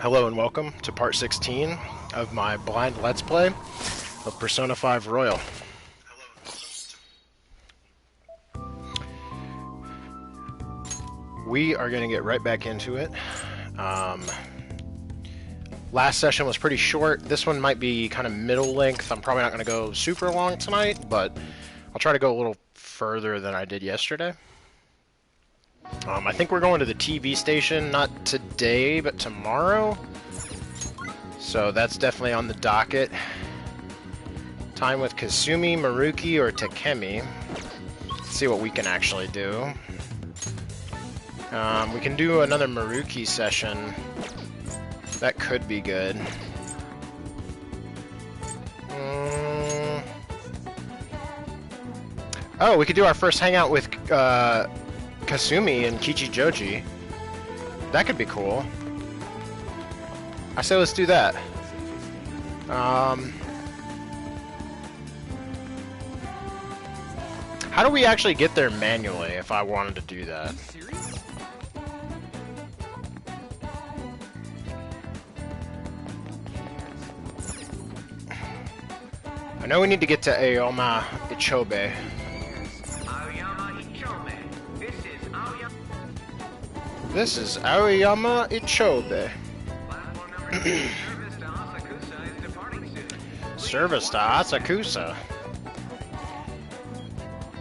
Hello and welcome to part 16 of my blind Let's Play of Persona 5 Royal. We are going to get right back into it. Last session was pretty short. This one might be kind of middle length. I'm probably not going to go super long tonight, but I'll try to go a little further than I did yesterday. I think we're going to the TV station, not today, but tomorrow. So that's definitely on the docket. Time with Kasumi, Maruki, or Takemi. Let's see what we can actually do. We can do another Maruki session. That could be good. Oh, we could do our first hangout with Kasumi and Kichijoji. That could be cool. I say let's do that. How do we actually get there manually if I wanted to do that? I know we need to get to Aoyama Ichobe. This is Aoyama Ichobe. Service to Asakusa.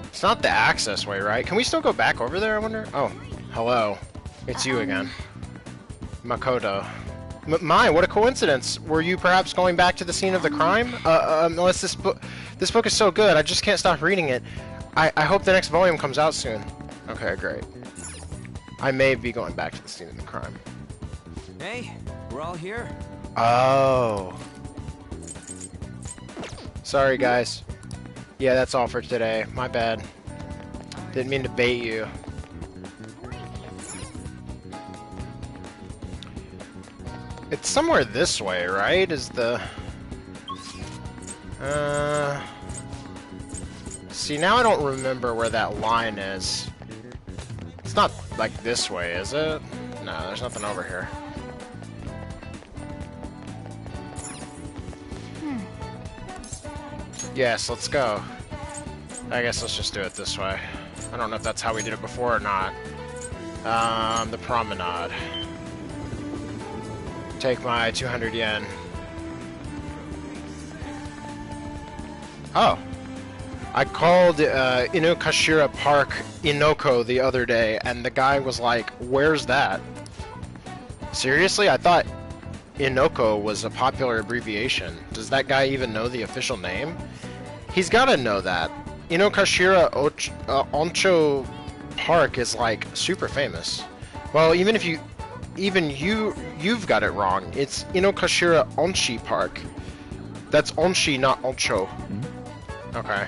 It's not the access way, right? Can we still go back over there, I wonder? Oh, hello. It's you again. Makoto. My, what a coincidence. Were you perhaps going back to the scene of the crime? Unless this book is so good, I just can't stop reading it. I hope the next volume comes out soon. Okay, great. I may be going back to the scene of the crime. Hey, we're all here. Oh. Sorry, guys. Yeah, that's all for today. My bad. Didn't mean to bait you. It's somewhere this way, right? Is the... See, now I don't remember where that line is. It's not like this way, is it? No, there's nothing over here. Yes, let's go. I guess let's just do it this way. I don't know if that's how we did it before or not. The promenade. Take my 200 yen. Oh. I called Inokashira Park Inoko the other day, and the guy was like, "Where's that?" Seriously? I thought Inoko was a popular abbreviation. Does that guy even know the official name? He's gotta know that. Inokashira Oncho Park is like super famous. Well, you've got it wrong. It's Inokashira Onshi Park. That's Onshi, not Oncho. Okay.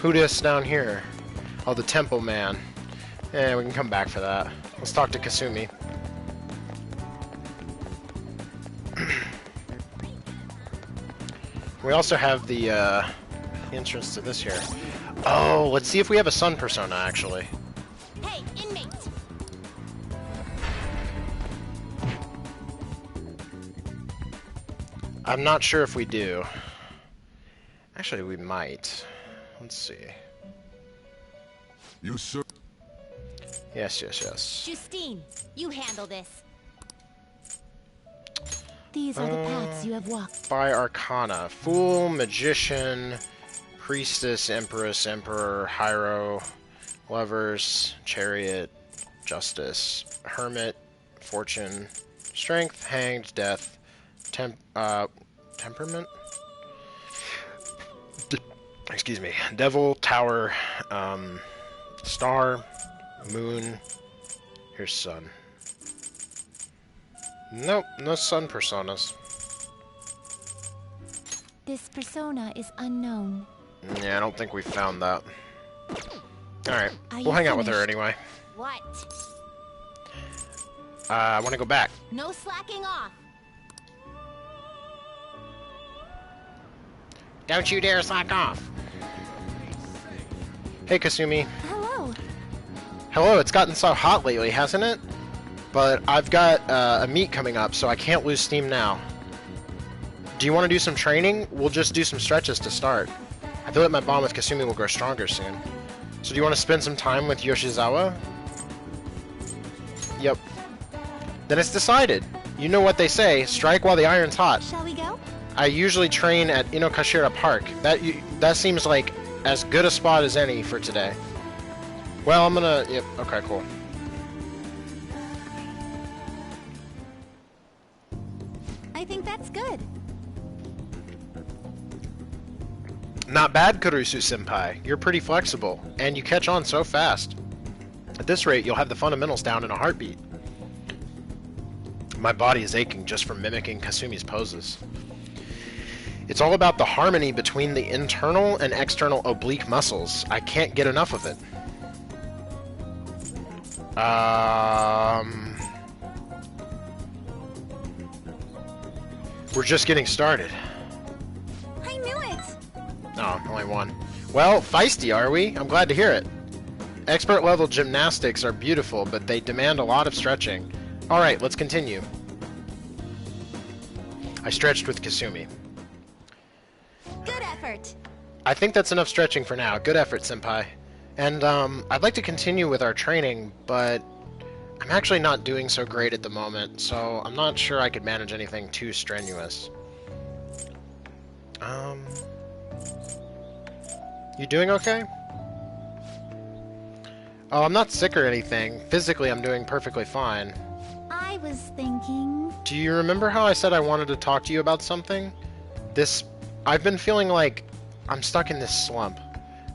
Who dis down here? Oh, the Temple Man. Yeah, we can come back for that. Let's talk to Kasumi. We also have the entrance to this here. Oh, let's see if we have a sun persona, actually. Hey, inmate! I'm not sure if we do. Actually, we might. Let's see. You sir. Yes, yes, yes. Justine, you handle this. These are the paths you have walked. By Arcana. Fool, Magician, Priestess, Empress, Emperor, Hyro, Lovers, Chariot, Justice, Hermit, Fortune, Strength, Hanged, Death, Temperament? Excuse me. Devil, Tower, Star, Moon, here's Sun. Nope, no sun personas. This persona is unknown. Yeah, I don't think we found that. Alright, Are we'll you hang out with her finished? anyway. What? I want to go back. No slacking off. Don't you dare slack off. Hey, Kasumi. Hello. Hello, it's gotten so hot lately, hasn't it? But I've got a meet coming up, so I can't lose steam now. Do you want to do some training? We'll just do some stretches to start. I feel like my bond with Kasumi will grow stronger soon. So do you want to spend some time with Yoshizawa? Yep. Then it's decided. You know what they say, strike while the iron's hot. Shall we go? I usually train at Inokashira Park. That seems like as good a spot as any for today. Well, I'm gonna... Yep, okay, cool. I think that's good. Not bad, Kurusu-senpai. You're pretty flexible, and you catch on so fast. At this rate, you'll have the fundamentals down in a heartbeat. My body is aching just from mimicking Kasumi's poses. It's all about the harmony between the internal and external oblique muscles. I can't get enough of it. We're just getting started. I knew it! Oh, only one. Well, feisty, are we? I'm glad to hear it. Expert level gymnastics are beautiful, but they demand a lot of stretching. Alright, let's continue. I stretched with Kasumi. Good effort! I think that's enough stretching for now. Good effort, senpai. And, I'd like to continue with our training, but I'm actually not doing so great at the moment, so I'm not sure I could manage anything too strenuous. You doing okay? Oh, I'm not sick or anything. Physically, I'm doing perfectly fine. I was thinking... Do you remember how I said I wanted to talk to you about something? I've been feeling like I'm stuck in this slump.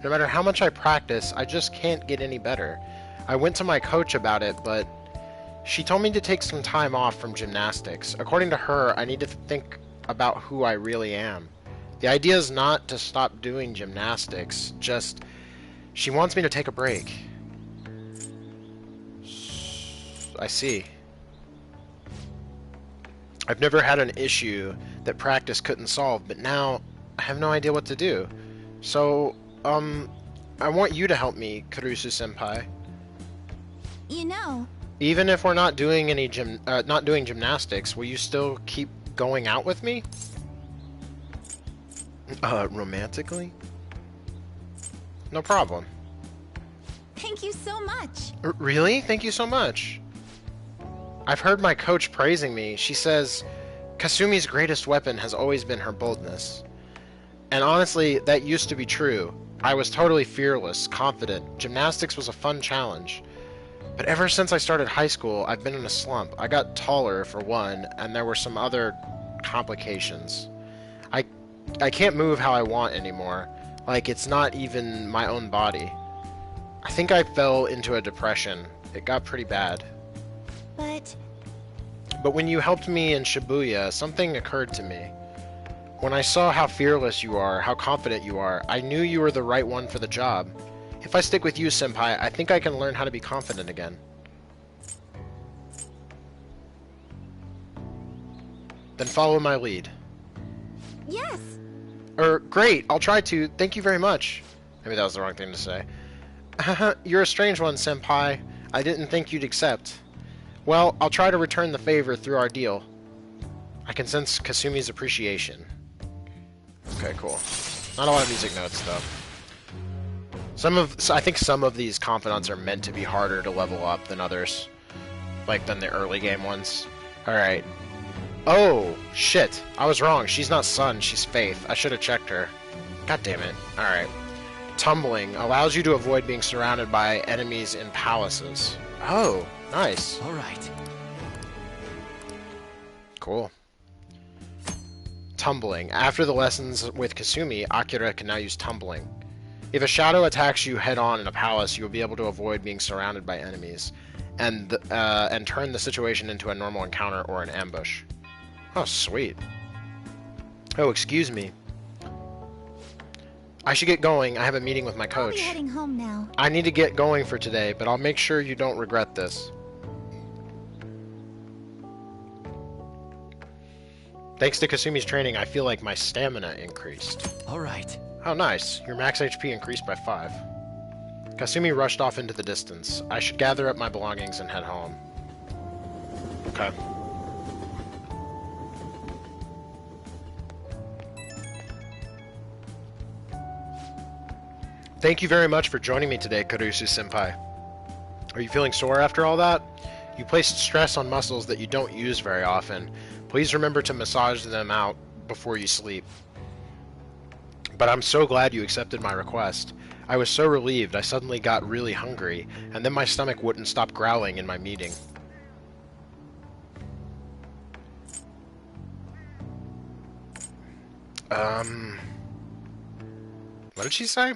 No matter how much I practice, I just can't get any better. I went to my coach about it, but she told me to take some time off from gymnastics. According to her, I need to think about who I really am. The idea is not to stop doing gymnastics, just she wants me to take a break. I see. I've never had an issue that practice couldn't solve, but now I have no idea what to do. So, I want you to help me, Kurusu-senpai. You know... Even if we're not doing any gymnastics, will you still keep going out with me? Romantically? No problem. Thank you so much! Really? Thank you so much. I've heard my coach praising me. She says, Kasumi's greatest weapon has always been her boldness. And honestly, that used to be true. I was totally fearless, confident. Gymnastics was a fun challenge. But ever since I started high school, I've been in a slump. I got taller, for one, and there were some other complications. I can't move how I want anymore. Like, it's not even my own body. I think I fell into a depression. It got pretty bad. But when you helped me in Shibuya, something occurred to me. When I saw how fearless you are, how confident you are, I knew you were the right one for the job. If I stick with you, senpai, I think I can learn how to be confident again. Then follow my lead. Yes! Great, I'll try to. Thank you very much. Maybe that was the wrong thing to say. You're a strange one, senpai. I didn't think you'd accept. Well, I'll try to return the favor through our deal. I can sense Kasumi's appreciation. Okay, cool. Not a lot of music notes, though. I think some of these confidants are meant to be harder to level up than others. Like, than the early game ones. Alright. Oh, shit. I was wrong. She's not Sun, she's Faith. I should have checked her. God damn it. Alright. Tumbling allows you to avoid being surrounded by enemies in palaces. Oh, nice. Alright. Cool. Tumbling. After the lessons with Kasumi, Akira can now use tumbling. If a shadow attacks you head-on in a palace, you will be able to avoid being surrounded by enemies, and turn the situation into a normal encounter or an ambush. Oh, sweet. Oh, excuse me. I should get going. I have a meeting with my I'll coach. be heading home now. I need to get going for today, but I'll make sure you don't regret this. Thanks to Kasumi's training, I feel like my stamina increased. Alright. Oh, nice. Your max HP increased by 5. Kasumi rushed off into the distance. I should gather up my belongings and head home. Okay. Thank you very much for joining me today, Karusu-senpai. Are you feeling sore after all that? You placed stress on muscles that you don't use very often. Please remember to massage them out before you sleep. But I'm so glad you accepted my request. I was so relieved I suddenly got really hungry, and then my stomach wouldn't stop growling in my meeting. What did she say?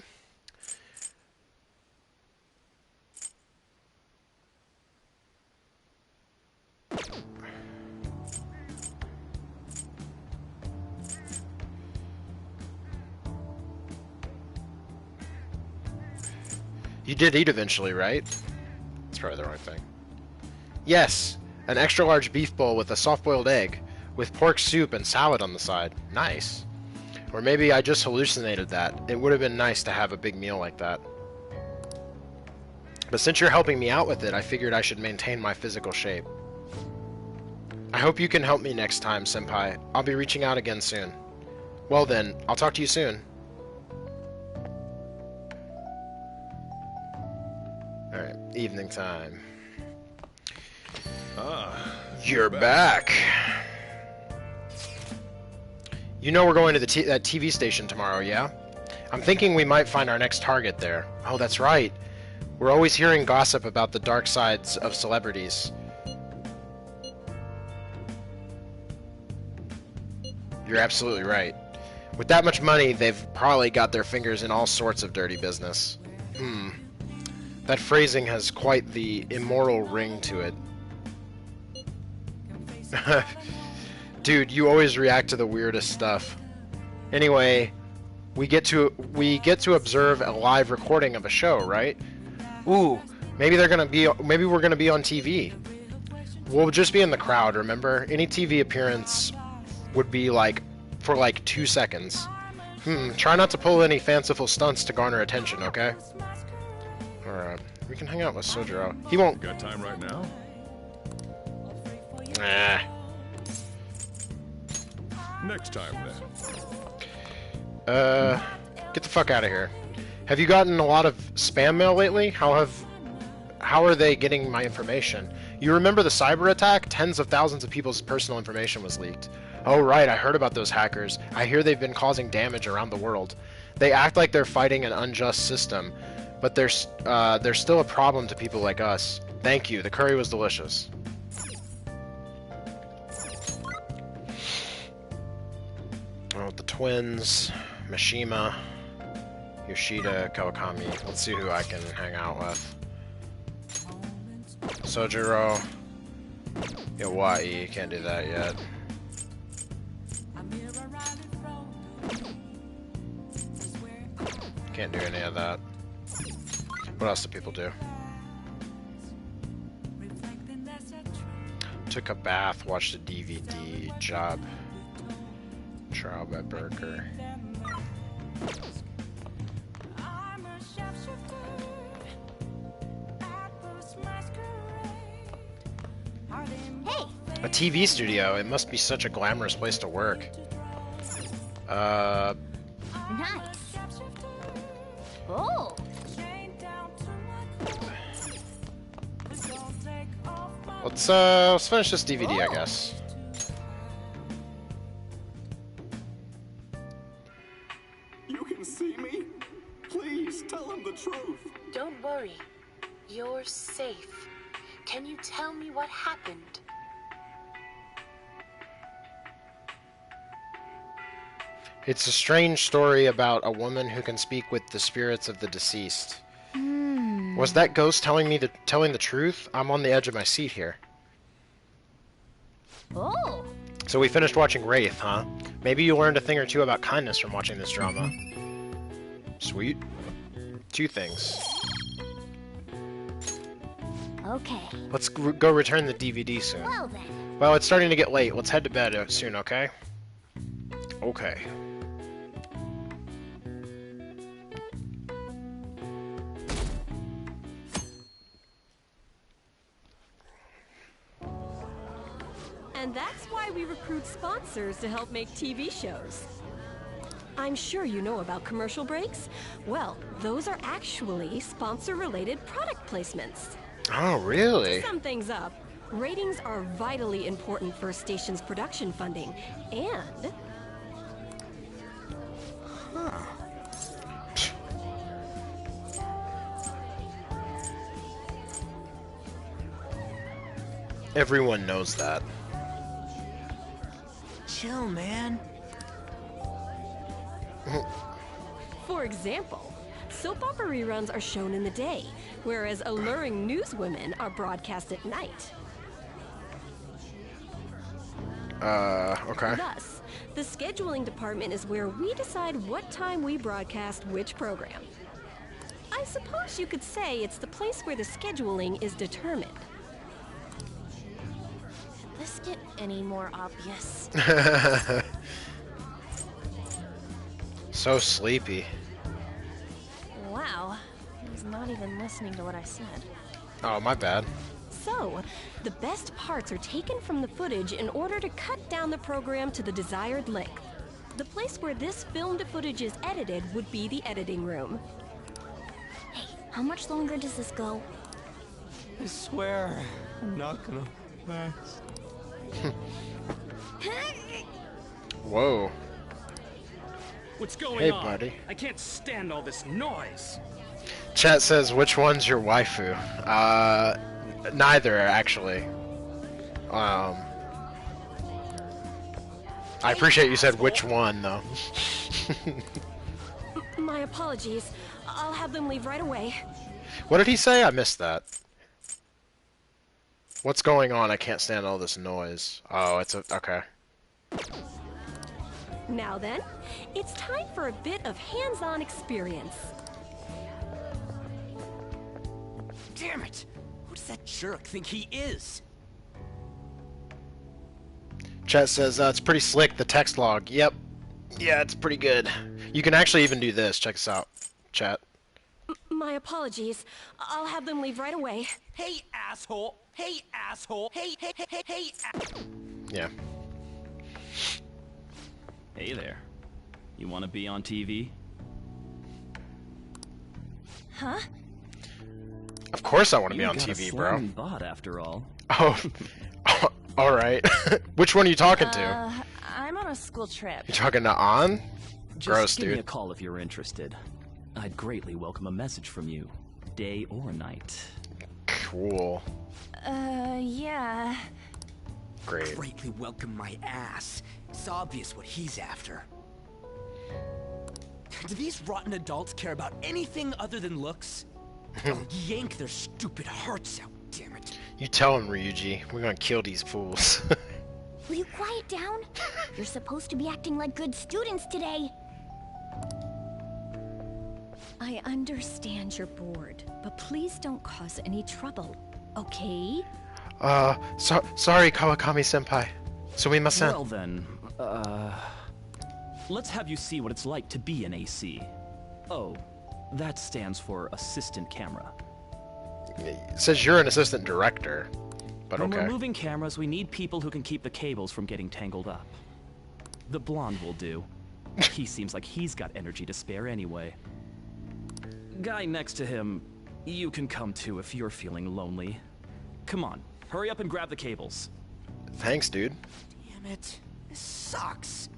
You did eat eventually, right? That's probably the wrong thing. Yes, an extra large beef bowl with a soft-boiled egg, with pork soup and salad on the side. Nice. Or maybe I just hallucinated that. It would have been nice to have a big meal like that. But since you're helping me out with it, I figured I should maintain my physical shape. I hope you can help me next time, Senpai. I'll be reaching out again soon. Well then, I'll talk to you soon. Alright, evening time. You're back. You know we're going to that TV station tomorrow, yeah? I'm thinking we might find our next target there. Oh, that's right. We're always hearing gossip about the dark sides of celebrities. You're absolutely right. With that much money, they've probably got their fingers in all sorts of dirty business. That phrasing has quite the immoral ring to it. Dude, you always react to the weirdest stuff. Anyway, we get to observe a live recording of a show, right? Ooh, maybe we're gonna be on TV. We'll just be in the crowd, remember? Any TV appearance would be for 2 seconds. Try not to pull any fanciful stunts to garner attention, okay? Alright, we can hang out with Sojiro. He won't. Got time right now? Nah. Next time, then. Get the fuck out of here. Have you gotten a lot of spam mail lately? How are they getting my information? You remember the cyber attack? Tens of thousands of people's personal information was leaked. Oh right, I heard about those hackers. I hear they've been causing damage around the world. They act like they're fighting an unjust system, but they're still a problem to people like us. Thank you, the curry was delicious. Oh, the twins, Mishima, Yoshida, Kawakami. Let's see who I can hang out with. Sojiro, Iwai, can't do that yet. Can't do any of that. What else do people do? Took a bath, watched a DVD, job. Trial by Burger. Hey! A TV studio. It must be such a glamorous place to work. Nice. Oh! Let's finish this DVD, I guess. You can see me? Please tell him the truth. Don't worry. You're safe. Can you tell me what happened? It's a strange story about a woman who can speak with the spirits of the deceased. Was that ghost telling the truth? I'm on the edge of my seat here. Oh! So we finished watching Wraith, huh? Maybe you learned a thing or two about kindness from watching this drama. Sweet. 2 things. Okay. Let's go return the DVD soon. Well then. Well, it's starting to get late. Let's head to bed soon, okay? Okay. And that's why we recruit sponsors to help make TV shows. I'm sure you know about commercial breaks. Well, those are actually sponsor-related product placements. Oh, really? To sum things up, ratings are vitally important for a station's production funding, and... Everyone knows that. Chill, man. For example, soap opera reruns are shown in the day, whereas alluring newswomen are broadcast at night. Okay. Thus, the scheduling department is where we decide what time we broadcast which program. I suppose you could say it's the place where the scheduling is determined. Could this get any more obvious? So sleepy. Wow. He's not even listening to what I said. Oh, my bad. So, the best parts are taken from the footage in order to cut down the program to the desired length. The place where this filmed footage is edited would be the editing room. Hey, how much longer does this go? I swear, I'm not gonna last. Whoa. What's going Hey, on? buddy. I can't stand all this noise. Chat says, which one's your waifu? Neither, actually. I appreciate you said which one, though. My apologies. I'll have them leave right away. What did he say? I missed that. What's going on? I can't stand all this noise. Oh, it's a... Okay. Now then, it's time for a bit of hands-on experience. Damn it! Who does that jerk think he is? Chat says, it's pretty slick, the text log. Yep. Yeah, it's pretty good. You can actually even do this. Check this out, chat. My apologies. I'll have them leave right away. Hey, asshole! Hey, asshole! Hey, hey, hey, hey, hey! Yeah. Hey there. You want to be on TV? Huh? Of course I want to be You on got a TV, bro. slime bot after all. Oh. Alright. Which one are you talking to? I'm on a school trip. You talking to On? Just Gross, give me a dude. call if you're interested. I'd greatly welcome a message from you, day or night. Cool. Yeah. Great. Greatly welcome my ass. It's obvious what he's after. Do these rotten adults care about anything other than looks? I'll yank their stupid hearts out, damn it. You tell him, Ryuji. We're gonna kill these fools. Will you quiet down? You're supposed to be acting like good students today. I understand you're bored, but please don't cause any trouble, okay? Sorry, Kawakami-senpai. Sumimasen. Well then, let's have you see what it's like to be an AC. Oh, that stands for assistant camera. It says you're an assistant director, but When okay. we're moving cameras, we need people who can keep the cables from getting tangled up. The blonde will do. He seems like he's got energy to spare anyway. Guy next to him, you can come too if you're feeling lonely. Come on, hurry up and grab the cables. Thanks, dude. Damn it. This sucks.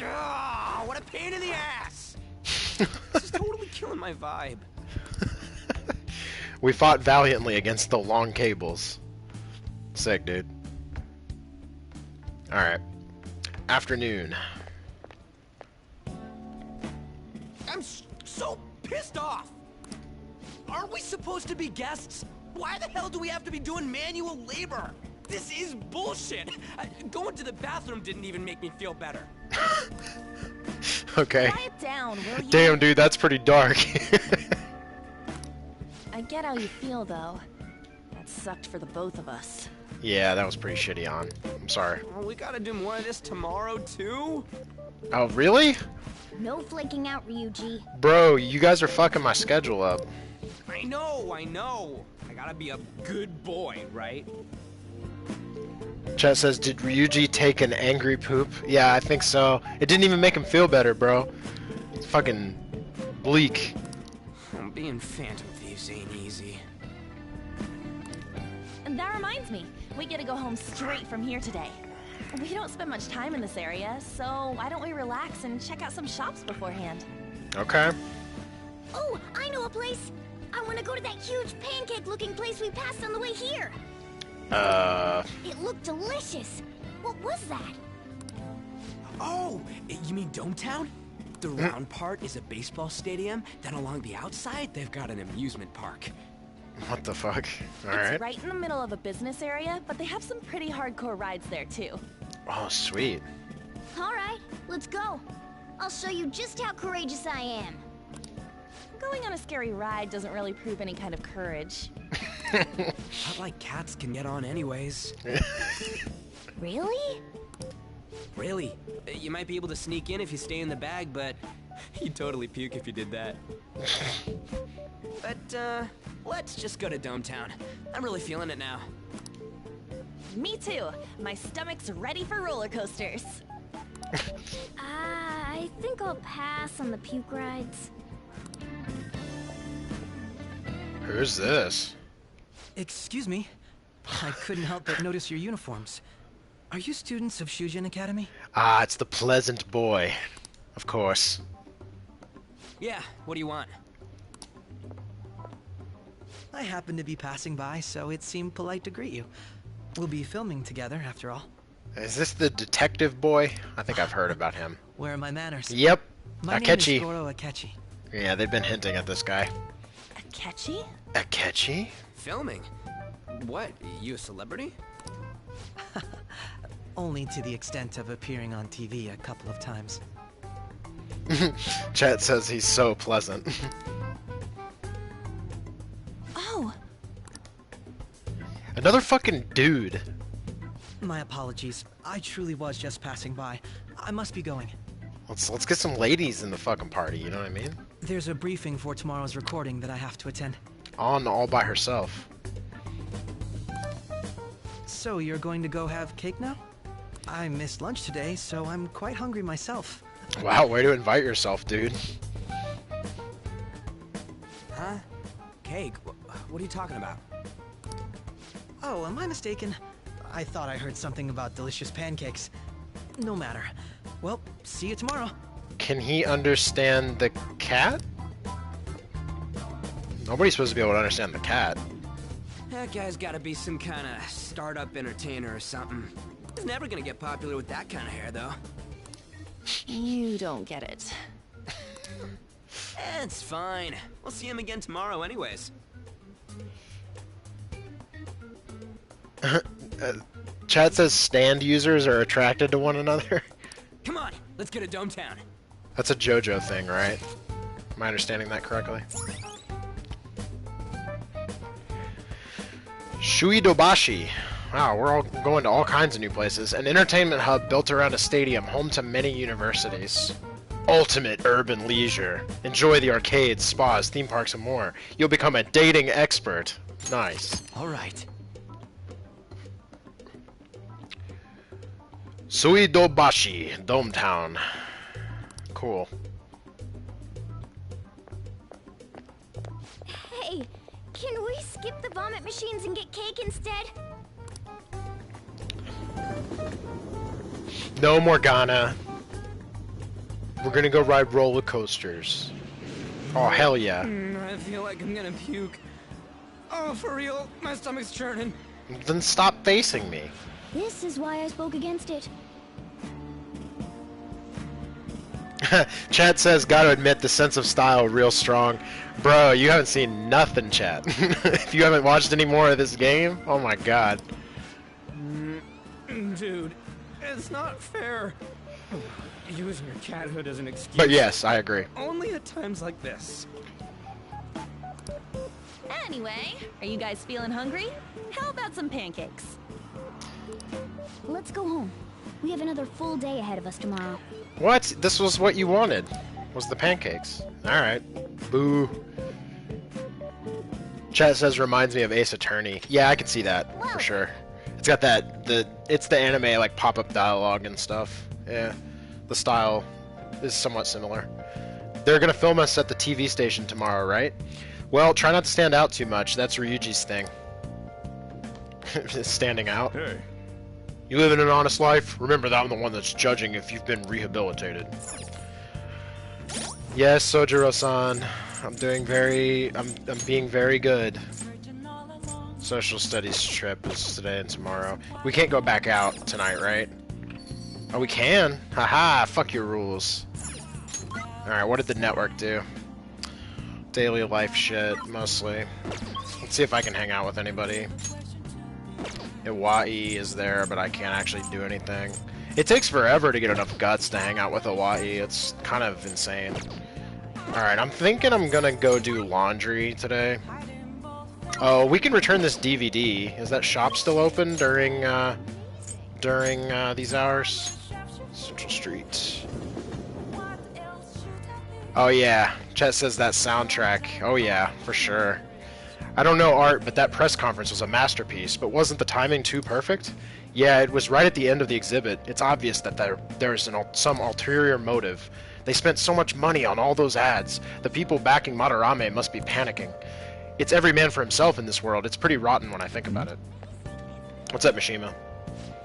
Ah, what a pain in the ass! This is totally killing my vibe. We fought valiantly against the long cables. Sick, dude. Alright. Afternoon. I'm so pissed off! Aren't we supposed to be guests? Why the hell do we have to be doing manual labor? This is bullshit! Going to the bathroom didn't even make me feel better. Okay. Quiet down, will you? Damn, dude, that's pretty dark. I get how you feel, though. That sucked for the both of us. Yeah, that was pretty shitty on. I'm sorry. Oh, we gotta do more of this tomorrow, too? Oh, really? No flaking out, Ryuji. Bro, you guys are fucking my schedule up. I know. I gotta be a good boy, right? Chat says, did Ryuji take an angry poop? Yeah, I think so. It didn't even make him feel better, bro. It's fucking bleak. Being Phantom Thieves ain't easy. And that reminds me, we get to go home straight from here today. We don't spend much time in this area, so why don't we relax and check out some shops beforehand? Okay. Oh, I know a place. I want to go to that huge pancake-looking place we passed on the way here. It looked delicious. What was that? Oh, you mean Dometown? The round part is a baseball stadium, then along the outside, they've got an amusement park. What the fuck? It's Alright. right in the middle of a business area, but they have some pretty hardcore rides there too. Oh, sweet. All right, let's go. I'll show you just how courageous I am. Going on a scary ride doesn't really prove any kind of courage. Not like cats can get on anyways. Really? Really? You might be able to sneak in if you stay in the bag, but you'd totally puke if you did that. But, let's just go to Dometown. I'm really feeling it now. Me too. My stomach's ready for roller coasters. I think I'll pass on the puke rides. Who's this? Excuse me. I couldn't help but notice your uniforms. Are you students of Shujin Academy? Ah, it's the pleasant boy. Of course. Yeah, what do you want? I happened to be passing by, so it seemed polite to greet you. We'll be filming together, after all. Is this the detective boy? I think I've heard about him. Where are my manners? Yep. My name Akechi. is Goro Akechi. Yeah, they've been hinting at this guy. Akechi? Akechi? Filming? What, you a celebrity? Only to the extent of appearing on TV a couple of times. Chat says he's so pleasant. Oh, Another fucking dude. My apologies. I truly was just passing by. I must be going. Let's get some ladies in the fucking party, you know what I mean? There's a briefing for tomorrow's recording that I have to attend. On all by herself. So you're going to go have cake now? I missed lunch today, so I'm quite hungry myself. Wow, way to invite yourself, dude. Huh? Cake? What are you talking about? Oh, am I mistaken? I thought I heard something about delicious pancakes. No matter. Well, see you tomorrow. Can he understand the cat? Nobody's supposed to be able to understand the cat. That guy's gotta be some kind of startup entertainer or something. He's never gonna get popular with that kind of hair, though. you don't get it. It's fine. We'll see him again tomorrow anyways. Chat says stand users are attracted to one another. Come on, let's get to Dometown. That's a JoJo thing, right? Am I understanding that correctly? Shuidobashi. Wow, we're all going to all kinds of new places. An entertainment hub built around a stadium, home to many universities. Ultimate urban leisure. Enjoy the arcades, spas, theme parks, and more. You'll become a dating expert. Nice. All right. Suidobashi, Dometown. Cool. Hey, can we skip the vomit machines and get cake instead? No, Morgana. We're gonna go ride roller coasters. Oh, hell yeah. I feel like I'm gonna puke. Oh, for real? My stomach's churning. Then stop facing me. This is why I spoke against it. Chat says, gotta admit, the sense of style real strong. Bro, you haven't seen nothing, chat. If you haven't watched any more of this game, oh my god. Dude, it's not fair. Using your cathood as an excuse. But yes, I agree. Only at times like this. Anyway, are you guys feeling hungry? How about some pancakes? Let's go home. We have another full day ahead of us tomorrow. What? This was what you wanted, was the pancakes. Alright. Boo. Chat says, reminds me of Ace Attorney. Yeah, I can see that, for sure. It's got it's the anime like pop-up dialogue and stuff. Yeah, the style is somewhat similar. They're gonna film us at the TV station tomorrow, right? Well, try not to stand out too much. That's Ryuji's thing. Standing out. Hey. You living an honest life? Remember that I'm the one that's judging if you've been rehabilitated. Yes, Sojiro-san. I'm being very good. Social studies trip is today and tomorrow. We can't go back out tonight, right? Oh, we can? Haha, fuck your rules. Alright, what did the network do? Daily life shit, mostly. Let's see if I can hang out with anybody. Iwai is there, but I can't actually do anything. It takes forever to get enough guts to hang out with Iwai. It's kind of insane. Alright, I'm thinking I'm gonna go do laundry today. Oh, we can return this DVD. Is that shop still open during these hours? Central Street. Oh yeah, Chet says that soundtrack. Oh yeah, for sure. I don't know art, but that press conference was a masterpiece, but wasn't the timing too perfect? Yeah, it was right at the end of the exhibit. It's obvious that there's some ulterior motive. They spent so much money on all those ads. The people backing Madarame must be panicking. It's every man for himself in this world. It's pretty rotten when I think about it. What's up, Mishima?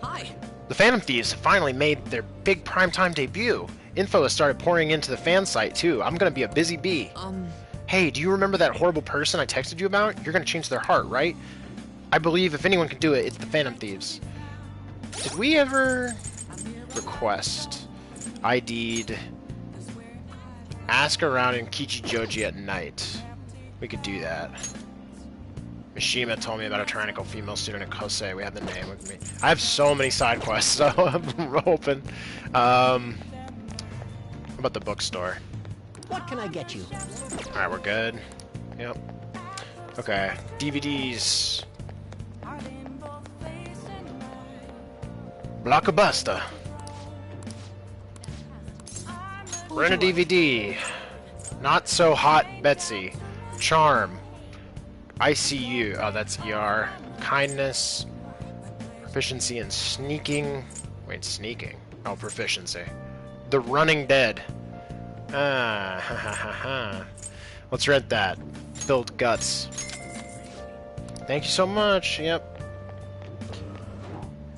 Hi. The Phantom Thieves have finally made their big primetime debut. Info has started pouring into the fan site, too. I'm gonna be a busy bee. Hey, do you remember that horrible person I texted you about? You're gonna change their heart, right? I believe if anyone can do it, it's the Phantom Thieves. Did we ever request ID'd ask around in Kichijoji at night? We could do that. Mishima told me about a tyrannical female student at Kosei. We have the name with me. I have so many side quests, so I'm open. How about the bookstore? What can I get you? Alright, we're good. Yep. Okay, DVDs. Blockbuster. Rent a DVD. Not So Hot Betsy. Charm. ICU. Oh, that's ER. Kindness. Proficiency in sneaking. Wait, sneaking. Oh, proficiency. The Running Dead. Ah, ha ha ha ha. Let's rent that. Build guts. Thank you so much. Yep.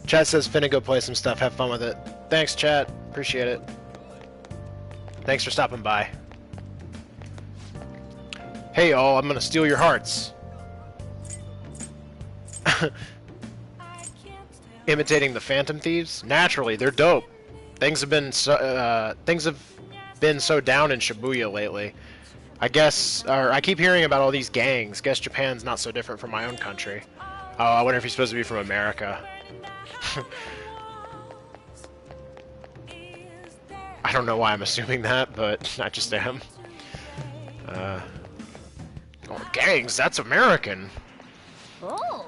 Chat says finna go play some stuff. Have fun with it. Thanks, chat. Appreciate it. Thanks for stopping by. Hey, y'all. I'm gonna steal your hearts. Imitating the Phantom Thieves? Naturally, they're dope. Things have been so down in Shibuya lately. I keep hearing about all these gangs. Guess Japan's not so different from my own country. Oh, I wonder if he's supposed to be from America. I don't know why I'm assuming that, but I just am. Oh, gangs, that's American. Oh.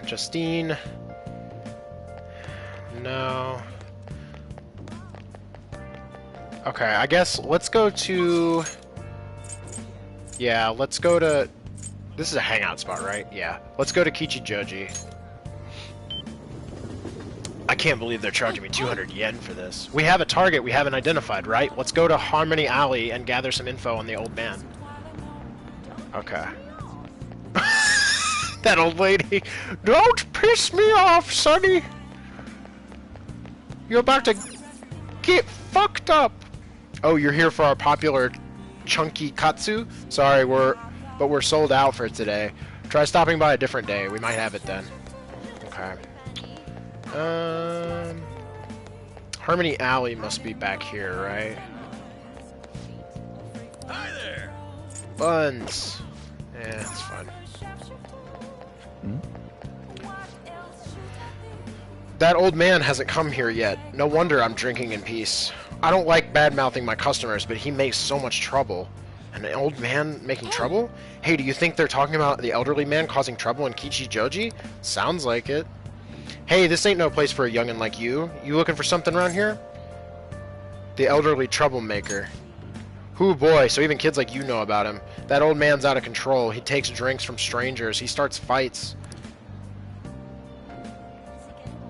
Justine. No. Okay, I guess let's go to... Yeah, let's go to... This is a hangout spot, right? Yeah. Let's go to Kichijoji. I can't believe they're charging me 200 yen for this. We have a target we haven't identified, right? Let's go to Harmony Alley and gather some info on the old man. Okay. That old lady. Don't piss me off, Sonny. You're about to get fucked up. Oh, you're here for our popular Chunky Katsu? Sorry, but we're sold out for today. Try stopping by a different day. We might have it then. Okay. Harmony Alley must be back here, right? Hi there. Buns. Yeah, it's fine. That old man hasn't come here yet. No wonder I'm drinking in peace. I don't like bad-mouthing my customers, but he makes so much trouble. An old man making trouble? Hey, do you think they're talking about the elderly man causing trouble in Kichijoji? Sounds like it. Hey, this ain't no place for a youngin' like you. You looking for something around here? The elderly troublemaker. Hoo boy, so even kids like you know about him. That old man's out of control. He takes drinks from strangers. He starts fights.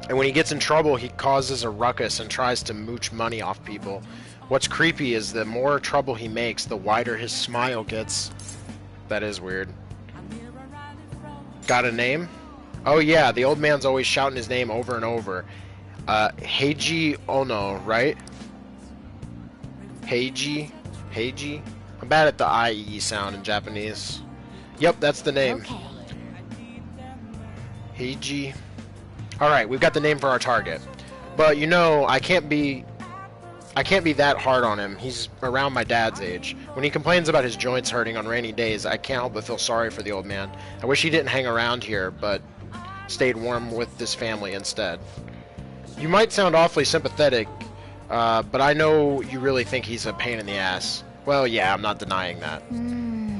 And when he gets in trouble, he causes a ruckus and tries to mooch money off people. What's creepy is the more trouble he makes, the wider his smile gets. That is weird. Got a name? Oh yeah, the old man's always shouting his name over and over. Heiji Ono, right? Heiji? Heiji? I'm bad at the IE sound in Japanese. Yep, that's the name. Okay. Heiji. Alright, we've got the name for our target. But you know, I can't be that hard on him. He's around my dad's age. When he complains about his joints hurting on rainy days, I can't help but feel sorry for the old man. I wish he didn't hang around here, but stayed warm with this family instead. You might sound awfully sympathetic, but I know you really think he's a pain in the ass. Well, yeah, I'm not denying that.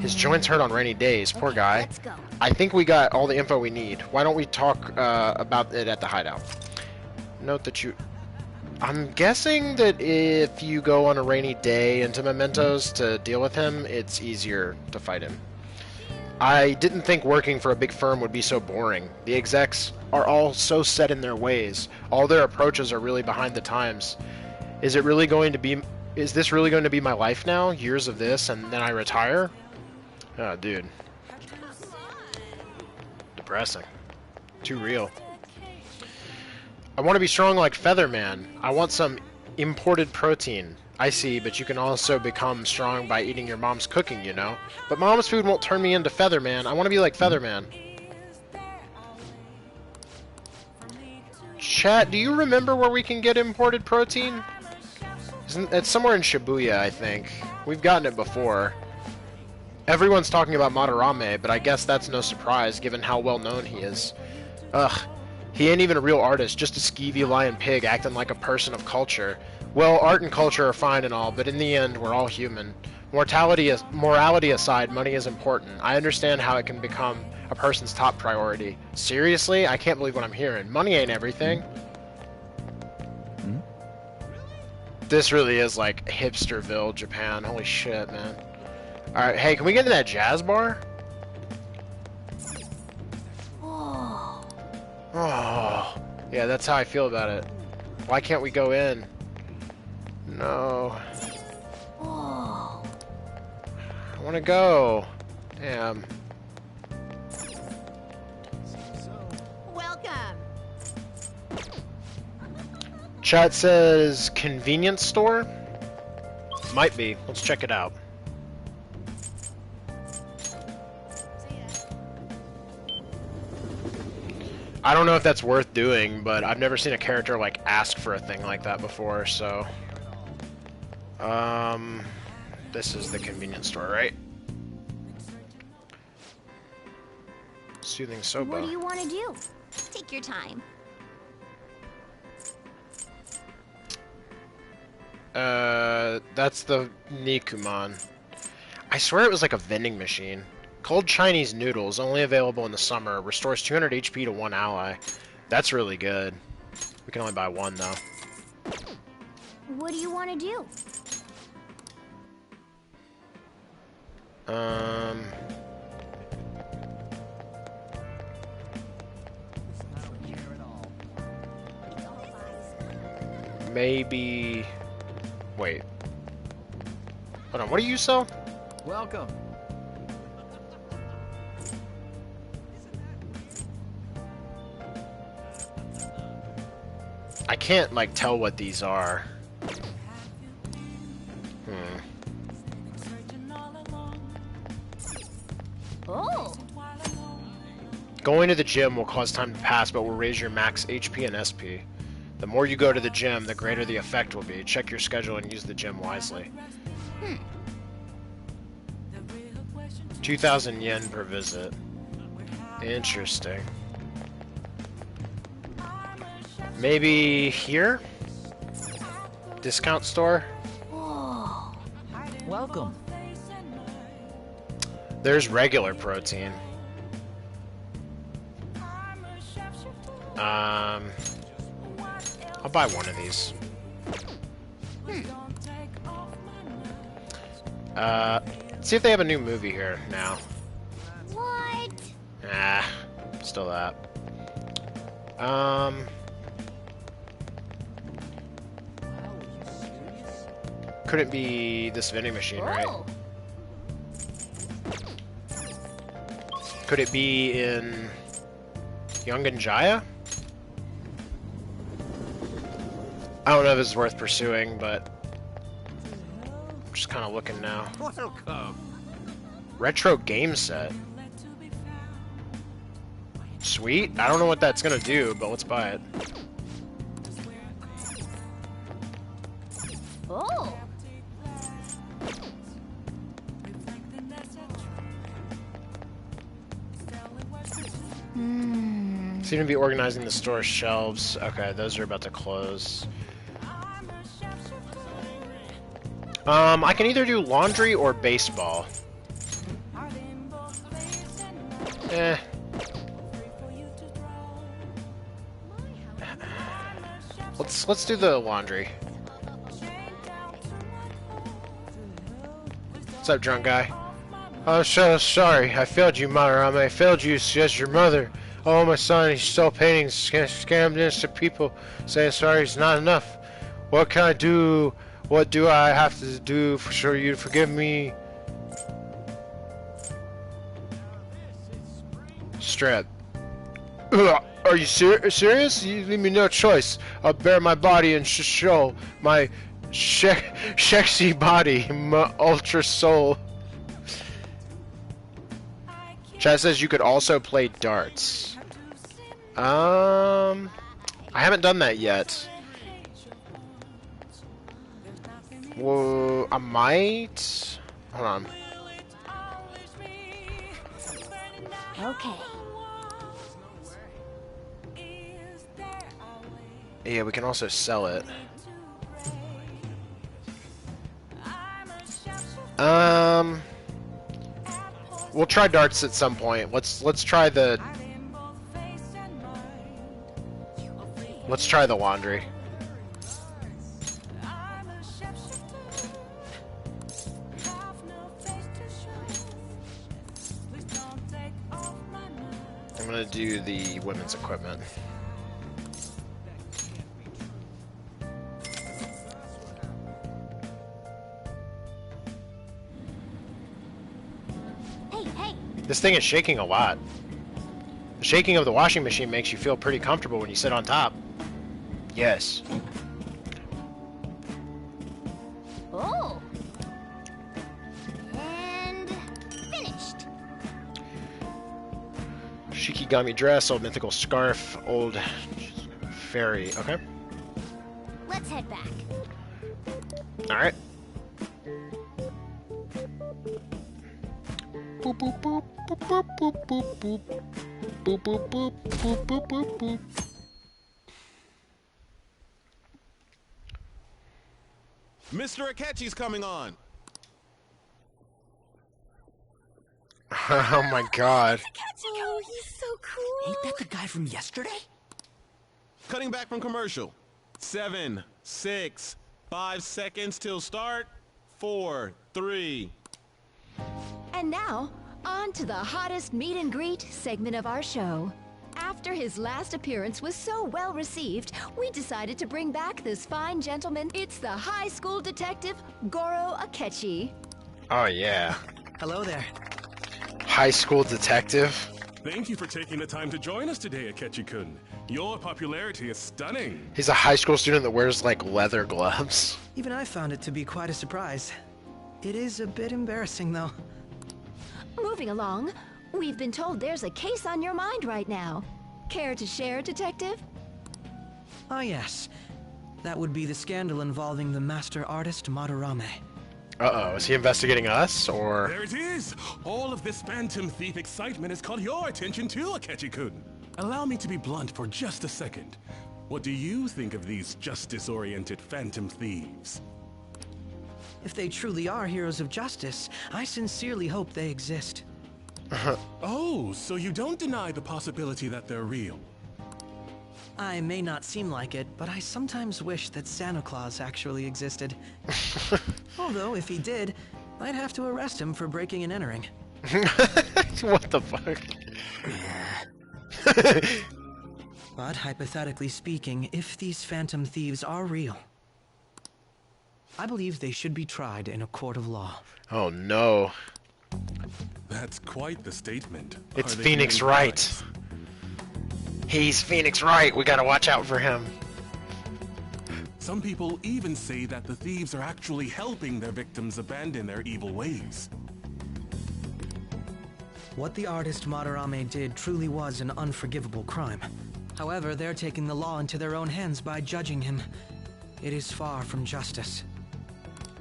His joints hurt on rainy days, poor guy. Let's go. I think we got all the info we need. Why don't we talk about it at the hideout? Note that you... I'm guessing that if you go on a rainy day into Mementos to deal with him, it's easier to fight him. I didn't think working for a big firm would be so boring. The execs are all so set in their ways. All their approaches are really behind the times. Is this really going to be my life now? Years of this and then I retire? Oh, dude. Depressing. Too real. I want to be strong like Featherman. I want some imported protein. I see, but you can also become strong by eating your mom's cooking, you know? But mom's food won't turn me into Featherman. I want to be like Featherman. Chat, do you remember where we can get imported protein? It's somewhere in Shibuya, I think. We've gotten it before. Everyone's talking about Madarame, but I guess that's no surprise, given how well known he is. Ugh. He ain't even a real artist, just a skeevy lion pig acting like a person of culture. Well, art and culture are fine and all, but in the end, we're all human. Morality aside, money is important. I understand how it can become a person's top priority. Seriously? I can't believe what I'm hearing. Money ain't everything. This really is like hipsterville, Japan. Holy shit, man. Alright, hey, can we get into that jazz bar? Oh, yeah, that's how I feel about it. Why can't we go in? No. I want to go. Damn. Welcome. Chat says convenience store? Might be. Let's check it out. I don't know if that's worth doing, but I've never seen a character like ask for a thing like that before, so this is the convenience store, right? Soothing soba. What do you want to do? Take your time. That's the Nikuman. I swear it was like a vending machine. Cold Chinese noodles, only available in the summer, restores 200 HP to one ally. That's really good. We can only buy one, though. What do you want to do? Maybe... Wait. Hold on, what do you sell? Welcome. I can't, like, tell what these are. Oh. Going to the gym will cause time to pass, but will raise your max HP and SP. The more you go to the gym, the greater the effect will be. Check your schedule and use the gym wisely. 2,000 yen per visit. Interesting. Maybe here? Discount store? Welcome. There's regular protein. I'll buy one of these. See if they have a new movie here now. What? Still that. Couldn't be this vending machine, right? Could it be in Yongan Jaya? I don't know if it's worth pursuing, but I'm just kind of looking now. Welcome. Retro game set. Sweet. I don't know what that's gonna do, but let's buy it. Oh. Seem to be organizing the store shelves. Okay, those are about to close. I can either do laundry or baseball. Let's do the laundry. What's up, drunk guy? Oh, so sorry. I failed you, Madarame. I failed you as your mother. Oh, my son, he's still painting, scammed innocent people. Saying sorry is not enough. What can I do? What do I have to do for you to forgive me? Strap. Are you serious? You leave me no choice. I'll bare my body and show my sexy body, my ultra soul. Chad says you could also play darts. I haven't done that yet. Whoa, I might. Hold on. Okay. Yeah, we can also sell it. We'll try darts at some point. Let's try the laundry. I'm gonna do the women's equipment. This thing is shaking a lot. The shaking of the washing machine makes you feel pretty comfortable when you sit on top. Yes. Oh. And finished. Shikigami dress, old mythical scarf, old fairy. Okay. Let's head back. All right. Boop boop boop boop boop boop boop boop boop boop boop boop boop boop boop. Mr. Akechi's coming on. Oh my god. Oh, he's so cool. Ain't that the guy from yesterday? Cutting back from commercial. 7, 6, 5 seconds till start. 4, 3. And now, on to the hottest meet and greet segment of our show. After his last appearance was so well received, we decided to bring back this fine gentleman. It's the high school detective, Goro Akechi. Oh yeah. Hello there. High school detective. Thank you for taking the time to join us today, Akechi-kun. Your popularity is stunning. He's a high school student that wears like leather gloves. Even I found it to be quite a surprise. It is a bit embarrassing though. Moving along, we've been told there's a case on your mind right now. Care to share, Detective? Ah yes. That would be the scandal involving the master artist Madarame. Uh-oh, is he investigating us, or...? There it is! All of this Phantom Thief excitement has caught your attention too, Akechi-kun. Allow me to be blunt for just a second. What do you think of these justice-oriented Phantom Thieves? If they truly are heroes of justice, I sincerely hope they exist. Oh, so you don't deny the possibility that they're real? I may not seem like it, but I sometimes wish that Santa Claus actually existed. Although, if he did, I'd have to arrest him for breaking and entering. What the fuck? But hypothetically speaking, if these phantom thieves are real, I believe they should be tried in a court of law. Oh no. That's quite the statement. It's Are they Phoenix getting Wright. prize? He's Phoenix Wright. We gotta watch out for him. Some people even say that the thieves are actually helping their victims abandon their evil ways. What the artist Madarame did truly was an unforgivable crime. However, they're taking the law into their own hands by judging him. It is far from justice.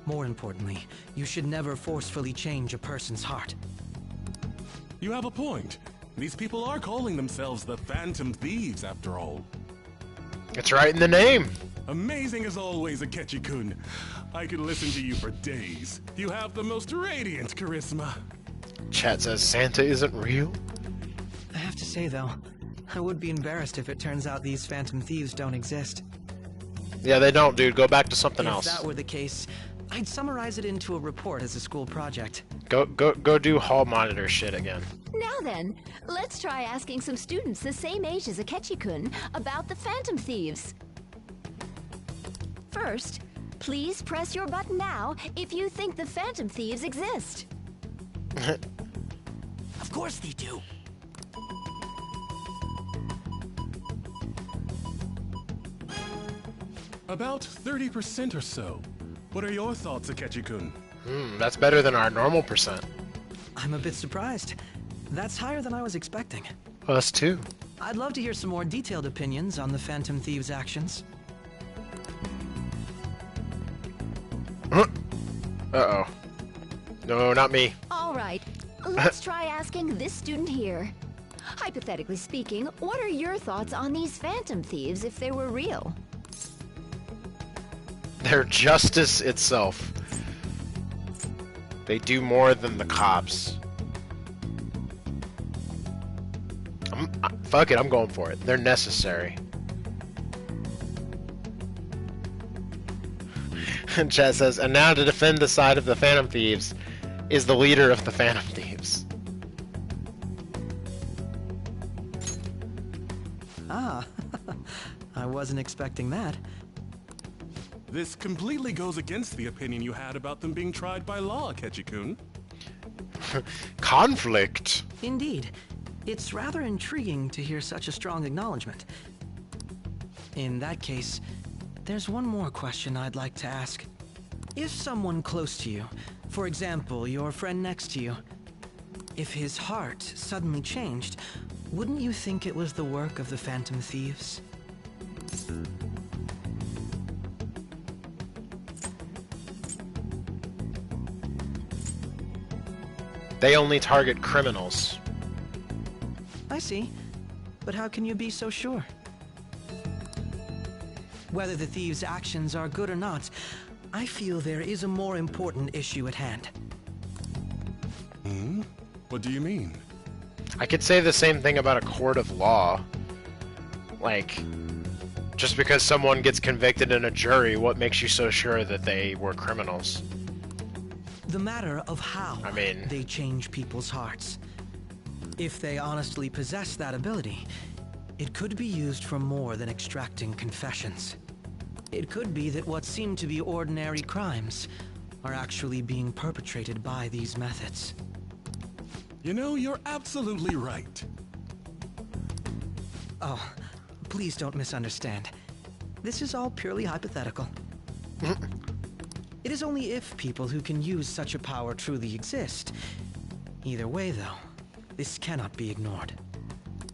More importantly, you should never forcefully change a person's heart. You have a point. These people are calling themselves the Phantom Thieves, after all. It's right in the name. Amazing as always, Akechi-kun. I could listen to you for days. You have the most radiant charisma. Chat says Santa isn't real. I have to say, though, I would be embarrassed if it turns out these phantom thieves don't exist. Yeah, they don't, dude. Go back to something else. If that were the case, I'd summarize it into a report as a school project. Go do hall monitor shit again. Now then, let's try asking some students the same age as Akechi-kun about the Phantom Thieves. First, please press your button now if you think the Phantom Thieves exist. Of course they do. About 30% or so. What are your thoughts, Akechi-kun? That's better than our normal percent. I'm a bit surprised. That's higher than I was expecting. Us too. I'd love to hear some more detailed opinions on the Phantom Thieves' actions. Uh-oh. No, not me. All right, let's try asking this student here. Hypothetically speaking, what are your thoughts on these Phantom Thieves if they were real? They're justice itself. They do more than the cops. Fuck it, I'm going for it. They're necessary. And Chad says, and now to defend the side of the Phantom Thieves is the leader of the Phantom Thieves. Ah, I wasn't expecting that. This completely goes against the opinion you had about them being tried by law, Akechi-kun. Conflict. Indeed. It's rather intriguing to hear such a strong acknowledgement. In that case, there's one more question I'd like to ask. If someone close to you, for example, your friend next to you, if his heart suddenly changed, wouldn't you think it was the work of the Phantom Thieves? They only target criminals. I see. But how can you be so sure? Whether the thieves' actions are good or not, I feel there is a more important issue at hand. What do you mean? I could say the same thing about a court of law. Like, just because someone gets convicted in a jury, what makes you so sure that they were criminals? The matter of how they change people's hearts. If they honestly possess that ability, it could be used for more than extracting confessions. It could be that what seem to be ordinary crimes are actually being perpetrated by these methods. You know, you're absolutely right. Oh, please don't misunderstand. This is all purely hypothetical. It is only if people who can use such a power truly exist. Either way, though, this cannot be ignored.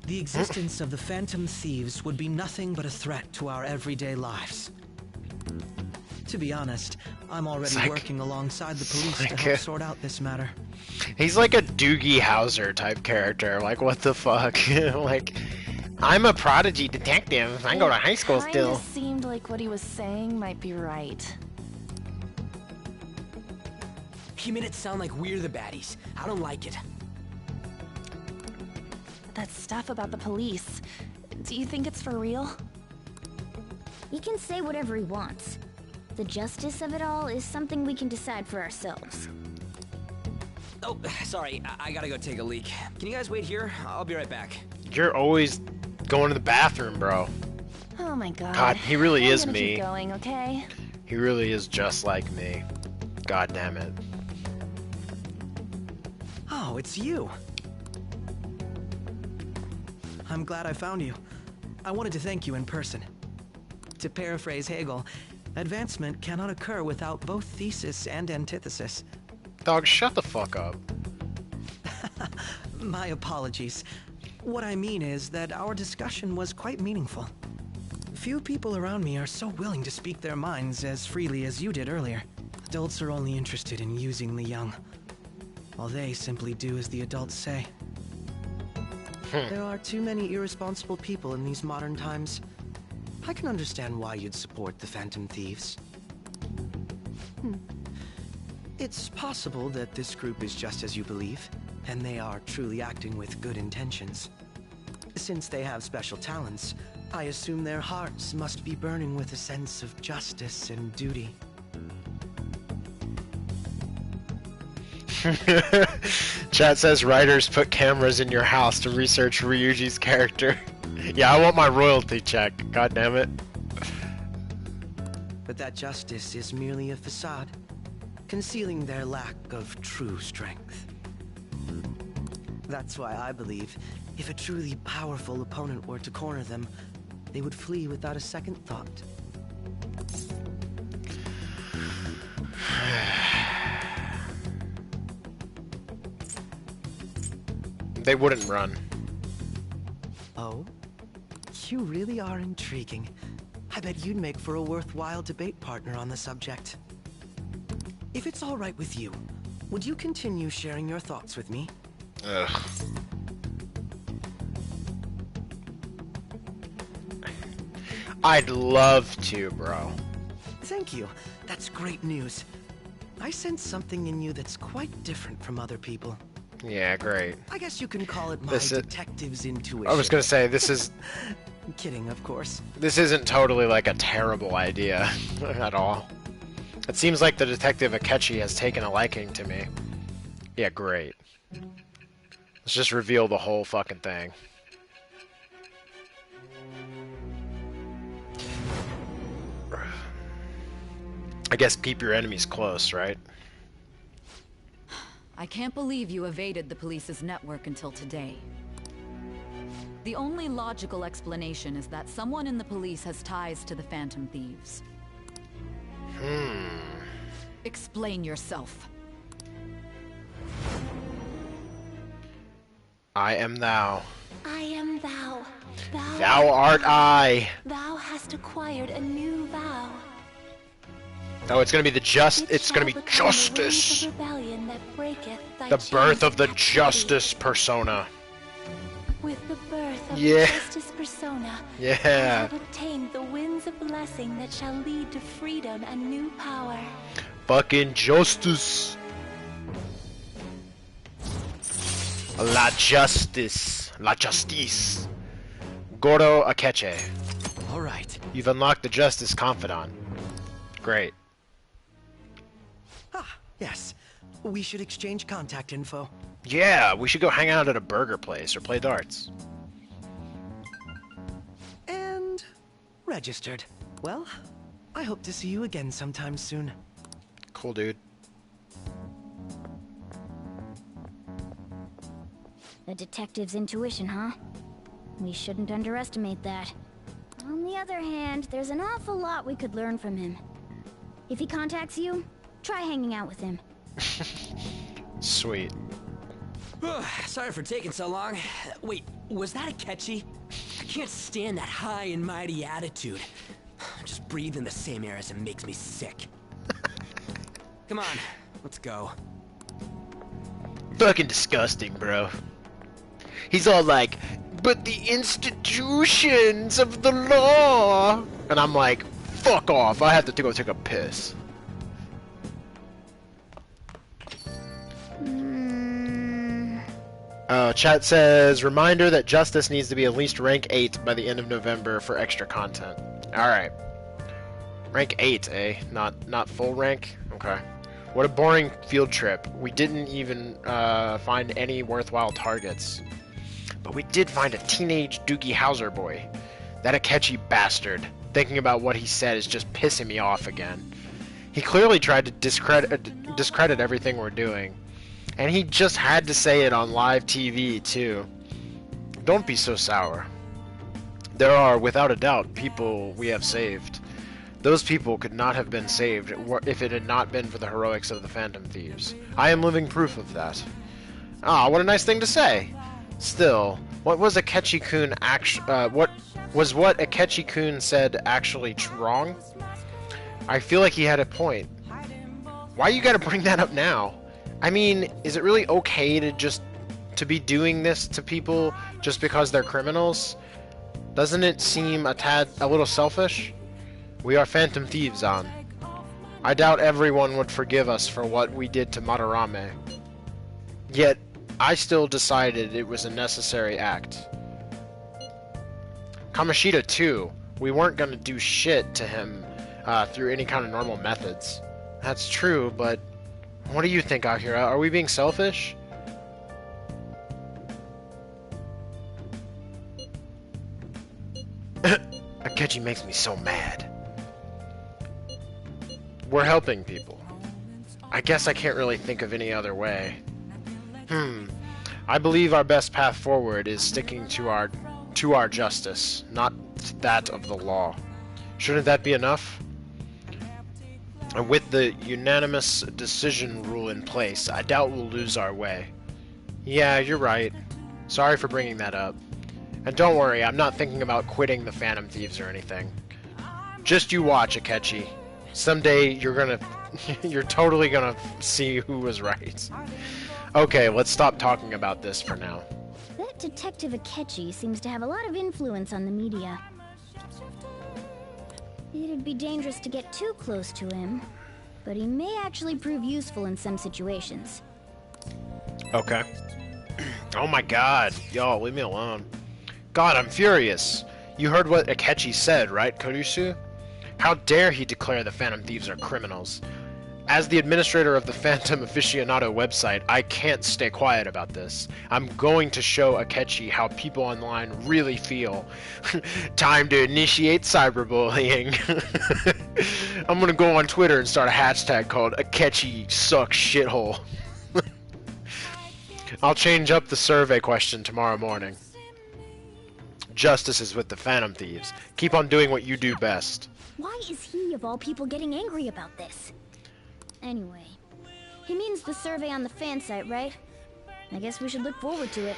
The existence of the Phantom Thieves would be nothing but a threat to our everyday lives. To be honest, I'm already working alongside the police to help sort out this matter. He's like a Doogie Howser type character. Like, what the fuck? Like, I'm a prodigy detective. I go to high school still. It seemed like what he was saying might be right. He made it sound like we're the baddies. I don't like it. That stuff about the police. Do you think it's for real? He can say whatever he wants. The justice of it all is something we can decide for ourselves. Oh, sorry, I gotta go take a leak. Can you guys wait here? I'll be right back. You're always going to the bathroom, bro. Oh my god. God, he really is I'm gonna me. Keep going, okay? He really is just like me. God damn it. Oh, it's you. I'm glad I found you. I wanted to thank you in person. To paraphrase Hegel, advancement cannot occur without both thesis and antithesis. Dog, shut the fuck up. My apologies. What I mean is that our discussion was quite meaningful. Few people around me are so willing to speak their minds as freely as you did earlier. Adults are only interested in using the young, while they simply do as the adults say. There are too many irresponsible people in these modern times. I can understand why you'd support the Phantom Thieves. It's possible that this group is just as you believe, and they are truly acting with good intentions. Since they have special talents, I assume their hearts must be burning with a sense of justice and duty. Chat says writers put cameras in your house to research Ryuji's character. Yeah, I want my royalty check. God damn it. But that justice is merely a facade, concealing their lack of true strength. That's why I believe if a truly powerful opponent were to corner them, they would flee without a second thought. They wouldn't run. Oh? You really are intriguing. I bet you'd make for a worthwhile debate partner on the subject. If it's all right with you, would you continue sharing your thoughts with me? Ugh. I'd love to, bro. Thank you. That's great news. I sense something in you that's quite different from other people. Yeah, great. I guess you can call it my detective's intuition. I was gonna say, this is... Kidding, of course. This isn't totally like a terrible idea at all. It seems like the detective Akechi has taken a liking to me. Yeah, great. Let's just reveal the whole fucking thing. I guess keep your enemies close, right? I can't believe you evaded the police's network until today. The only logical explanation is that someone in the police has ties to the Phantom Thieves. Explain yourself. I am thou. I am thou. Thou art I. Thou hast acquired a new vow. Oh, it's gonna be the it's gonna be justice. The birth of the justice persona. With the birth of Yeah. the justice persona, Yeah. I have obtained the winds of blessing that shall lead to freedom and new power. Fucking justice. La justice. La justice. Goro Akechi. Alright. You've unlocked the Justice Confidant. Great. Ah, yes. We should exchange contact info. Yeah, we should go hang out at a burger place or play darts. And registered. Well, I hope to see you again sometime soon. Cool, dude. The detective's intuition, huh? We shouldn't underestimate that. On the other hand, there's an awful lot we could learn from him. If he contacts you, try hanging out with him. Sweet. Sorry for taking so long. Wait, was that Akechi? I can't stand that high and mighty attitude. Just breathing the same air as him makes me sick. Come on, let's go. Fucking disgusting, bro. He's all like, but the institutions of the law. And I'm like, fuck off. I have to go take a piss. Chat says, reminder that Justice needs to be at least rank 8 by the end of November for extra content. Alright. Rank 8, eh? Not full rank? Okay. What a boring field trip. We didn't even find any worthwhile targets. But we did find a teenage Doogie Howser boy. That Akechi bastard. Thinking about what he said is just pissing me off again. He clearly tried to discredit everything we're doing. And he just had to say it on live TV, too. Don't be so sour. There are, without a doubt, people we have saved. Those people could not have been saved if it had not been for the heroics of the Phantom Thieves. I am living proof of that. Ah, what a nice thing to say. Still, what was Akechi-kun what Akechi-kun said actually wrong? I feel like he had a point. Why you gotta bring that up now? I mean, is it really okay to be doing this to people just because they're criminals? Doesn't it seem a little selfish? We are Phantom Thieves, An. I doubt everyone would forgive us for what we did to Madarame. Yet, I still decided it was a necessary act. Kamoshida too. We weren't gonna do shit to him through any kind of normal methods. That's true, but what do you think, Akira? Are we being selfish? Akechi makes me so mad. We're helping people. I guess I can't really think of any other way. I believe our best path forward is sticking to our justice, not that of the law. Shouldn't that be enough? And with the unanimous decision rule in place, I doubt we'll lose our way. Yeah, you're right. Sorry for bringing that up. And don't worry, I'm not thinking about quitting the Phantom Thieves or anything. Just you watch, Akechi. Someday you're totally gonna see who was right. Okay, let's stop talking about this for now. That Detective Akechi seems to have a lot of influence on the media. It'd be dangerous to get too close to him, but he may actually prove useful in some situations. Okay. Oh my god. Y'all, leave me alone. God, I'm furious. You heard what Akechi said, right, Kurisu? How dare he declare the Phantom Thieves are criminals? As the administrator of the Phantom Aficionado website, I can't stay quiet about this. I'm going to show Akechi how people online really feel. Time to initiate cyberbullying. I'm gonna go on Twitter and start a hashtag called Akechi sucks shithole. I'll change up the survey question tomorrow morning. Justice is with the Phantom Thieves. Keep on doing what you do best. Why is he, of all people, getting angry about this? Anyway, he means the survey on the fan site, right? I guess we should look forward to it.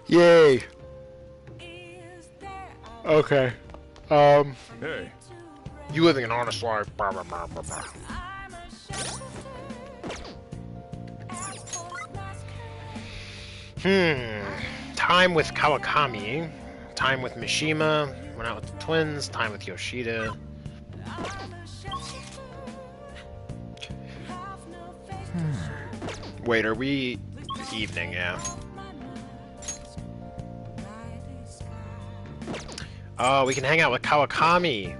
Yay! Okay. Hey. You living an honest life. Blah, blah, blah, blah, blah. Time with Kawakami. Time with Mishima. Went out with the twins. Time with Yoshida. Wait, are we... Evening, yeah. Oh, we can hang out with Kawakami.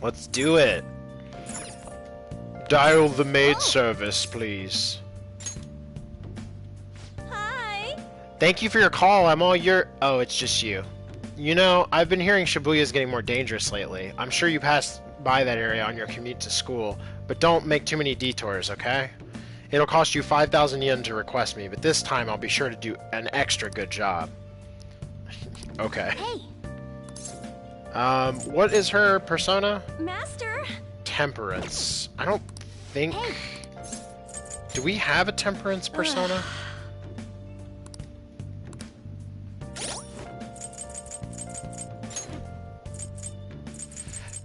Let's do it. Dial the maid service, please. Hi. Thank you for your call. I'm all your... Oh, it's just you. You know, I've been hearing Shibuya's getting more dangerous lately. I'm sure you passed by that area on your commute to school, but don't make too many detours, okay? It'll cost you 5,000 yen to request me, but this time I'll be sure to do an extra good job. Okay. Hey. What is her persona? Master. Temperance. I don't think... Hey. Do we have a Temperance persona?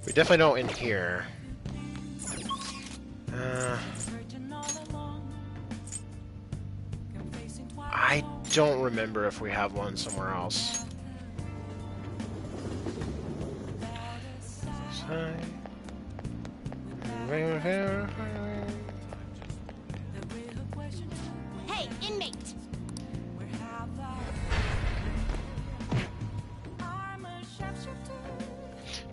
We definitely don't in here. I don't remember if we have one somewhere else. Hey, inmate!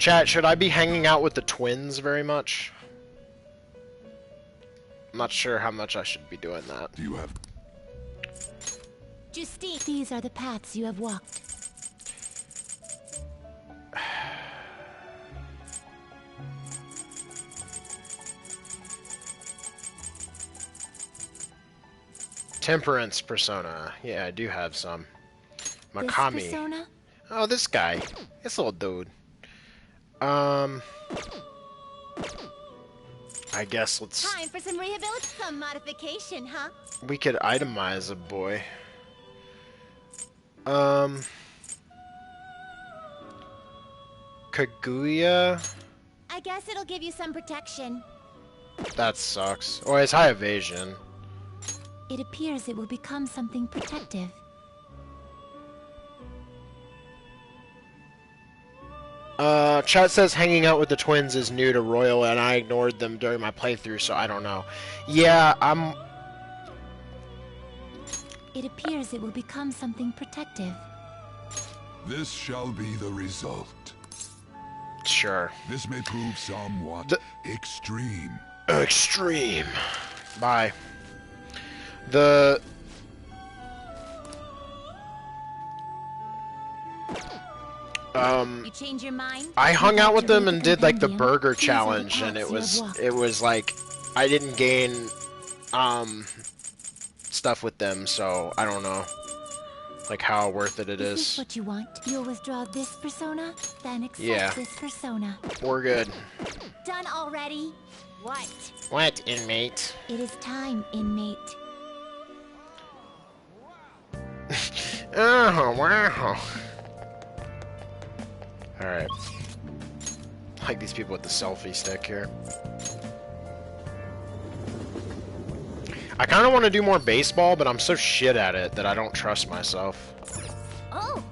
Chat, should I be hanging out with the twins very much? I'm not sure how much I should be doing that. Do you have... Justine, these are the paths you have walked. Temperance persona. Yeah, I do have some. Makami. This persona? Oh, this guy. This little dude. I guess let's... Time for some some modification, huh? We could itemize a boy. Kaguya? I guess it'll give you some protection. That sucks. Oh, it's high evasion. It appears it will become something protective. Chat says hanging out with the twins is new to Royal, and I ignored them during my playthrough, so I don't know. Yeah, It appears it will become something protective. This shall be the result. Sure. This may prove somewhat extreme. Extreme. Bye. You change your mind? I hung out with them and did like the burger challenge, and it was like I didn't gain stuff with them, so I don't know like how worth it Is this what you want? You'll withdraw this persona, then accept this persona. We're good. Done already? What? What, inmate? It is time, inmate. Oh, wow. Alright. Like these people with the selfie stick here. I kind of want to do more baseball, but I'm so shit at it that I don't trust myself. Oh!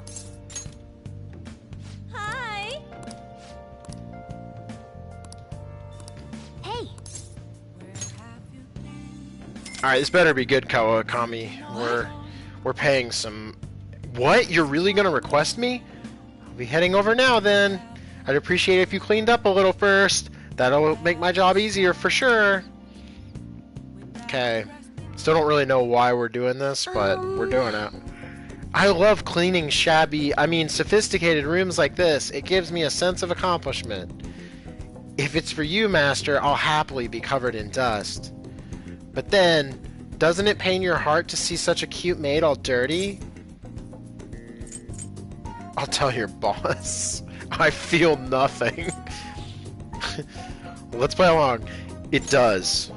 Hi! Hey! Alright, this better be good, Kawakami. We're paying some... What? You're really gonna request me? I'll be heading over now, then. I'd appreciate it if you cleaned up a little first. That'll make my job easier for sure. Okay. Still don't really know why we're doing this, but we're doing it. I love cleaning sophisticated rooms like this. It gives me a sense of accomplishment. If it's for you, Master, I'll happily be covered in dust. But then, doesn't it pain your heart to see such a cute maid all dirty? I'll tell your boss. I feel nothing. Let's play along. It does.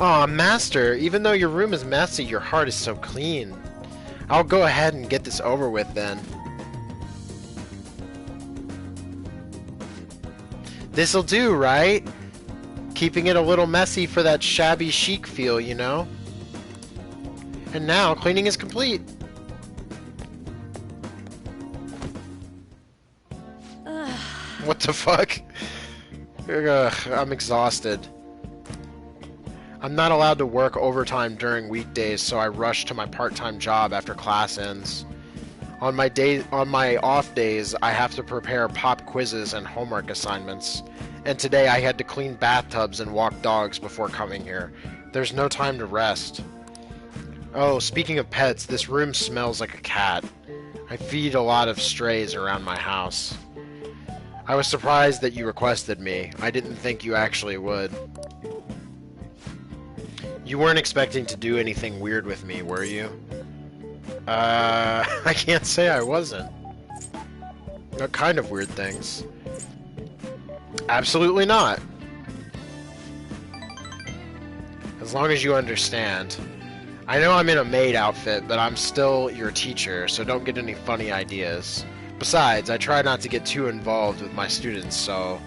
Aw, Master, even though your room is messy, your heart is so clean. I'll go ahead and get this over with then. This'll do, right? Keeping it a little messy for that shabby chic feel, you know? And now, cleaning is complete. What the fuck? Ugh, I'm exhausted. I'm not allowed to work overtime during weekdays, so I rush to my part-time job after class ends. On my off days, I have to prepare pop quizzes and homework assignments. And today I had to clean bathtubs and walk dogs before coming here. There's no time to rest. Oh, speaking of pets, this room smells like a cat. I feed a lot of strays around my house. I was surprised that you requested me. I didn't think you actually would. You weren't expecting to do anything weird with me, were you? I can't say I wasn't. What kind of weird things? Absolutely not. As long as you understand. I know I'm in a maid outfit, but I'm still your teacher, so don't get any funny ideas. Besides, I try not to get too involved with my students, so...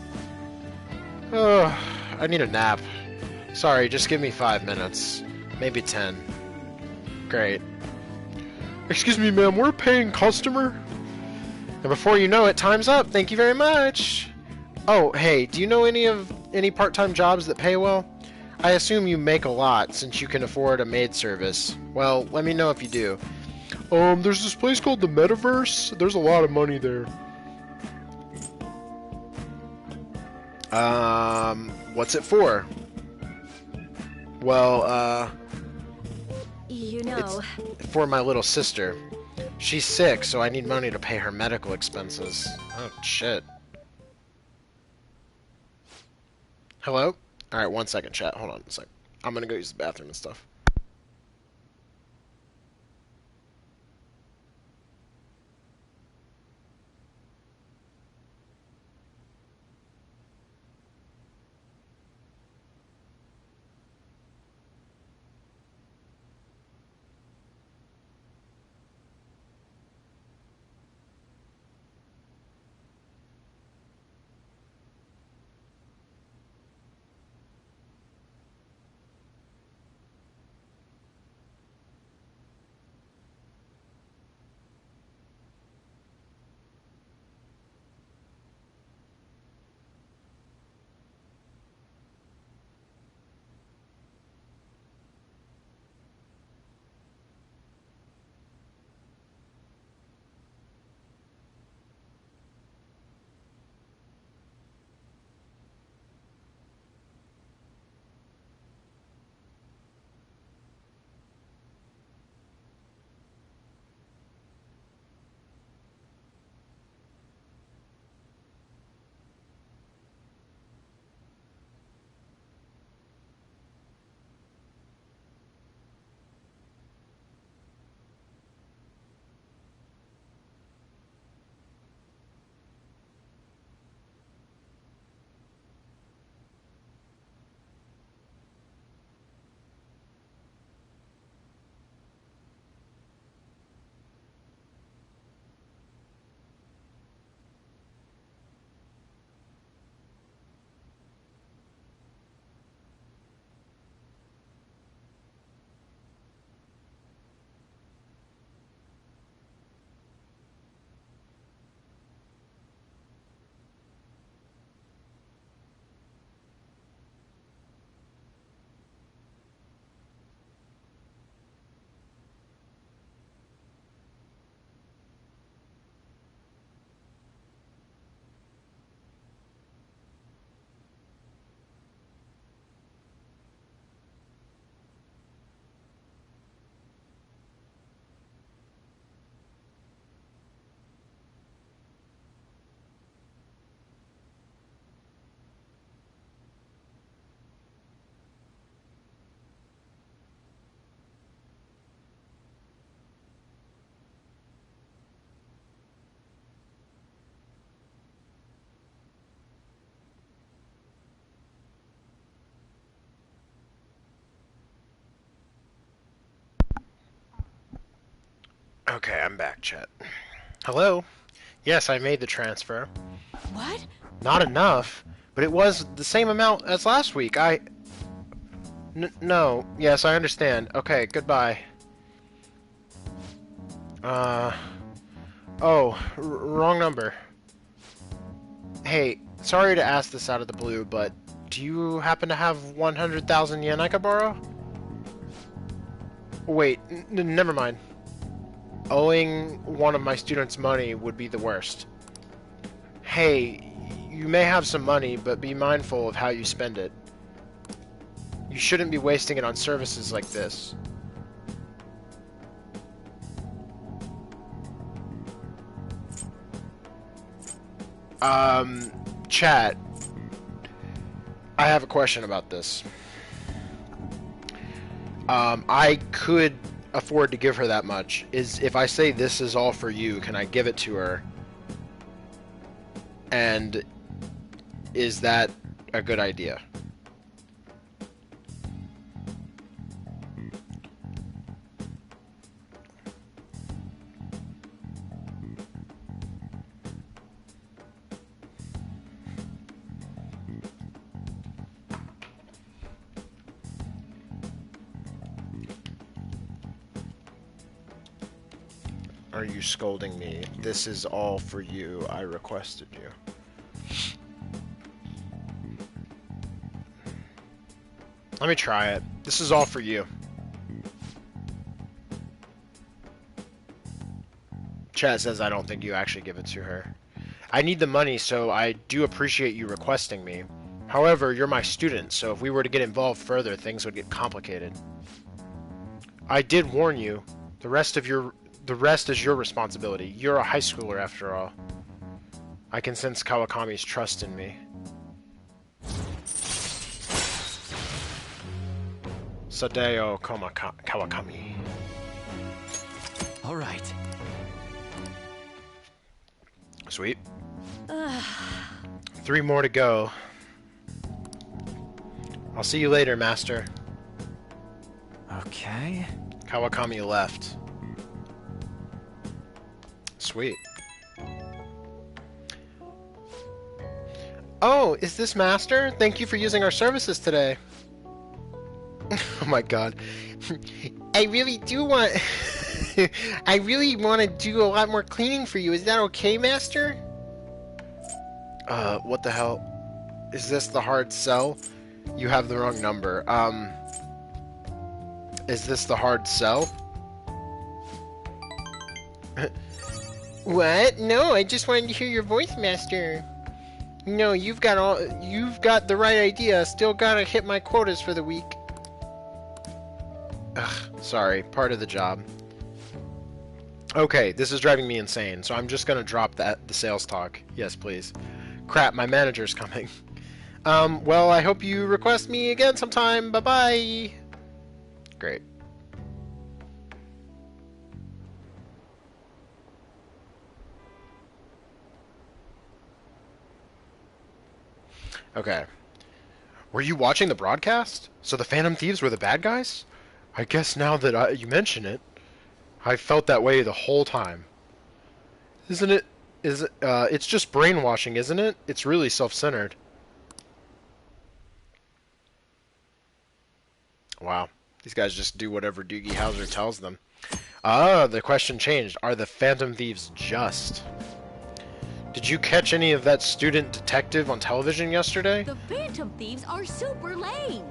Oh, I need a nap. Sorry, just give me 5 minutes. Maybe 10. Great. Excuse me, ma'am, we're a paying customer. And before you know it, time's up. Thank you very much. Oh, hey, do you know any part-time jobs that pay well? I assume you make a lot, since you can afford a maid service. Well, let me know if you do. There's this place called the Metaverse. There's a lot of money there. What's it for? Well, You know... It's for my little sister. She's sick, so I need money to pay her medical expenses. Oh, shit. Hello? Alright, 1 second, chat. Hold on a sec. I'm gonna go use the bathroom and stuff. Okay, I'm back, chat. Hello? Yes, I made the transfer. What? Not enough, but it was the same amount as last week. No. Yes, I understand. Okay, goodbye. Wrong number. Hey, sorry to ask this out of the blue, but do you happen to have 100,000 yen I could borrow? Wait, never mind. Owing one of my students money would be the worst. Hey, you may have some money, but be mindful of how you spend it. You shouldn't be wasting it on services like this. Chat. I have a question about this. I could afford to give her that much. If I say this is all for you, can I give it to her? And is that a good idea? Are you scolding me? This is all for you. I requested you. Let me try it. This is all for you. Chat says I don't think you actually give it to her. I need the money, so I do appreciate you requesting me. However, you're my student, so if we were to get involved further, things would get complicated. I did warn you. The rest is your responsibility. You're a high schooler after all. I can sense Kawakami's trust in me. Sadeo Kawakami. All right. Sweet. 3 more to go. I'll see you later, Master. Okay. Kawakami left. Sweet. Oh, is this Master? Thank you for using our services today. Oh my god. I really do want... I really want to do a lot more cleaning for you. Is that okay, Master? What the hell? Is this the hard sell? You have the wrong number. Is this the hard sell? What? No, I just wanted to hear your voice, Master. No, you've got the right idea. Still gotta hit my quotas for the week. Ugh, sorry, part of the job. Okay, this is driving me insane, so I'm just gonna drop the sales talk. Yes, please. Crap, my manager's coming. Well, I hope you request me again sometime. Bye-bye. Great. Okay. Were you watching the broadcast? So the Phantom Thieves were the bad guys? I guess now that you mention it, I felt that way the whole time. Isn't it? It's just brainwashing, isn't it? It's really self-centered. Wow. These guys just do whatever Doogie Howser tells them. Ah, the question changed. Are the Phantom Thieves just? Did you catch any of that student detective on television yesterday? The Phantom Thieves are super lame.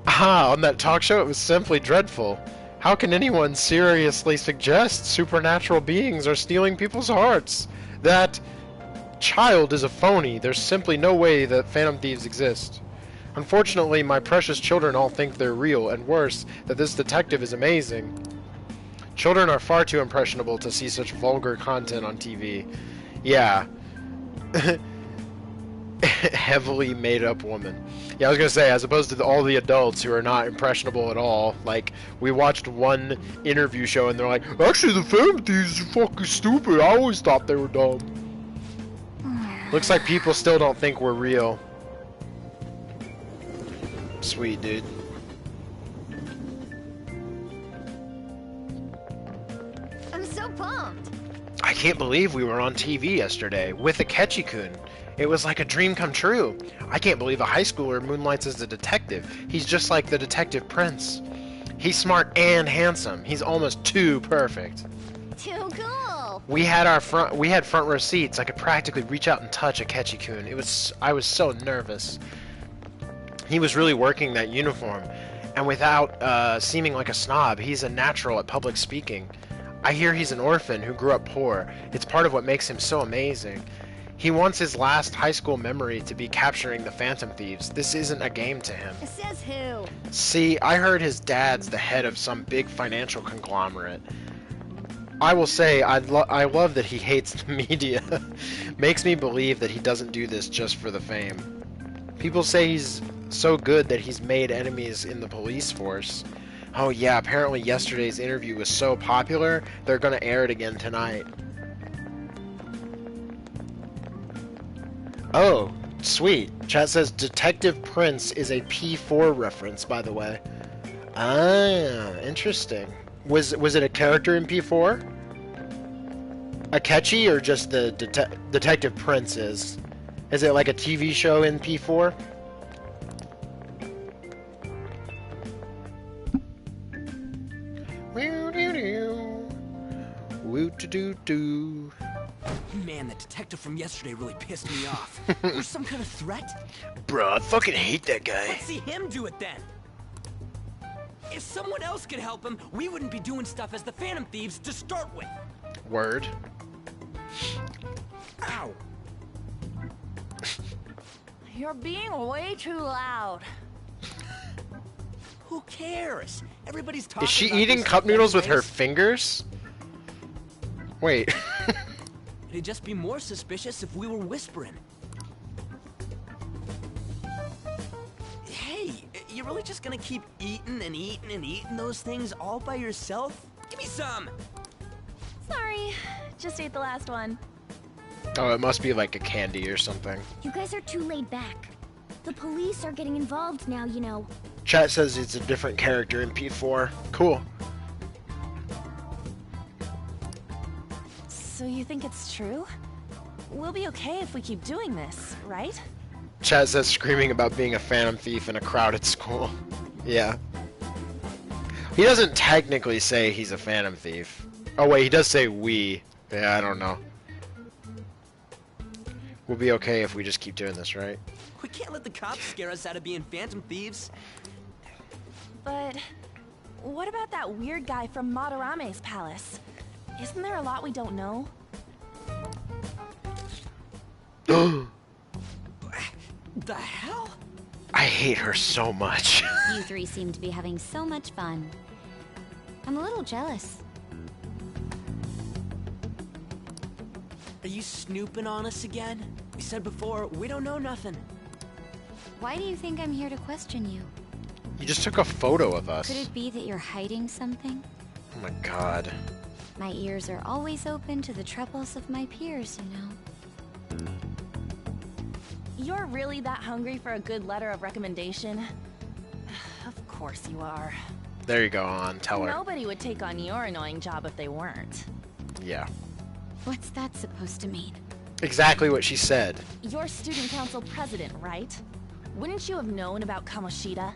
Ah, on that talk show it was simply dreadful. How can anyone seriously suggest supernatural beings are stealing people's hearts? That child is a phony. There's simply no way that Phantom Thieves exist. Unfortunately, my precious children all think they're real, and worse, that this detective is amazing. Children are far too impressionable to see such vulgar content on TV. Yeah. Heavily made up woman. Yeah, I was gonna say, as opposed to all the adults who are not impressionable at all. Like, we watched one interview show and they're like, actually the Phantom Thieves are fucking stupid. I always thought they were dumb. Looks like people still don't think we're real. Sweet, dude. I'm so pumped. I can't believe we were on TV yesterday with Akechi-kun. It was like a dream come true. I can't believe a high schooler moonlights as a detective. He's just like the Detective Prince. He's smart and handsome. He's almost too perfect. Too cool. We had front row seats. I could practically reach out and touch Akechi-kun. I was so nervous. He was really working that uniform, and without seeming like a snob, he's a natural at public speaking. I hear he's an orphan who grew up poor. It's part of what makes him so amazing. He wants his last high school memory to be capturing the Phantom Thieves. This isn't a game to him. Says who? See, I heard his dad's the head of some big financial conglomerate. I will say, I love that he hates the media. Makes me believe that he doesn't do this just for the fame. People say he's so good that he's made enemies in the police force. Oh yeah, apparently yesterday's interview was so popular, they're gonna air it again tonight. Oh, sweet. Chat says Detective Prince is a P4 reference, by the way. Ah, interesting. Was it a character in P4? Akechi, or just the Detective Prince is? Is it like a TV show in P4? Woo-doo-doo-doo. Man, that detective from yesterday really pissed me off. There's some kind of threat? Bro, I fucking hate that guy. Let's see him do it then. If someone else could help him, we wouldn't be doing stuff as the Phantom Thieves to start with. Word. Ow. You're being way too loud. Who cares? Everybody's talking Is she about eating this cup noodles with her anyways. fingers? Wait. It'd just be more suspicious if we were whispering. Hey, you really just gonna keep eating and eating and eating those things all by yourself? Give me some! Sorry, just ate the last one. Oh, it must be like a candy or something. You guys are too laid back. The police are getting involved now, you know. Chat says it's a different character in P4. Cool. So you think it's true? We'll be okay if we keep doing this, right? Chat says screaming about being a phantom thief in a crowded school. Yeah. He doesn't technically say he's a phantom thief. Oh wait, he does say we. Yeah, I don't know. We'll be okay if we just keep doing this, right? We can't let the cops scare us out of being phantom thieves. But what about that weird guy from Madarame's palace? Isn't there a lot we don't know? The hell? I hate her so much. You three seem to be having so much fun. I'm a little jealous. Are you snooping on us again? We said before, we don't know nothing. Why do you think I'm here to question you? You just took a photo of us. Could it be that you're hiding something? Oh my god. My ears are always open to the troubles of my peers, you know. You're really that hungry for a good letter of recommendation? Of course you are. There you go, on. Tell her. Nobody would take on your annoying job if they weren't. Yeah. What's that supposed to mean? Exactly what she said. You're student council president, right? Wouldn't you have known about Kamoshida?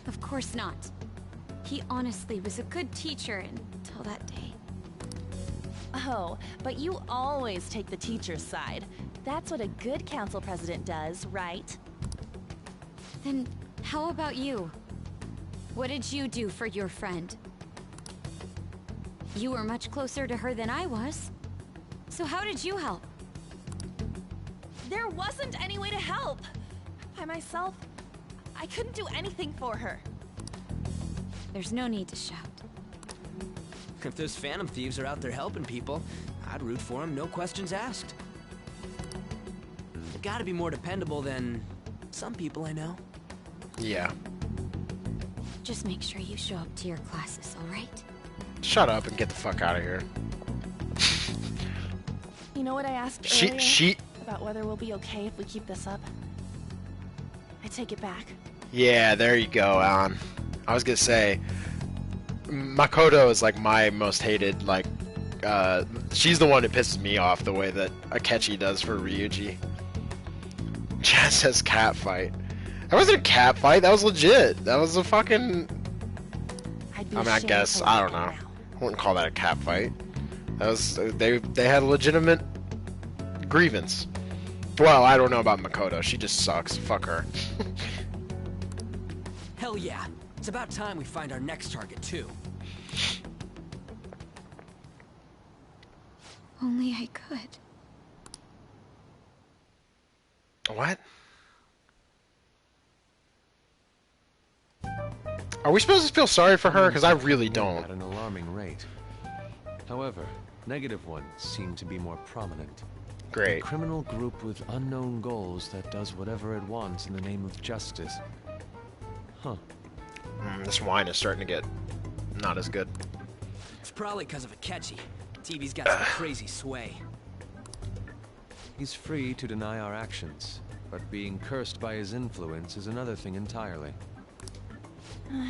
Of course not. He honestly was a good teacher until that day. Oh, but you always take the teacher's side. That's what a good council president does, right? Then how about you? What did you do for your friend? You were much closer to her than I was. So how did you help? There wasn't any way to help. By myself, I couldn't do anything for her. There's no need to shout. If those phantom thieves are out there helping people, I'd root for them, no questions asked. They've gotta be more dependable than some people I know. Yeah. Just make sure you show up to your classes, all right? Shut up and get the fuck out of here. You know what I asked She- earlier about whether we'll be okay if we keep this up? I take it back. Yeah, there you go, Alan. I was gonna say, Makoto is like my most hated, like, she's the one that pisses me off the way that Akechi does for Ryuji. Chad says cat fight. That wasn't a cat fight, that was legit. That was a fucking... I mean, I guess, I don't know. I wouldn't call that a cat fight. That was, they had a legitimate grievance. Well, I don't know about Makoto, she just sucks. Fuck her. Hell yeah. It's about time we find our next target, too. Only I could. What? Are we supposed to feel sorry for her? Because I really don't. At an alarming rate. However, negative ones seem to be more prominent. Great. A criminal group with unknown goals that does whatever it wants in the name of justice. Huh. This wine is starting to get not as good. It's probably because of Akechi. TV's got some crazy sway. He's free to deny our actions, but being cursed by his influence is another thing entirely.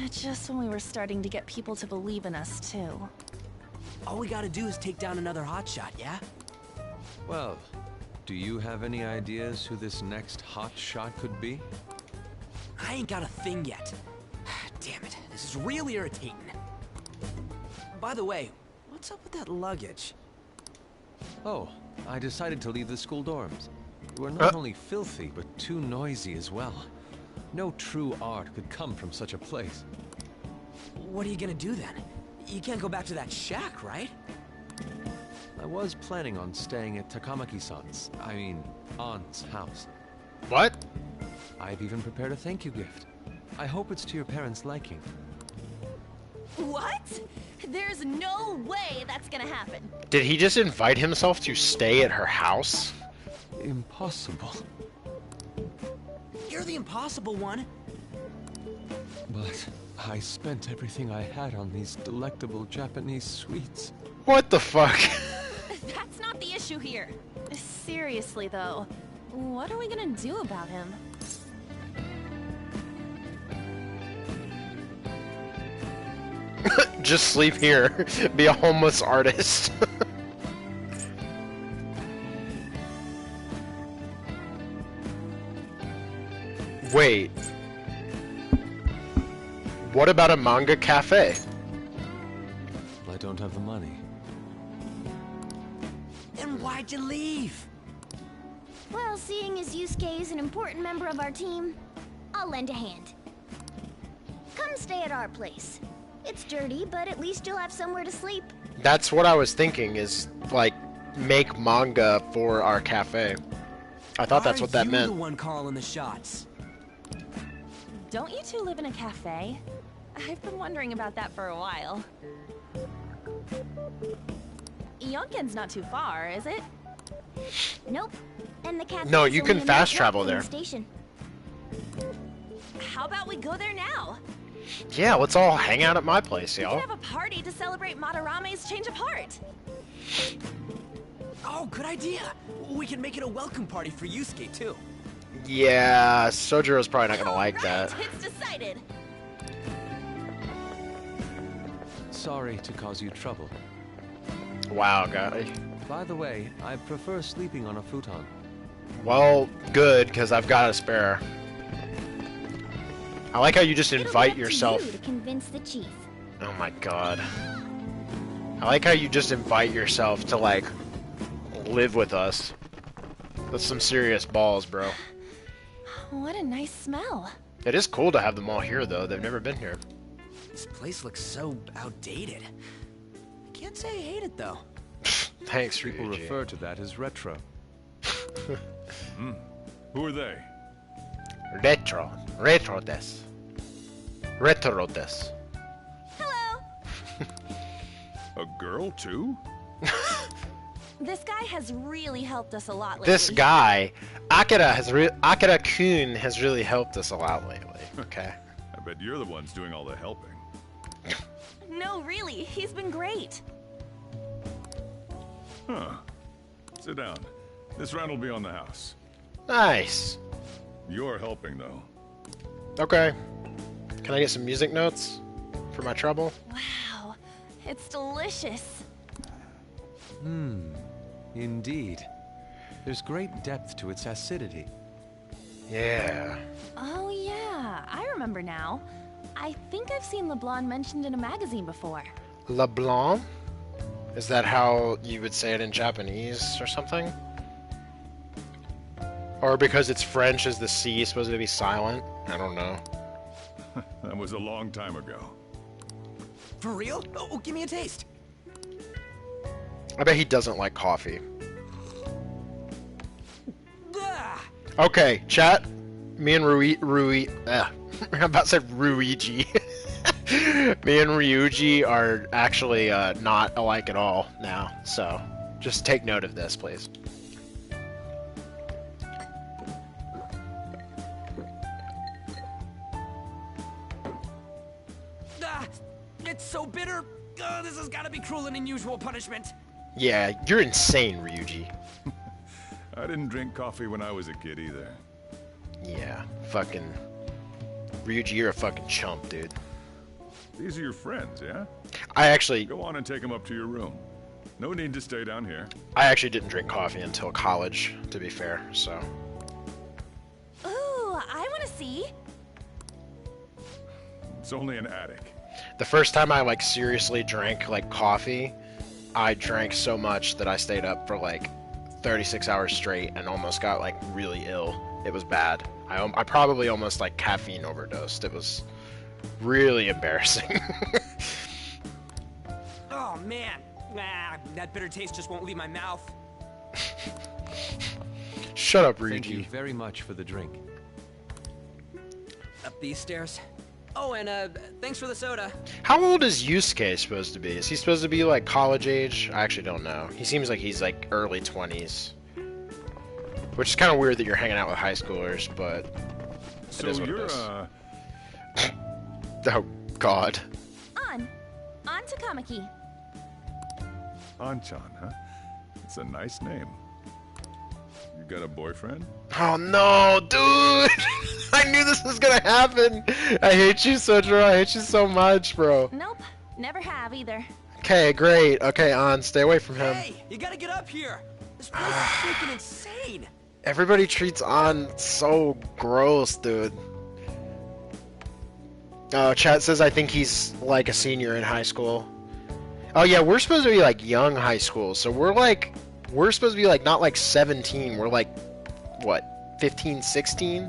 Just when we were starting to get people to believe in us, too. All we gotta do is take down another hotshot, yeah? Well, do you have any ideas who this next hot shot could be? I ain't got a thing yet. Damn it, this is really irritating. By the way, what's up with that luggage? Oh, I decided to leave the school dorms. You are not only filthy, but too noisy as well. No true art could come from such a place. What are you gonna do then? You can't go back to that shack, right? I was planning on staying at Takamaki-san's, I mean, aunt's house. What? I've even prepared a thank you gift. I hope it's to your parents' liking. What? There's no way that's gonna happen. Did he just invite himself to stay at her house? Impossible. You're the impossible one. But I spent everything I had on these delectable Japanese sweets. What the fuck? That's not the issue here. Seriously, though, what are we gonna do about him? Just sleep here. Be a homeless artist. Wait. What about a manga cafe? I don't have the money. Then why'd you leave? Well, seeing as Yusuke is an important member of our team, I'll lend a hand. Come stay at our place. It's dirty, but at least you'll have somewhere to sleep. That's what I was thinking, is, like, make manga for our cafe. I thought that's what that Are you meant. the one calling the shots? Don't you two live in a cafe? I've been wondering about that for a while. Yonken's not too far, is it? Nope. And the cafe. No, you can fast travel there. Station. How about we go there now? Yeah, let's all hang out at my place, We y'all. can have a party to celebrate Madarame's change of heart. Oh, good idea. We can make it a welcome party for Yusuke, too. Yeah, Sojiro's probably not gonna like that. It's decided. Sorry to cause you trouble. Wow, guy. By the way, I prefer sleeping on a futon. Well, good, because I've got a spare. I like how you just invite yourself. You to convince the chief. Oh my god. I like how you just invite yourself to, like, live with us. That's some serious balls, bro. What a nice smell. It is cool to have them all here, though. They've never been here. This place looks so outdated. I can't say I hate it, though. Thanks, People Ryuji. refer to that as retro. Who are they? Retro. Retro des. Retro des. Hello. A girl, too? This guy has really helped us a lot lately. This guy, Akira-kun has really helped us a lot lately, okay? I bet you're the ones doing all the helping. No, really, he's been great. Huh. Sit down. This round will be on the house. Nice. You're helping, though. Okay. Can I get some music notes for my trouble? Wow, it's delicious. Indeed. There's great depth to its acidity. Yeah. Oh yeah, I remember now. I think I've seen LeBlanc mentioned in a magazine before. LeBlanc? Is that how you would say it in Japanese or something? Or because it's French, is the C supposed to be silent? I don't know. That was a long time ago. For real? Oh, give me a taste. I bet he doesn't like coffee. Ah, Okay, chat. Me and I'm about to say Ruiji. Me and Ryuji are actually not alike at all now, so just take note of this, please. it's so bitter. This has got to be cruel and unusual punishment. Yeah, you're insane, Ryuji. I didn't drink coffee when I was a kid either. Yeah, fucking Ryuji, you're a fucking chump, dude. These are your friends, yeah? I actually Go on and take them up to your room. No need to stay down here. didn't drink coffee until college, to be fair, so. Ooh, I want to see. It's only an attic. The first time I like seriously drank like coffee, I drank so much that I stayed up for like 36 hours straight and almost got like really ill. It was bad. I probably almost like caffeine overdosed. It was really embarrassing. Oh man, that bitter taste just won't leave my mouth. Shut up, Ryuji. Thank you very much for the drink. Up these stairs. Oh, and thanks for the soda. How old is Yusuke supposed to be? Is he supposed to be like college age? I actually don't know. He seems like he's like early 20s. Which is kind of weird that you're hanging out with high schoolers, but it is what it is. Oh, God. On Takamaki. Anchan, huh? It's a nice name. You got a boyfriend? Oh no, dude! I knew this was gonna happen! I hate you, Sojiro. I hate you so much, bro. Nope, never have either. Okay, great. Okay, On, stay away from him. Hey, you gotta get up here. This place is freaking insane. Everybody treats On so gross, dude. Oh, chat says I think he's like a senior in high school. Oh yeah, we're supposed to be like young high school, so we're supposed to be like not like 17, we're like, what, 15, 16?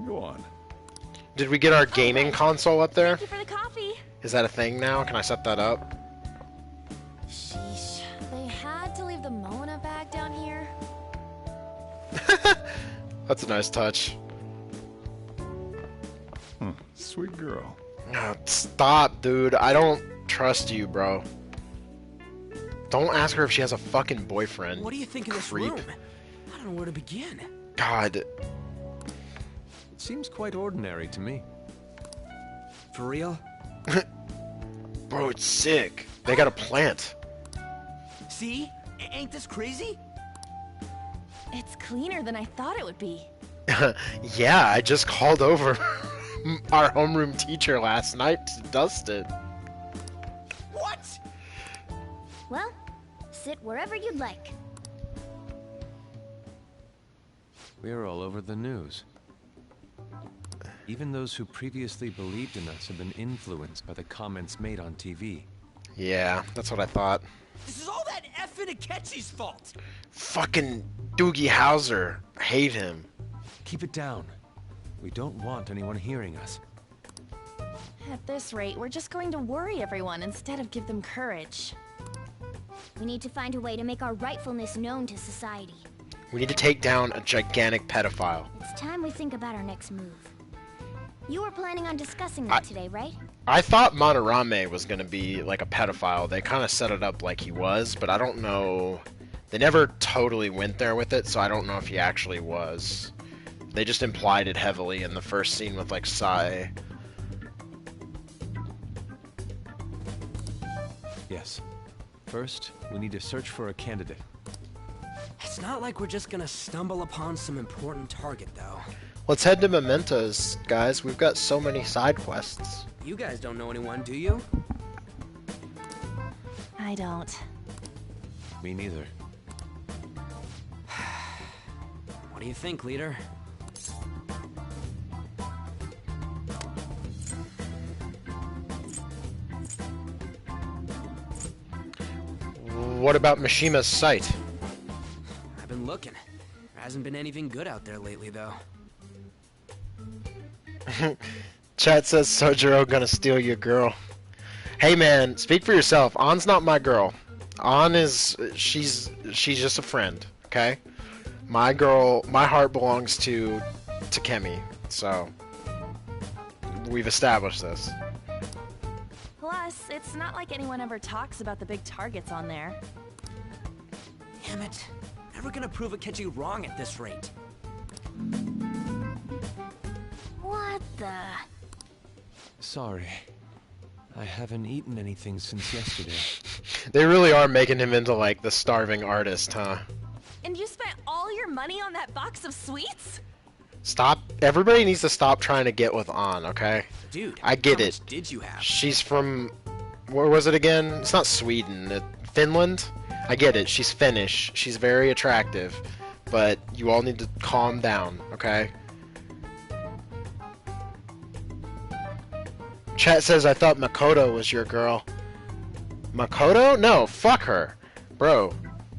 Go on. Did we get our gaming console up there? Thank you for the coffee. Is that a thing now? Can I set that up? Sheesh. They had to leave the Mona bag down here. That's a nice touch. Sweet girl. Oh, stop, dude. I don't trust you, bro. Don't ask her if she has a fucking boyfriend. What do you think of this Creep. room? I don't know where to begin. God. It seems quite ordinary to me. For real? Bro, it's sick. They got a plant. See? Ain't this crazy? It's cleaner than I thought it would be. Yeah, I just called over our homeroom teacher last night to dust it. What? Well, sit wherever you'd like. We're all over the news. Even those who previously believed in us have been influenced by the comments made on TV. Yeah, that's what I thought. This is all that effing Akechi's fault. Fucking Doogie Howser. I hate him. Keep it down. We don't want anyone hearing us. At this rate, we're just going to worry everyone instead of give them courage. We need to find a way to make our rightfulness known to society. We need to take down a gigantic pedophile. It's time we think about our next move. You were planning on discussing that today, right? I thought Monorame was going to be like a pedophile. They kind of set it up like he was, but I don't know. They never totally went there with it, so I don't know if he actually was. They just implied it heavily in the first scene with like Sai. Yes. First, we need to search for a candidate. It's not like we're just gonna stumble upon some important target, though. Let's head to Mementos, guys. We've got so many side quests. You guys don't know anyone, do you? I don't. Me neither. What do you think, leader? What about Mishima's site? I've been looking. There hasn't been anything good out there lately, though. Chat says Sojiro gonna steal your girl. Hey man, speak for yourself. An's not my girl. An is she's just a friend, okay? My girl, my heart belongs to Kemi, so we've established this. Plus, it's not like anyone ever talks about the big targets on there. Damn it. Never gonna prove Akechi wrong at this rate. What the? Sorry. I haven't eaten anything since yesterday. They really are making him into like the starving artist, huh? And you spent all your money on that box of sweets? Stop. Everybody needs to stop trying to get with An, okay? Dude, I get how it. much did you have? She's from, where was it again? It's not Sweden. Finland? I get it. She's Finnish. She's very attractive. But you all need to calm down, okay? Chat says, I thought Makoto was your girl. Makoto? No, fuck her. Bro.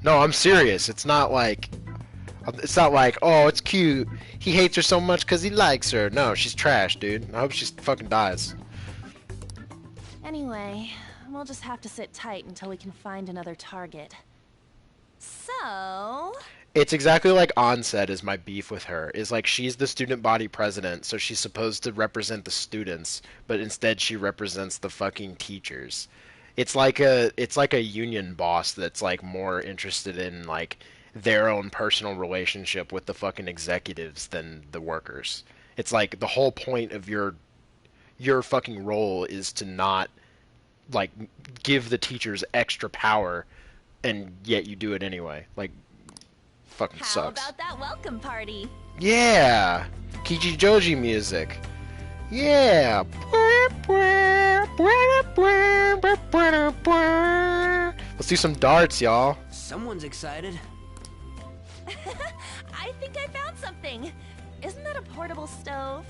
No, I'm serious. It's not like, oh, it's cute. He hates her so much because he likes her. No, she's trash, dude. I hope she fucking dies. Anyway, we'll just have to sit tight until we can find another target. So... It's exactly like On said is my beef with her. Is like she's the student body president, so she's supposed to represent the students, but instead she represents the fucking teachers. It's like a union boss that's like more interested in like their own personal relationship with the fucking executives than the workers. It's like the whole point of your fucking role is to not like give the teachers extra power, and yet you do it anyway. Like, fucking sucks. How about that welcome party? Yeah, Kichijoji music. Yeah. Let's do some darts, y'all. Someone's excited. I think I found something. Isn't that a portable stove?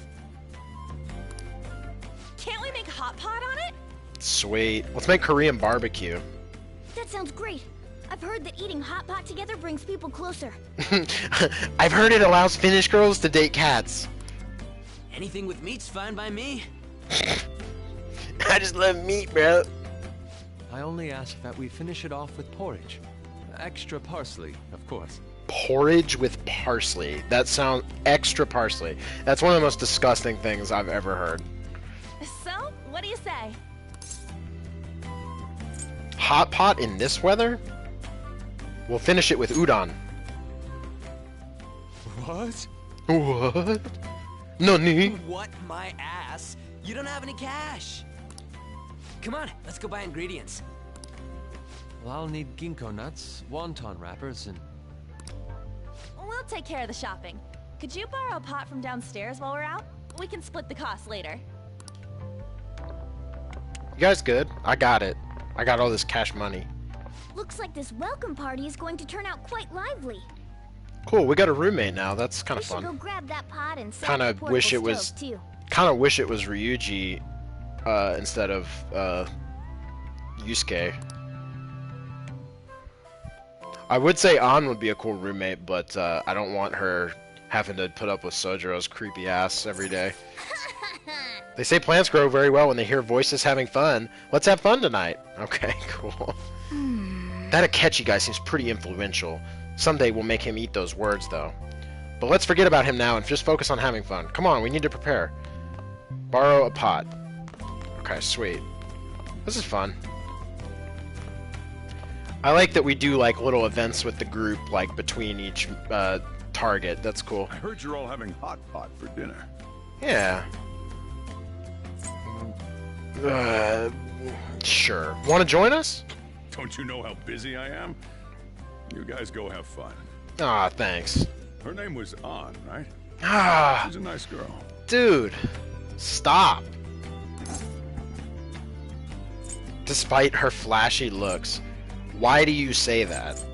Can't we make hot pot on it? Sweet. Let's make Korean barbecue. That sounds great. I've heard that eating hot pot together brings people closer. I've heard it allows Finnish girls to date cats. Anything with meat's fine by me. I just love meat, bro. I only ask that we finish it off with porridge. Extra parsley, of course. Porridge with parsley. That sounds extra parsley. That's one of the most disgusting things I've ever heard. So, what do you say? Hot pot in this weather? We'll finish it with udon. What? What? Nani? What my ass? You don't have any cash. Come on, let's go buy ingredients. Well, I'll need ginkgo nuts, wonton wrappers, and... We'll take care of the shopping. Could you borrow a pot from downstairs while we're out? We can split the cost later. You guys good? I got it. I got all this cash money. Looks like this welcome party is going to turn out quite lively. Cool, we got a roommate now. That's kind We of should go fun. grab that pot and set Kind up of the wish it portable was. stove, too. Kind of wish it was Ryuji instead of Yusuke. I would say An would be a cool roommate, but I don't want her having to put up with Sojiro's creepy ass every day. They say plants grow very well when they hear voices having fun. Let's have fun tonight. Okay, cool. That Akechi guy seems pretty influential. Someday we'll make him eat those words, though. But let's forget about him now and just focus on having fun. Come on, we need to prepare. Borrow a pot. Okay, sweet. This is fun. I like that we do like little events with the group, like between each target. That's cool. I heard you're all having hot pot for dinner. Yeah. Sure. Want to join us? Don't you know how busy I am? You guys go have fun. Ah, thanks. Her name was An, right? Ah. She's a nice girl. Dude, stop. Despite her flashy looks, why do you say that?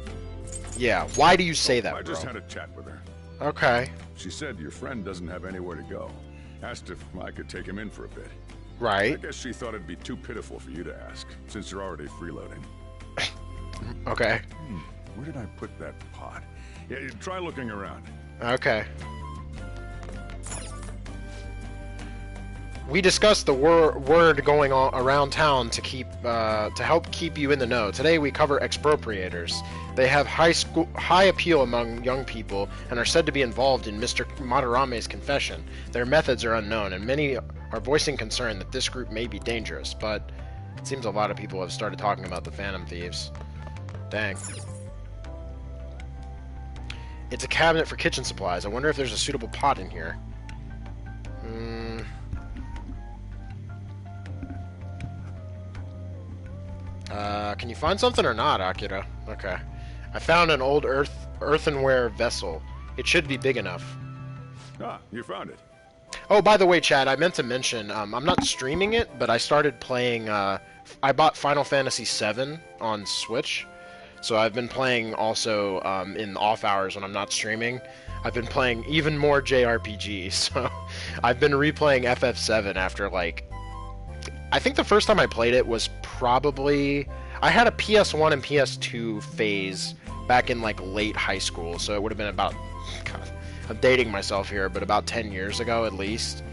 Yeah, why do you say that, I bro? just had a chat with her. Okay. She said your friend doesn't have anywhere to go. Asked if I could take him in for a bit. Right. I guess she thought it'd be too pitiful for you to ask, since you're already freeloading. Okay. Where did I put that pot? Yeah, try looking around. Okay. We discussed the word going on around town to help keep you in the know. Today we cover expropriators. They have high appeal among young people and are said to be involved in Mr. Madarame's confession. Their methods are unknown, and many are voicing concern that this group may be dangerous, but it seems a lot of people have started talking about the Phantom Thieves. Dang. It's a cabinet for kitchen supplies. I wonder if there's a suitable pot in here. Can you find something or not, Akira? Okay. I found an old earthenware vessel. It should be big enough. Ah, you found it. Oh, by the way, Chad, I meant to mention, I'm not streaming it, but I started playing, I bought Final Fantasy VII on Switch, so I've been playing also in off hours when I'm not streaming. I've been playing even more JRPG, so I've been replaying FF7 after, like, I think the first time I played it was probably, I had a PS1 and PS2 phase back in, like, late high school, so it would have been about, God, I'm dating myself here, but about 10 years ago at least.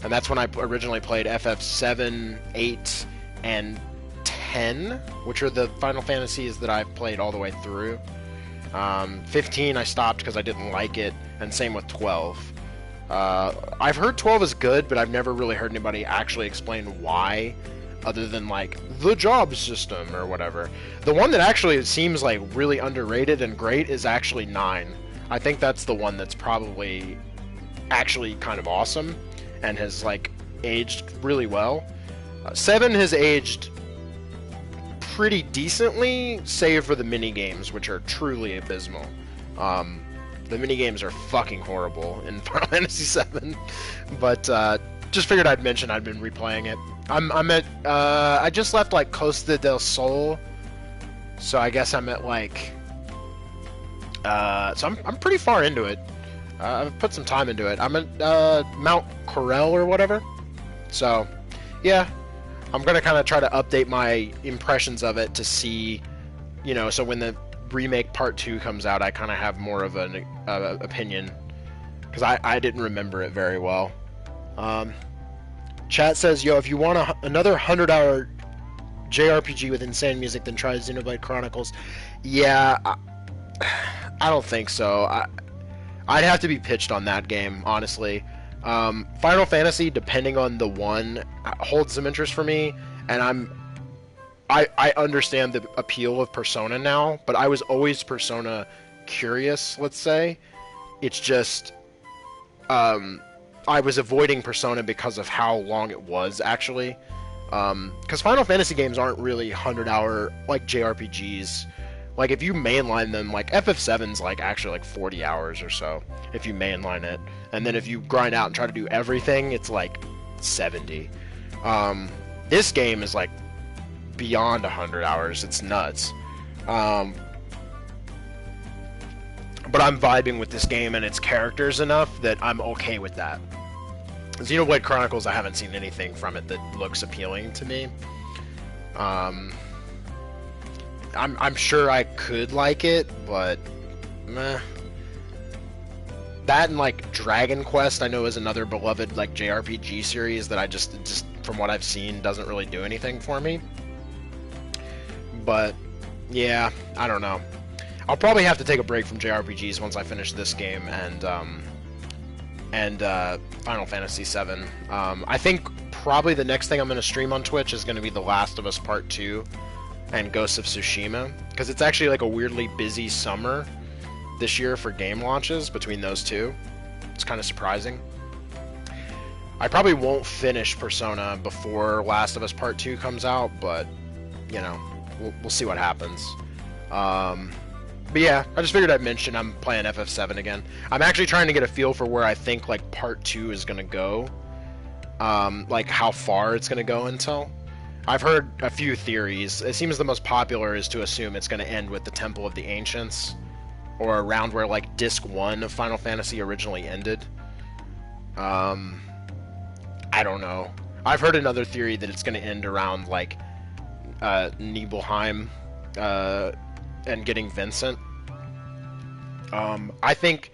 And that's when I originally played FF7, 8, and 10, which are the Final Fantasies that I've played all the way through. 15 I stopped because I didn't like it, and same with 12. I've heard 12 is good, but I've never really heard anybody actually explain why, other than like the job system or whatever. The one that actually seems like really underrated and great is actually 9. I think that's the one that's probably actually kind of awesome and has like aged really well. 7 has aged pretty decently, save for the mini games, which are truly abysmal. The mini games are fucking horrible in Final Fantasy VII, but just figured I'd mention I'd been replaying it. I'm at I just left like Costa del Sol, so I guess I'm at like so I'm pretty far into it. I've put some time into it. I'm at Mount Corel or whatever, so yeah. I'm going to kind of try to update my impressions of it to see, you know, so when the remake part 2 comes out, I kind of have more of an opinion, because I didn't remember it very well. Chat says, yo, if you want another 100-hour JRPG with insane music, then try Xenoblade Chronicles. Yeah, I don't think so. I'd have to be pitched on that game, honestly. Final Fantasy, depending on the one, holds some interest for me, and I understand the appeal of Persona now, but I was always Persona curious, let's say. It's just, I was avoiding Persona because of how long it was, actually. Because Final Fantasy games aren't really 100-hour, like, JRPGs. Like, if you mainline them, like, FF7's, like, actually, like, 40 hours or so, if you mainline it. And then if you grind out and try to do everything, it's, like, 70. This game is, like, beyond 100 hours. It's nuts. But I'm vibing with this game and its characters enough that I'm okay with that. Xenoblade Chronicles, I haven't seen anything from it that looks appealing to me. I'm sure I could like it, but meh. That and like Dragon Quest, I know is another beloved like JRPG series that I just from what I've seen doesn't really do anything for me. But yeah, I don't know. I'll probably have to take a break from JRPGs once I finish this game and Final Fantasy VII. I think probably the next thing I'm going to stream on Twitch is going to be The Last of Us Part 2 and Ghost of Tsushima, because it's actually like a weirdly busy summer this year for game launches between those two. It's kind of surprising. I probably won't finish Persona before Last of Us Part 2 comes out, but, you know, we'll see what happens. But yeah, I just figured I'd mention I'm playing FF7 again. I'm actually trying to get a feel for where I think, like, Part 2 is going to go. Like, how far it's going to go until. I've heard a few theories. It seems the most popular is to assume it's going to end with the Temple of the Ancients, or around where, like, Disc 1 of Final Fantasy originally ended. I don't know. I've heard another theory that it's going to end around, like, Nibelheim, and getting Vincent. I think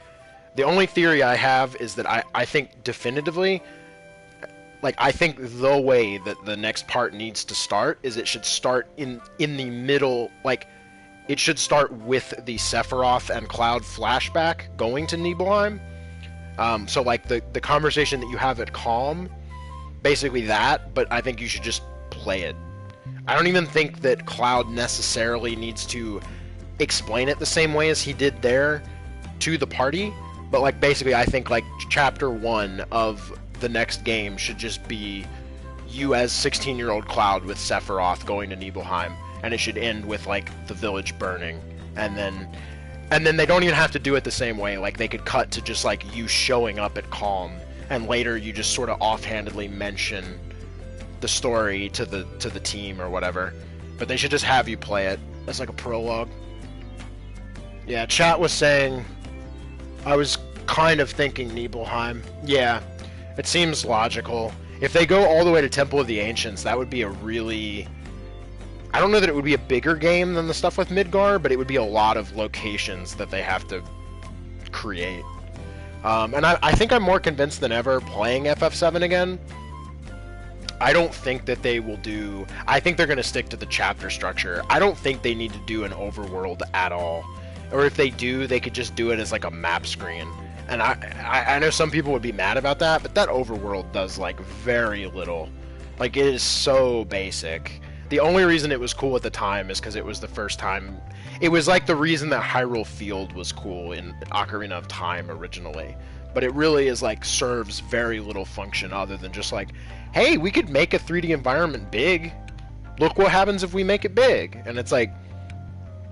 the only theory I have is that I think definitively, like, I think the way that the next part needs to start is it should start in the middle, like, it should start with the Sephiroth and Cloud flashback going to Nibelheim. So, like, the conversation that you have at Calm, basically that, but I think you should just play it. I don't even think that Cloud necessarily needs to explain it the same way as he did there to the party, but, like, basically I think, like, chapter 1 of the next game should just be you as 16-year-old Cloud with Sephiroth going to Nibelheim, and it should end with, like, the village burning, and then they don't even have to do it the same way. Like, they could cut to just, like, you showing up at Calm, and later you just sort of offhandedly mention the story to the team or whatever, but they should just have you play it as, like, a prologue. Yeah, chat was saying I was kind of thinking Nibelheim. Yeah, it seems logical. If they go all the way to Temple of the Ancients, that would be a really... I don't know that it would be a bigger game than the stuff with Midgar, but it would be a lot of locations that they have to create. And I think I'm more convinced than ever playing FF7 again. I don't think that they will do... I think they're going to stick to the chapter structure. I don't think they need to do an overworld at all. Or if they do, they could just do it as like a map screen. And I know some people would be mad about that, but that overworld does like very little. Like, it is so basic. The only reason it was cool at the time is because it was the first time... It was like the reason that Hyrule Field was cool in Ocarina of Time originally. But it really is like serves very little function other than just like, hey, we could make a 3D environment big. Look what happens if we make it big. And it's like,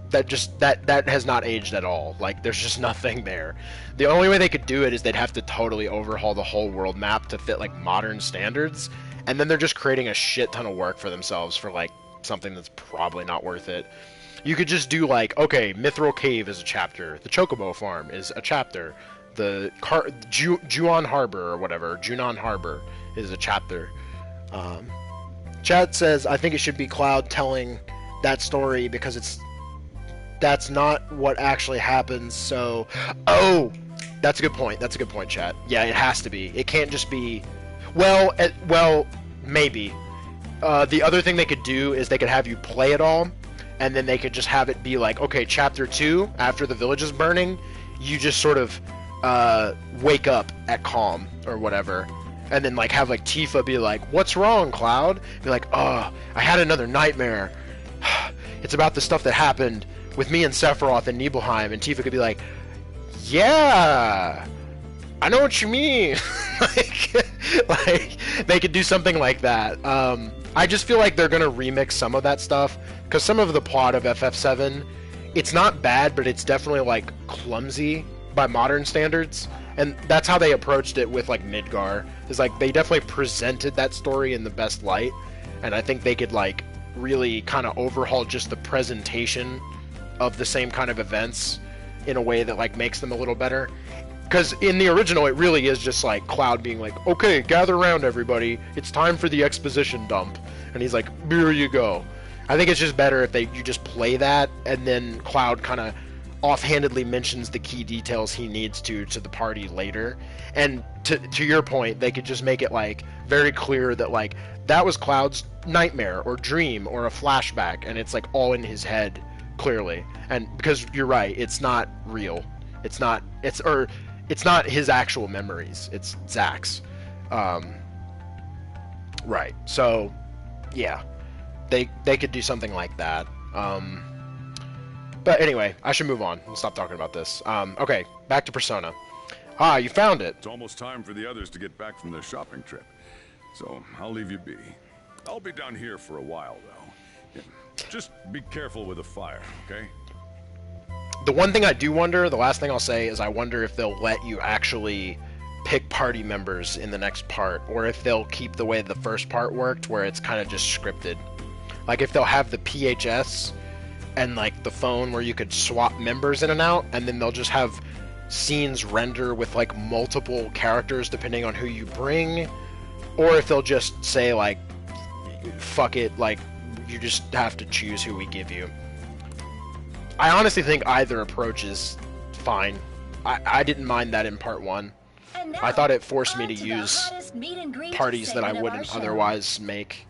that has not aged at all. Like, there's just nothing there. The only way they could do it is they'd have to totally overhaul the whole world map to fit like modern standards, and then they're just creating a shit ton of work for themselves for like something that's probably not worth it. You could just do like, okay, Mithril Cave is a chapter, the Chocobo Farm is a chapter, the Juon Harbor or whatever, Junon Harbor is a chapter. Chad says, I think it should be Cloud telling that story because that's not what actually happens, so... Oh! That's a good point. That's a good point, chat. Yeah, it has to be. It can't just be... Well, maybe. The other thing they could do is they could have you play it all, and then they could just have it be like, okay, Chapter 2, after the village is burning, you just sort of wake up at Calm, or whatever. And then like have like Tifa be like, what's wrong, Cloud? Be like, oh, I had another nightmare. It's about the stuff that happened with me and Sephiroth and Nibelheim, and Tifa could be like, yeah, I know what you mean. like they could do something like that. I just feel like they're gonna remix some of that stuff, because some of the plot of FF7, it's not bad, but it's definitely like clumsy by modern standards, and that's how they approached it with like Midgar. Is like they definitely presented that story in the best light, and I think they could like really kind of overhaul just the presentation of the same kind of events in a way that like makes them a little better. Because in the original, it really is just like Cloud being like, okay, gather around everybody, it's time for the exposition dump, and he's like, here you go. I think it's just better if you just play that, and then Cloud kind of offhandedly mentions the key details he needs to the party later. And to your point, they could just make it like very clear that like that was Cloud's nightmare or dream or a flashback, and it's like all in his head clearly. And because you're right, it's not real. It's not his actual memories. It's Zack's. Right. So yeah, they could do something like that. But anyway, I should move on and stop talking about this. Okay, back to Persona. Ah, you found it. It's almost time for the others to get back from their shopping trip, so I'll leave you be. I'll be down here for a while, though. Yeah, just be careful with the fire, okay? The one thing I do wonder, the last thing I'll say, is I wonder if they'll let you actually pick party members in the next part, or if they'll keep the way the first part worked, where it's kind of just scripted. Like if they'll have the PHS and like the phone where you could swap members in and out, and then they'll just have scenes render with like multiple characters depending on who you bring, or if they'll just say like, fuck it, like you just have to choose who we give you. I honestly think either approach is fine. I didn't mind that in part 1. I thought it forced me to use parties that I wouldn't otherwise make.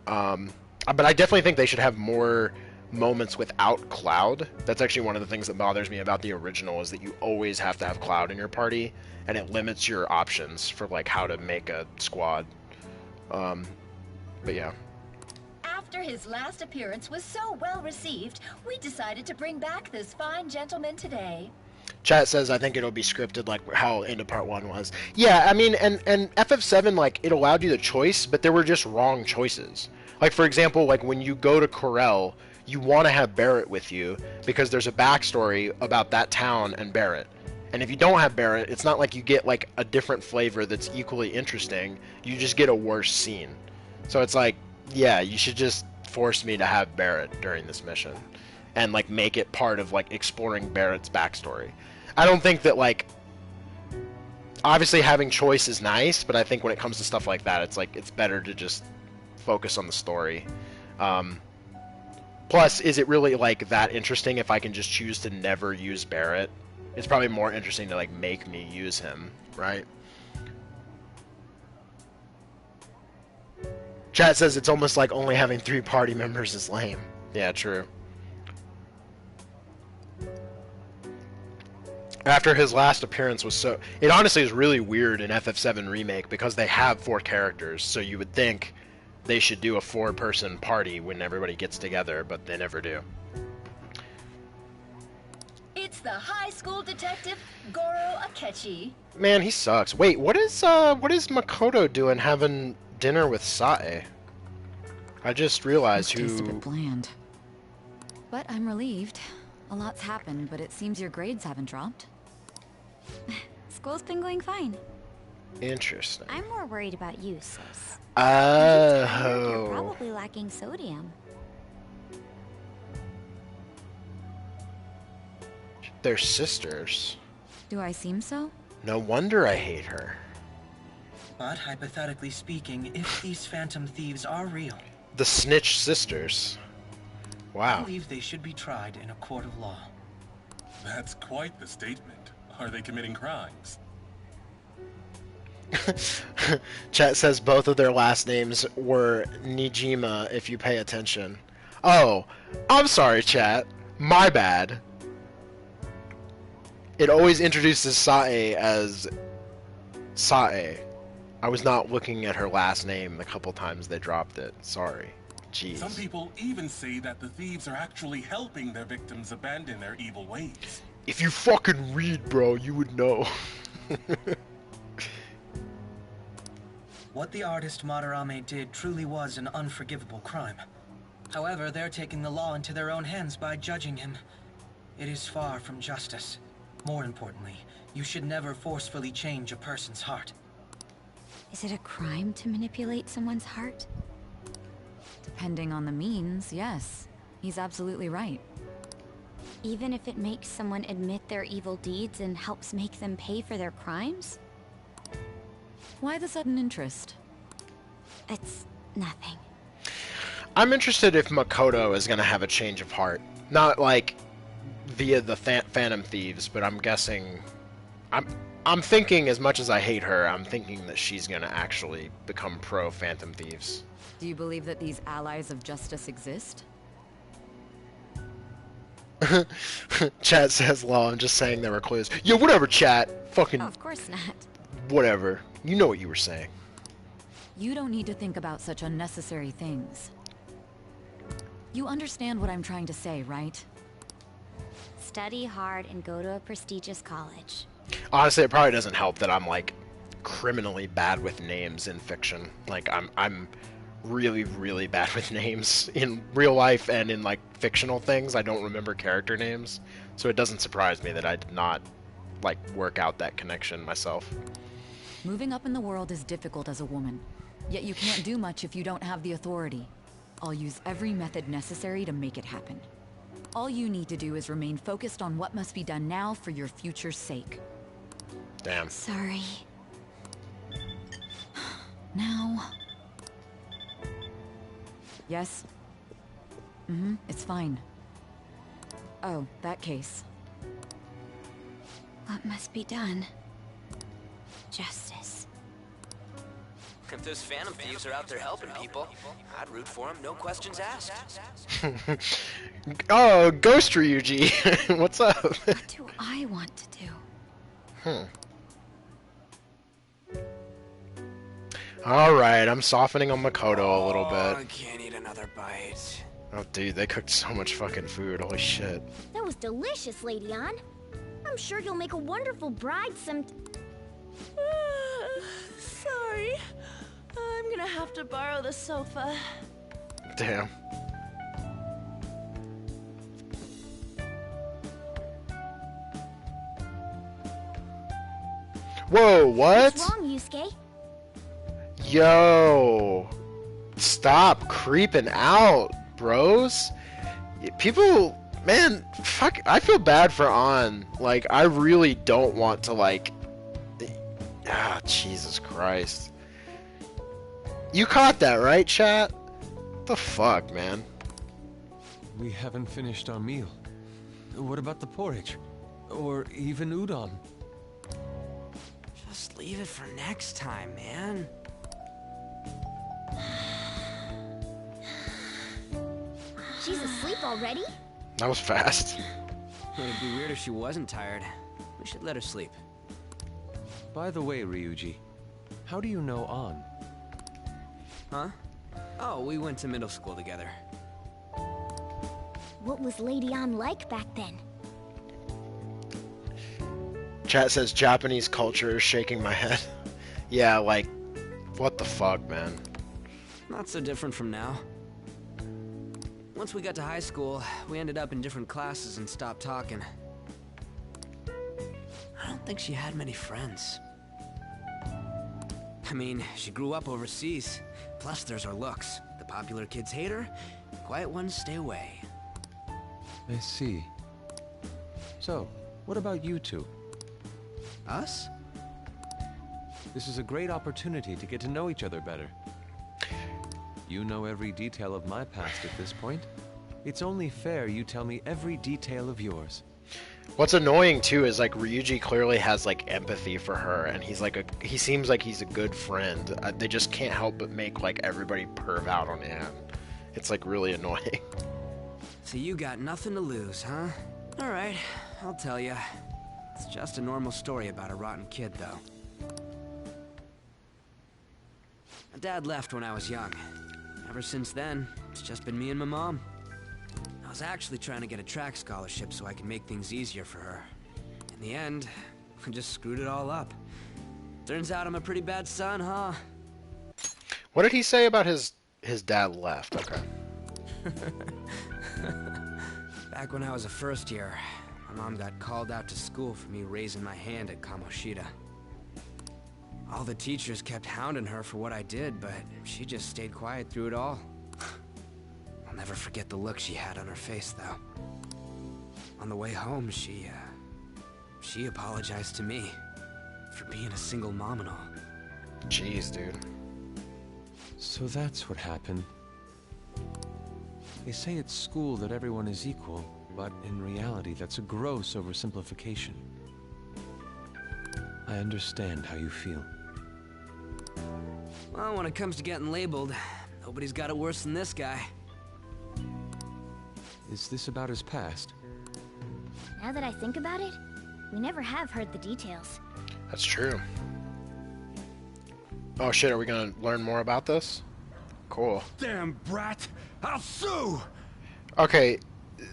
But I definitely think they should have more moments without Cloud. That's actually one of the things that bothers me about the original, is that you always have to have Cloud in your party, and it limits your options for like how to make a squad. But yeah. After his last appearance was so well received, we decided to bring back this fine gentleman today. Chat says, I think it'll be scripted like how End of Part 1 was. Yeah, I mean, and FF7, like, it allowed you the choice, but there were just wrong choices. Like, for example, like, when you go to Corel, you want to have Barret with you, because there's a backstory about that town and Barret. And if you don't have Barret, it's not like you get, like, a different flavor that's equally interesting. You just get a worse scene. So it's like, yeah, you should just force me to have Barret during this mission. And, like, make it part of, like, exploring Barret's backstory. I don't think that, like... Obviously, having choice is nice, but I think when it comes to stuff like that, it's, like, it's better to just focus on the story. Plus, is it really, like, that interesting if I can just choose to never use Barret? It's probably more interesting to, like, make me use him, right? Chat says it's almost like only having 3 party members is lame. Yeah, true. After his last appearance was so... It honestly is really weird in FF7 Remake because they have 4 characters, so you would think they should do a 4-person party when everybody gets together, but they never do. It's the high school detective, Goro Akechi. Man, he sucks. Wait, what is Makoto doing having dinner with Sae? I just realized who... Tastes a bit bland. But I'm relieved. A lot's happened, but it seems your grades haven't dropped. School's been going fine. Interesting. I'm more worried about you, sis. Oh. You're probably lacking sodium. They're sisters. Do I seem so? No wonder I hate her. But hypothetically speaking, if these phantom thieves are real, The Snitch Sisters. Wow. I believe they should be tried in a court of law. That's quite the statement. Are they committing crimes? Chat says both of their last names were Nijima, if you pay attention. Oh, I'm sorry, chat. My bad. It always introduces Sae as Sae. I was not looking at her last name the couple times they dropped it. Sorry. Jeez. Some people even say that the thieves are actually helping their victims abandon their evil ways. If you fucking read, bro, you would know. What the artist Madarame did truly was an unforgivable crime. However, they're taking the law into their own hands by judging him. It is far from justice. More importantly, you should never forcefully change a person's heart. Is it a crime to manipulate someone's heart? Depending on the means, yes. He's absolutely right. Even if it makes someone admit their evil deeds and helps make them pay for their crimes? Why the sudden interest? It's nothing. I'm interested if Makoto is going to have a change of heart. Not like via the Phantom Thieves, but I'm guessing... I'm thinking, as much as I hate her, I'm thinking that she's going to actually become pro-Phantom Thieves. Do you believe that these allies of justice exist? Chat says, lol, I'm just saying there were clues. Yeah, whatever, chat. Fucking... Oh, of course not. Whatever. You know what you were saying. You don't need to think about such unnecessary things. You understand what I'm trying to say, right? Study hard and go to a prestigious college. Honestly, it probably doesn't help that I'm, like, criminally bad with names in fiction. Like, I'm really, really bad with names in real life and in, like, fictional things. I don't remember character names, so it doesn't surprise me that I did not, like, work out that connection myself. Moving up in the world is difficult as a woman, yet you can't do much if you don't have the authority. I'll use every method necessary to make it happen. All you need to do is remain focused on what must be done now for your future's sake. Damn. Sorry. Now... Yes? it's fine. Oh, that case. What must be done? Justice. If those Phantom Thieves are out there helping people, I'd root for them, no questions asked. Oh, Ghost Ryuji. What's up? What do I want to do? Alright, I'm softening on Makoto a little bit. I can't eat another bite. Oh, dude, they cooked so much fucking food. Holy shit. That was delicious, Lady Ann. I'm sure you'll make a wonderful bride some... Sorry. I'm gonna have to borrow the sofa. Damn. Whoa, what? What's wrong, Yusuke? Yo. Stop creeping out, bros. People, man, fuck, I feel bad for An. Like, I really don't want to, like... Ah, Jesus Christ. You caught that, right, chat? What the fuck, man? We haven't finished our meal. What about the porridge? Or even udon? Just leave it for next time, man. She's asleep already? That was fast. It'd be weird if she wasn't tired. We should let her sleep. By the way, Ryuji, how do you know An? Huh? Oh, we went to middle school together. What was Lady An like back then? Chat says Japanese culture is shaking my head. Yeah, like, what the fuck, man? Not so different from now. Once we got to high school, we ended up in different classes and stopped talking. I don't think she had many friends. I mean, she grew up overseas. Plus, there's her looks. The popular kids hate her, quiet ones stay away. I see. So, what about you two? Us? This is a great opportunity to get to know each other better. You know every detail of my past at this point. It's only fair you tell me every detail of yours. What's annoying too is like Ryuji clearly has like empathy for her, and he seems like he's a good friend. They just can't help but make like everybody perv out on Anne. It's like really annoying. So you got nothing to lose, huh? All right, I'll tell you. It's just a normal story about a rotten kid, though. My dad left when I was young. Ever since then, it's just been me and my mom. I was actually trying to get a track scholarship so I could make things easier for her. In the end, I just screwed it all up. Turns out I'm a pretty bad son, huh? What did he say about his dad left? Okay. Back when I was a first year, my mom got called out to school for me raising my hand at Kamoshida. All the teachers kept hounding her for what I did, but she just stayed quiet through it all. I'll never forget the look she had on her face, though. On the way home, she apologized to me for being a single mom and all. Jeez, dude. So that's what happened. They say at school that everyone is equal, but in reality that's a gross oversimplification. I understand how you feel. Well, when it comes to getting labeled, nobody's got it worse than this guy. Is this about his past? Now that I think about it, we never have heard the details. That's true. Oh shit, are we gonna learn more about this? Cool. Damn brat! I'll sue! Okay,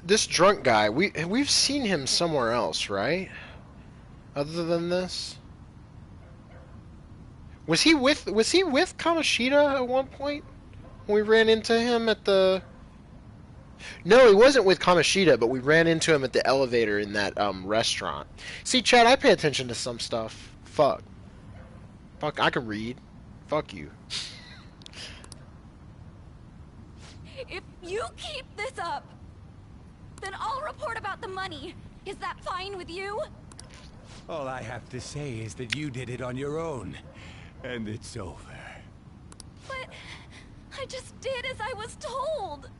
this drunk guy, we've seen him somewhere else, right? Other than this? Was he with Kamoshida at one point? When we ran into him at the... No, he wasn't with Kamoshida, but we ran into him at the elevator in that restaurant. See, Chad, I pay attention to some stuff. Fuck, I can read. Fuck you. If you keep this up, then I'll report about the money. Is that fine with you? All I have to say is that you did it on your own, and it's over. But I just did as I was told.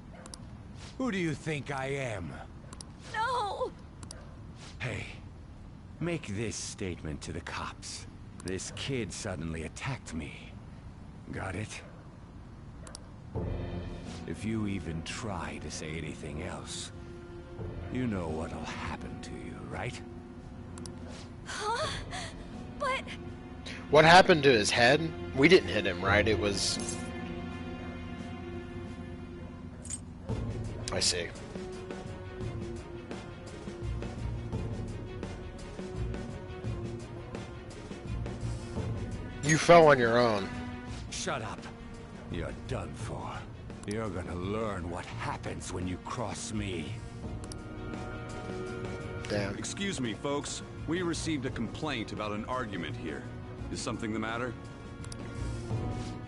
Who do you think I am? No! Hey, make this statement to the cops. This kid suddenly attacked me. Got it? If you even try to say anything else, you know what'll happen to you, right? Huh? But... What happened to his head? We didn't hit him, right? It was... I see. You fell on your own. Shut up. You're done for. You're gonna learn what happens when you cross me. Damn. Excuse me, folks. We received a complaint about an argument here. Is something the matter?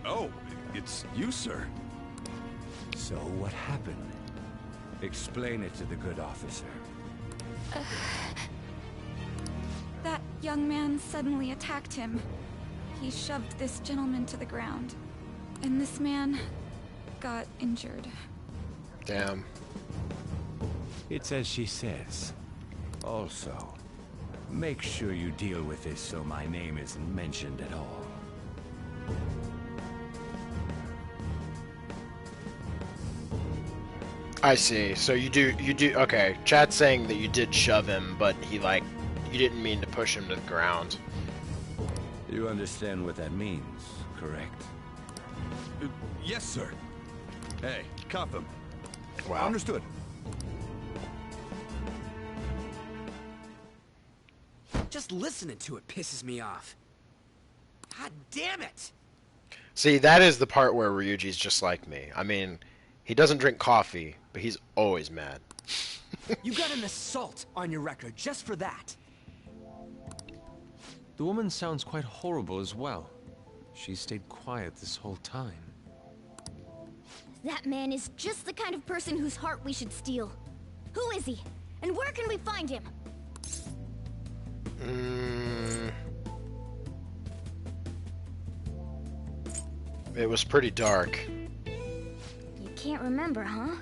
Oh, it's you, sir. So what happened? Explain it to the good officer. That young man suddenly attacked him. He shoved this gentleman to the ground. And this man got injured. Damn. It's as she says. Also, make sure you deal with this so my name isn't mentioned at all. I see. So you do, okay. Chat's saying that you did shove him, but he, like, you didn't mean to push him to the ground. You understand what that means, correct? Yes, sir. Hey, cuff him. Wow. Understood. Just listening to it pisses me off. God damn it! See, that is the part where Ryuji's just like me. I mean, he doesn't drink coffee, but he's always mad. You got an assault on your record just for that. The woman sounds quite horrible as well. She stayed quiet this whole time. That man is just the kind of person whose heart we should steal. Who is he? And where can we find him? It was pretty dark. You can't remember, huh?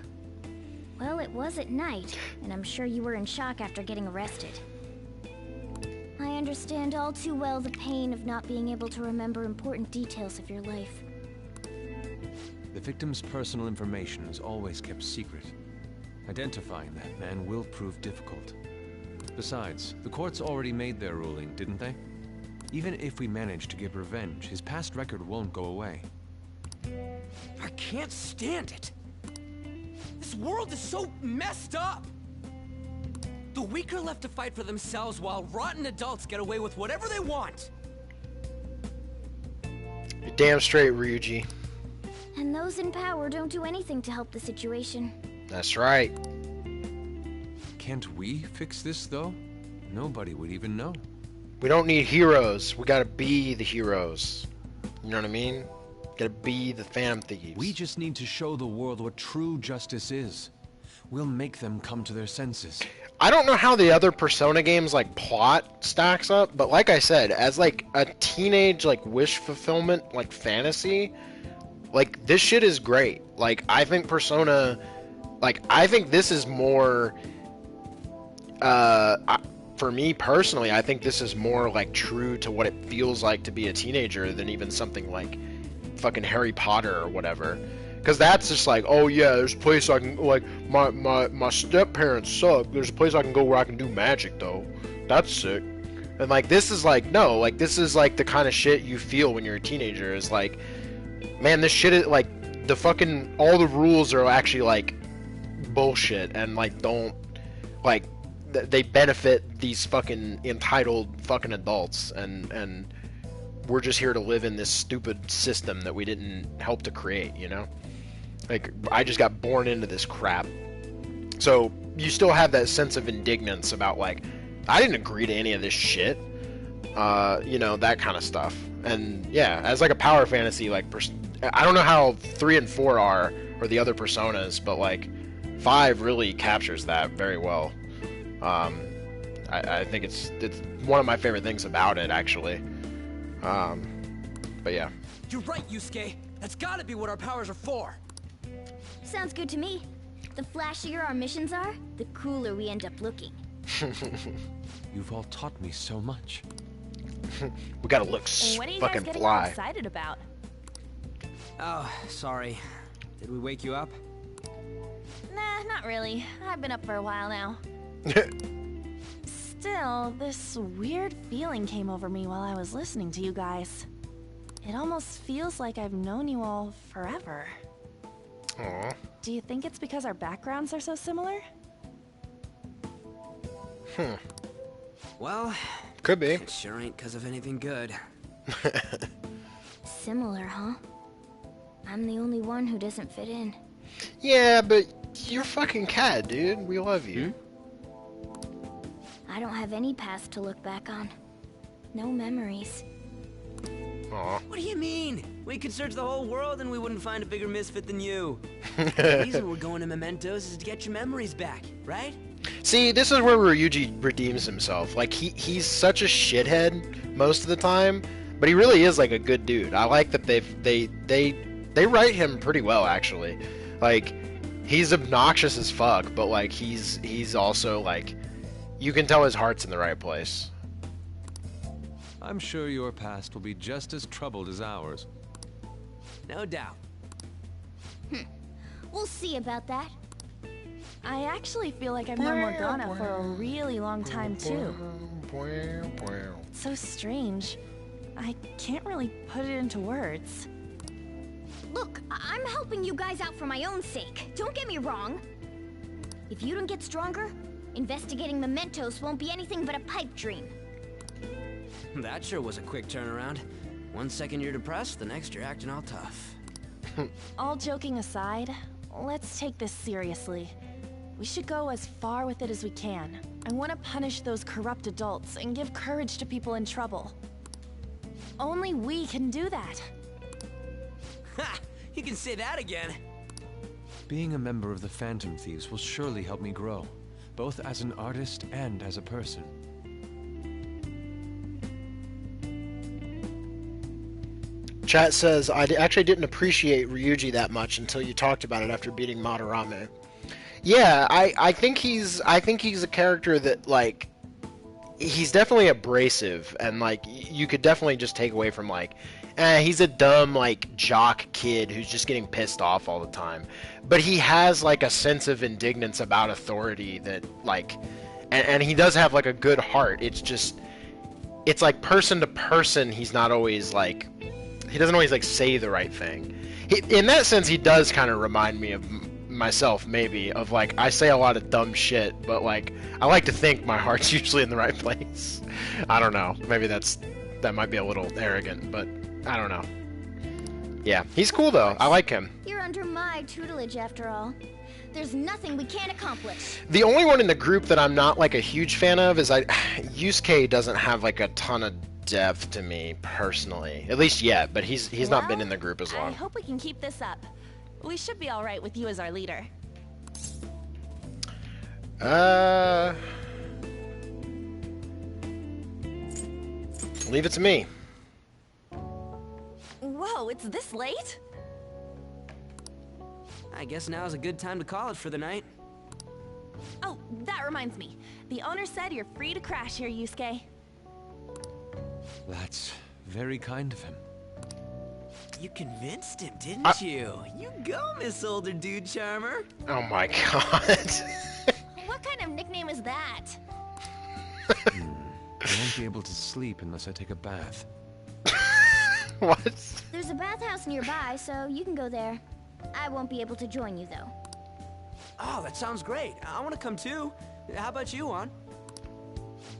Well, it was at night, and I'm sure you were in shock after getting arrested. I understand all too well the pain of not being able to remember important details of your life. The victim's personal information is always kept secret. Identifying that man will prove difficult. Besides, the courts already made their ruling, didn't they? Even if we manage to get revenge, his past record won't go away. I can't stand it. This world is so messed up. The weak are left to fight for themselves while rotten adults get away with whatever they want. You're damn straight, Ryuji. And those in power don't do anything to help the situation. That's right. Can't we fix this, though? Nobody would even know. We don't need heroes. We gotta be the heroes. You know what I mean? Gotta be the Phantom Thieves. We just need to show the world what true justice is. We'll make them come to their senses. I don't know how the other Persona games, like, plot stacks up, but like I said, as, like, a teenage, like, wish fulfillment, like, fantasy, like, this shit is great. Like, I think Persona, like, I think this is more, for me personally, I think this is more, like, true to what it feels like to be a teenager than even something like fucking Harry Potter or whatever. Because that's just like, oh yeah, there's a place I can, like, my step-parents suck. There's a place I can go where I can do magic, though. That's sick. And, like, this is like, no, like, this is, like, the kind of shit you feel when you're a teenager. Is like, man, this shit is, like, the fucking, all the rules are actually, like, bullshit. And, like, don't, like, they benefit these fucking entitled fucking adults. And we're just here to live in this stupid system that we didn't help to create, you know? Like, I just got born into this crap. So, you still have that sense of indignance about, like, I didn't agree to any of this shit. You know, that kind of stuff. And, yeah, as, like, a power fantasy, like, I don't know how 3 and 4 are, or the other Personas, but, like, 5 really captures that very well. I think it's one of my favorite things about it, actually. But yeah. You're right, Yusuke. That's gotta be what our powers are for. Sounds good to me. The flashier our missions are, the cooler we end up looking. You've all taught me so much. We gotta look what are you fucking guys getting fly. all excited about? Oh, sorry. Did we wake you up? Nah, not really. I've been up for a while now. Still, this weird feeling came over me while I was listening to you guys. It almost feels like I've known you all forever. Aww. Do you think it's because our backgrounds are so similar? Well, could be. It sure ain't because of anything good. Similar, huh? I'm the only one who doesn't fit in. Yeah, but you're fucking Cat, dude. We love you. I don't have any past to look back on. No memories. Aww. What do you mean? We could search the whole world and we wouldn't find a bigger misfit than you. The reason we're going to Mementos is to get your memories back, right? See, this is where Ryuji redeems himself. Like, he's such a shithead most of the time, but he really is, like, a good dude. I like that they write him pretty well, actually. Like, he's obnoxious as fuck, but, like, he's also, like, you can tell his heart's in the right place. I'm sure your past will be just as troubled as ours. No doubt. We'll see about that. I actually feel like I've known Morgana for a really long time, too. It's so strange. I can't really put it into words. Look, I'm helping you guys out for my own sake. Don't get me wrong. If you don't get stronger, investigating mementos won't be anything but a pipe dream. That sure was a quick turnaround. 1 second you're depressed, the next you're acting all tough. All joking aside, let's take this seriously. We should go as far with it as we can. I want to punish those corrupt adults and give courage to people in trouble. Only we can do that. Ha! You can say that again. Being a member of the Phantom Thieves will surely help me grow, both as an artist and as a person. Chat says, I actually didn't appreciate Ryuji that much until you talked about it after beating Madarame. Yeah, I think he's a character that, like, he's definitely abrasive, and, like, you could definitely just take away from, like, he's a dumb, like, jock kid who's just getting pissed off all the time. But he has, like, a sense of indignance about authority that, like, and he does have, like, a good heart. It's just, it's like person to person, he's not always, like, he doesn't always, like, say the right thing. In that sense, he does kind of remind me of myself, maybe, of, like, I say a lot of dumb shit, but, like, I like to think my heart's usually in the right place. I don't know. Maybe that might be a little arrogant, but I don't know. Yeah, he's cool, though. I like him. You're under my tutelage, after all. There's nothing we can't accomplish. The only one in the group that I'm not, like, a huge fan of is Yusuke doesn't have, like, a ton of depth to me, personally. At least yet, but he's not been in the group as long. I hope we can keep this up. We should be alright with you as our leader. Leave it to me. Whoa, it's this late? I guess now's a good time to call it for the night. Oh, that reminds me. The owner said you're free to crash here, Yusuke. That's very kind of him. You convinced him, didn't you? You go, Miss Older Dude Charmer. Oh my god. What kind of nickname is that? I won't be able to sleep unless I take a bath. What? There's a bathhouse nearby, so you can go there. I won't be able to join you, though. Oh, that sounds great. I want to come too. How about you, An?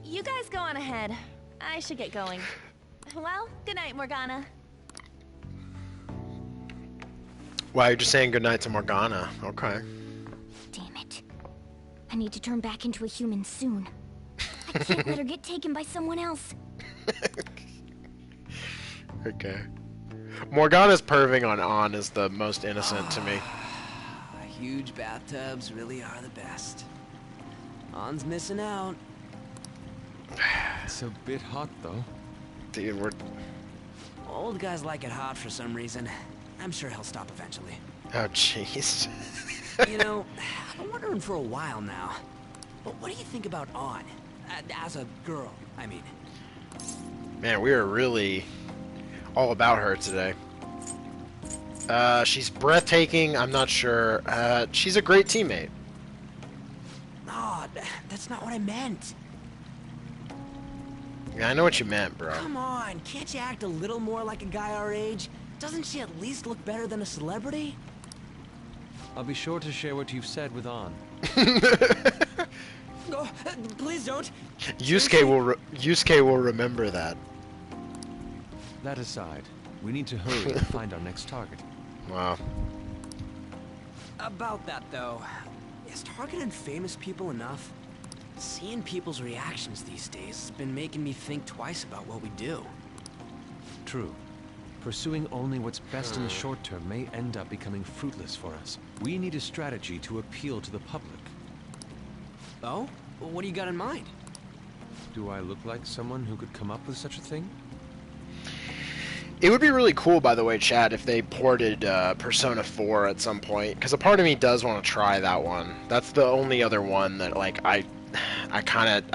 You guys go on ahead. I should get going. Well, good night, Morgana. Wow, you're just saying goodnight to Morgana. Okay. Damn it. I need to turn back into a human soon. I can't let her get taken by someone else. Okay. Morgana's perving on An is the most innocent to me. Huge bathtubs really are the best. An's missing out. It's a bit hot, though. Dude, we're... Old guys like it hot for some reason. I'm sure he'll stop eventually. Oh, jeez. You know, I've been wondering for a while now. But what do you think about An? As a girl, I mean. Man, we are really all about her today. She's breathtaking. I'm not sure. She's a great teammate. No, that's not what I meant. Yeah, I know what you meant, bro. Come on, can't you act a little more like a guy our age? Doesn't she at least look better than a celebrity? I'll be sure to share what you've said with An. No, please don't. Yusuke will remember that. That aside, we need to hurry and find our next target. Wow. About that, though, is targeting famous people enough? Seeing people's reactions these days has been making me think twice about what we do. True. Pursuing only what's best in the short term may end up becoming fruitless for us. We need a strategy to appeal to the public. Oh? Well, what do you got in mind? Do I look like someone who could come up with such a thing? It would be really cool, by the way, Chad, if they ported Persona 4 at some point, because a part of me does want to try that one. That's the only other one that, like, I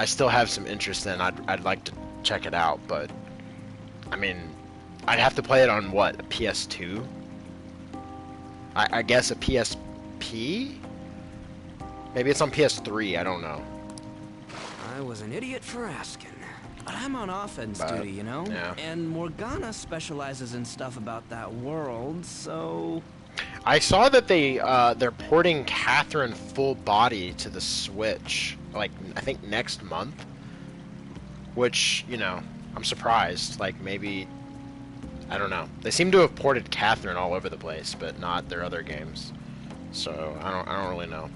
still have some interest in. I'd like to check it out, but I mean, I'd have to play it on what, a PS2? I guess a PSP? Maybe it's on PS3, I don't know. I was an idiot for asking. But I'm on offense duty, you know? Yeah. And Morgana specializes in stuff about that world, so... I saw that they're porting Catherine full body to the Switch, like, I think next month. Which, you know, I'm surprised. Like, maybe... I don't know. They seem to have ported Catherine all over the place, but not their other games. So, I don't really know.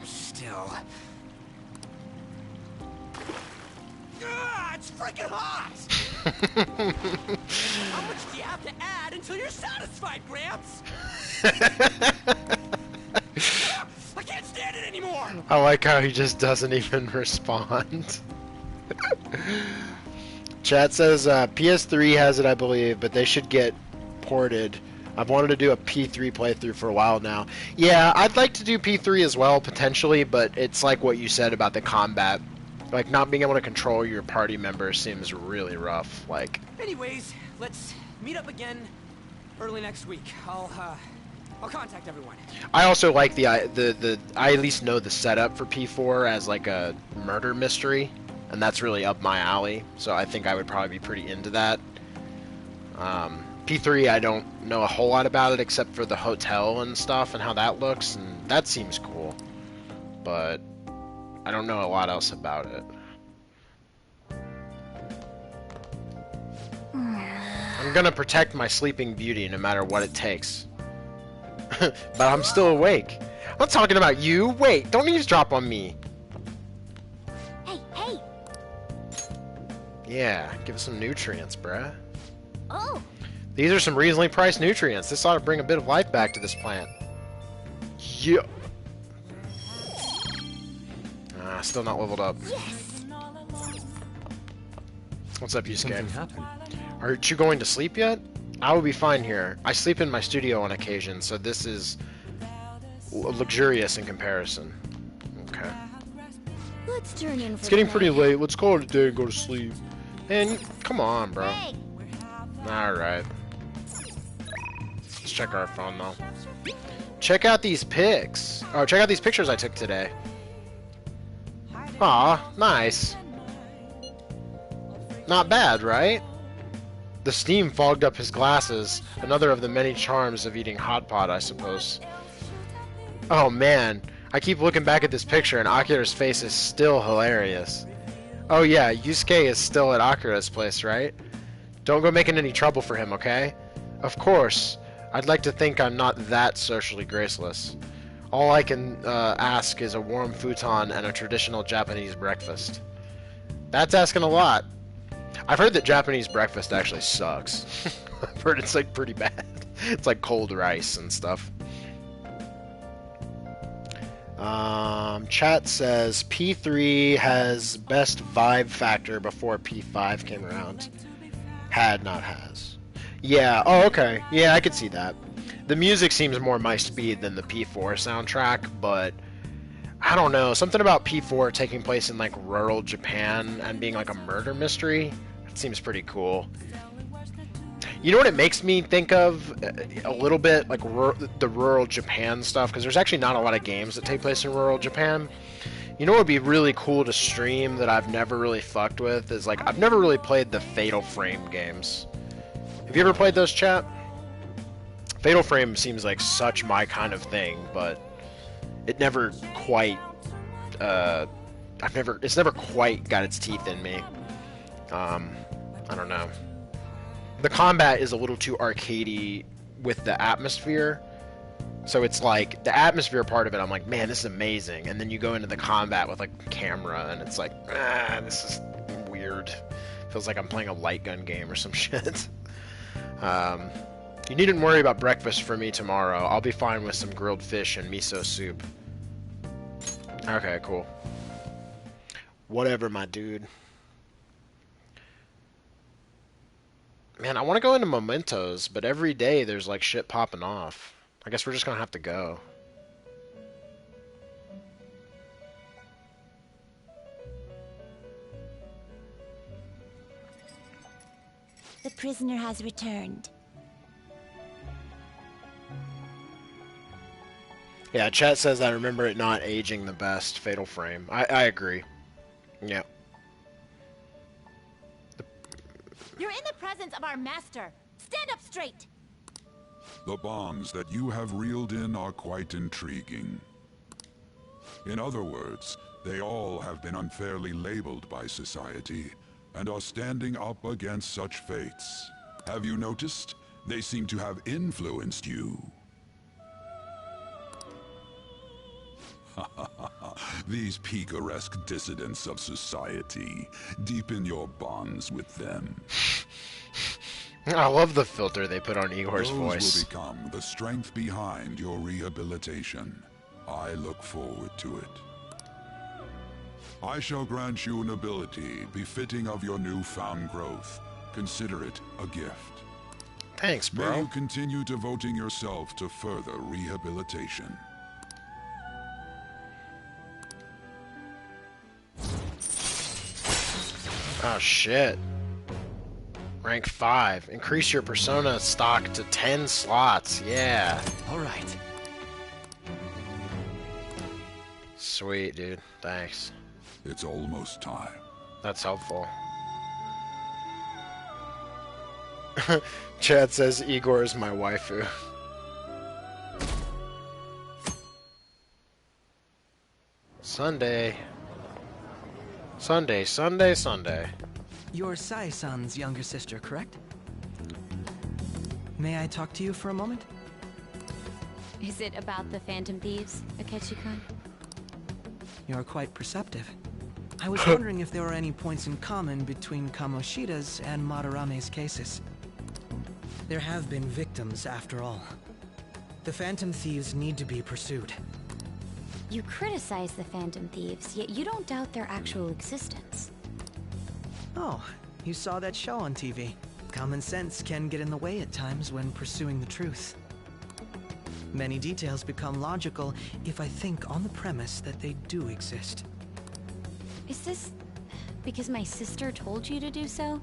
Still... Ah, it's freaking hot! How much do you have to add until you're satisfied, Gramps? I can't stand it anymore! I like how he just doesn't even respond. Chat says PS3 has it, I believe, but they should get ported. I've wanted to do a P3 playthrough for a while now. Yeah, I'd like to do P3 as well, potentially, but it's like what you said about the combat. Like, not being able to control your party members seems really rough. Like, Anyways, let's meet up again early next week. I'll contact everyone. I also like I at least know the setup for P4 as like a murder mystery, and that's really up my alley. So I think I would probably be pretty into that. P3, I don't know a whole lot about it except for the hotel and stuff and how that looks, and that seems cool. But I don't know a lot else about it. I'm gonna protect my sleeping beauty no matter what it takes. But I'm still awake. I'm not talking about you. Wait, don't eavesdrop on me. Hey! Yeah, give us some nutrients, bruh. Oh! These are some reasonably priced nutrients. This ought to bring a bit of life back to this plant. Yeah. Still not leveled up. Yes. What's up, Yusuke? Something happened. Aren't you going to sleep yet? I will be fine here. I sleep in my studio on occasion, so this is luxurious in comparison. Okay. Let's turn in for It's getting the pretty night. late. Let's call it a day and go to sleep. And come on, bro. Hey. Alright. Let's check our phone, though. Check out these pics. Oh, check out these pictures I took today. Aw, nice. Not bad, right? The steam fogged up his glasses. Another of the many charms of eating hot pot, I suppose. Oh man, I keep looking back at this picture and Akira's face is still hilarious. Oh yeah, Yusuke is still at Akira's place, right? Don't go making any trouble for him, okay? Of course. I'd like to think I'm not that socially graceless. All I can ask is a warm futon and a traditional Japanese breakfast. That's asking a lot. I've heard that Japanese breakfast actually sucks. I've heard it's like pretty bad. It's like cold rice and stuff. Chat says P3 has best vibe factor before P5 came around. Had, not has. Yeah, oh okay. Yeah, I could see that. The music seems more my speed than the P4 soundtrack, but I don't know. Something about P4 taking place in like rural Japan and being like a murder mystery. It seems pretty cool. You know what it makes me think of a little bit? Like the rural Japan stuff, because there's actually not a lot of games that take place in rural Japan. You know what would be really cool to stream that I've never really fucked with is like, I've never really played the Fatal Frame games. Have you ever played those, chat? Fatal Frame seems like such my kind of thing, but it never quite, it's never quite got its teeth in me. I don't know. The combat is a little too arcadey with the atmosphere. So it's like, the atmosphere part of it, I'm like, man, this is amazing. And then you go into the combat with like camera, and it's like, this is weird. Feels like I'm playing a light gun game or some shit. You needn't worry about breakfast for me tomorrow. I'll be fine with some grilled fish and miso soup. Okay, cool. Whatever, my dude. Man, I want to go into Mementos, but every day there's like shit popping off. I guess we're just gonna have to go. The prisoner has returned. Yeah, chat says I remember it not aging the best, Fatal Frame. I agree. Yeah. You're in the presence of our master. Stand up straight. The bonds that you have reeled in are quite intriguing. In other words, they all have been unfairly labeled by society, and are standing up against such fates. Have you noticed? They seem to have influenced you. These picaresque dissidents of society, deepen your bonds with them. I love the filter they put on Igor's voice. Those will become the strength behind your rehabilitation. I look forward to it. I shall grant you an ability befitting of your newfound growth. Consider it a gift. Thanks, bro. May you continue devoting yourself to further rehabilitation. Oh shit. Rank 5. Increase your persona stock to 10 slots. Yeah. Alright. Sweet, dude. Thanks. It's almost time. That's helpful. Chad says Igor is my waifu. Sunday. Sunday, Sunday, Sunday. You're Sai-san's younger sister, correct? May I talk to you for a moment? Is it about the Phantom Thieves, Akechi-kun? You're quite perceptive. I was wondering if there were any points in common between Kamoshida's and Madarame's cases. There have been victims, after all. The Phantom Thieves need to be pursued. You criticize the Phantom Thieves, yet you don't doubt their actual existence. Oh, you saw that show on TV. Common sense can get in the way at times when pursuing the truth. Many details become logical if I think on the premise that they do exist. Is this because my sister told you to do so?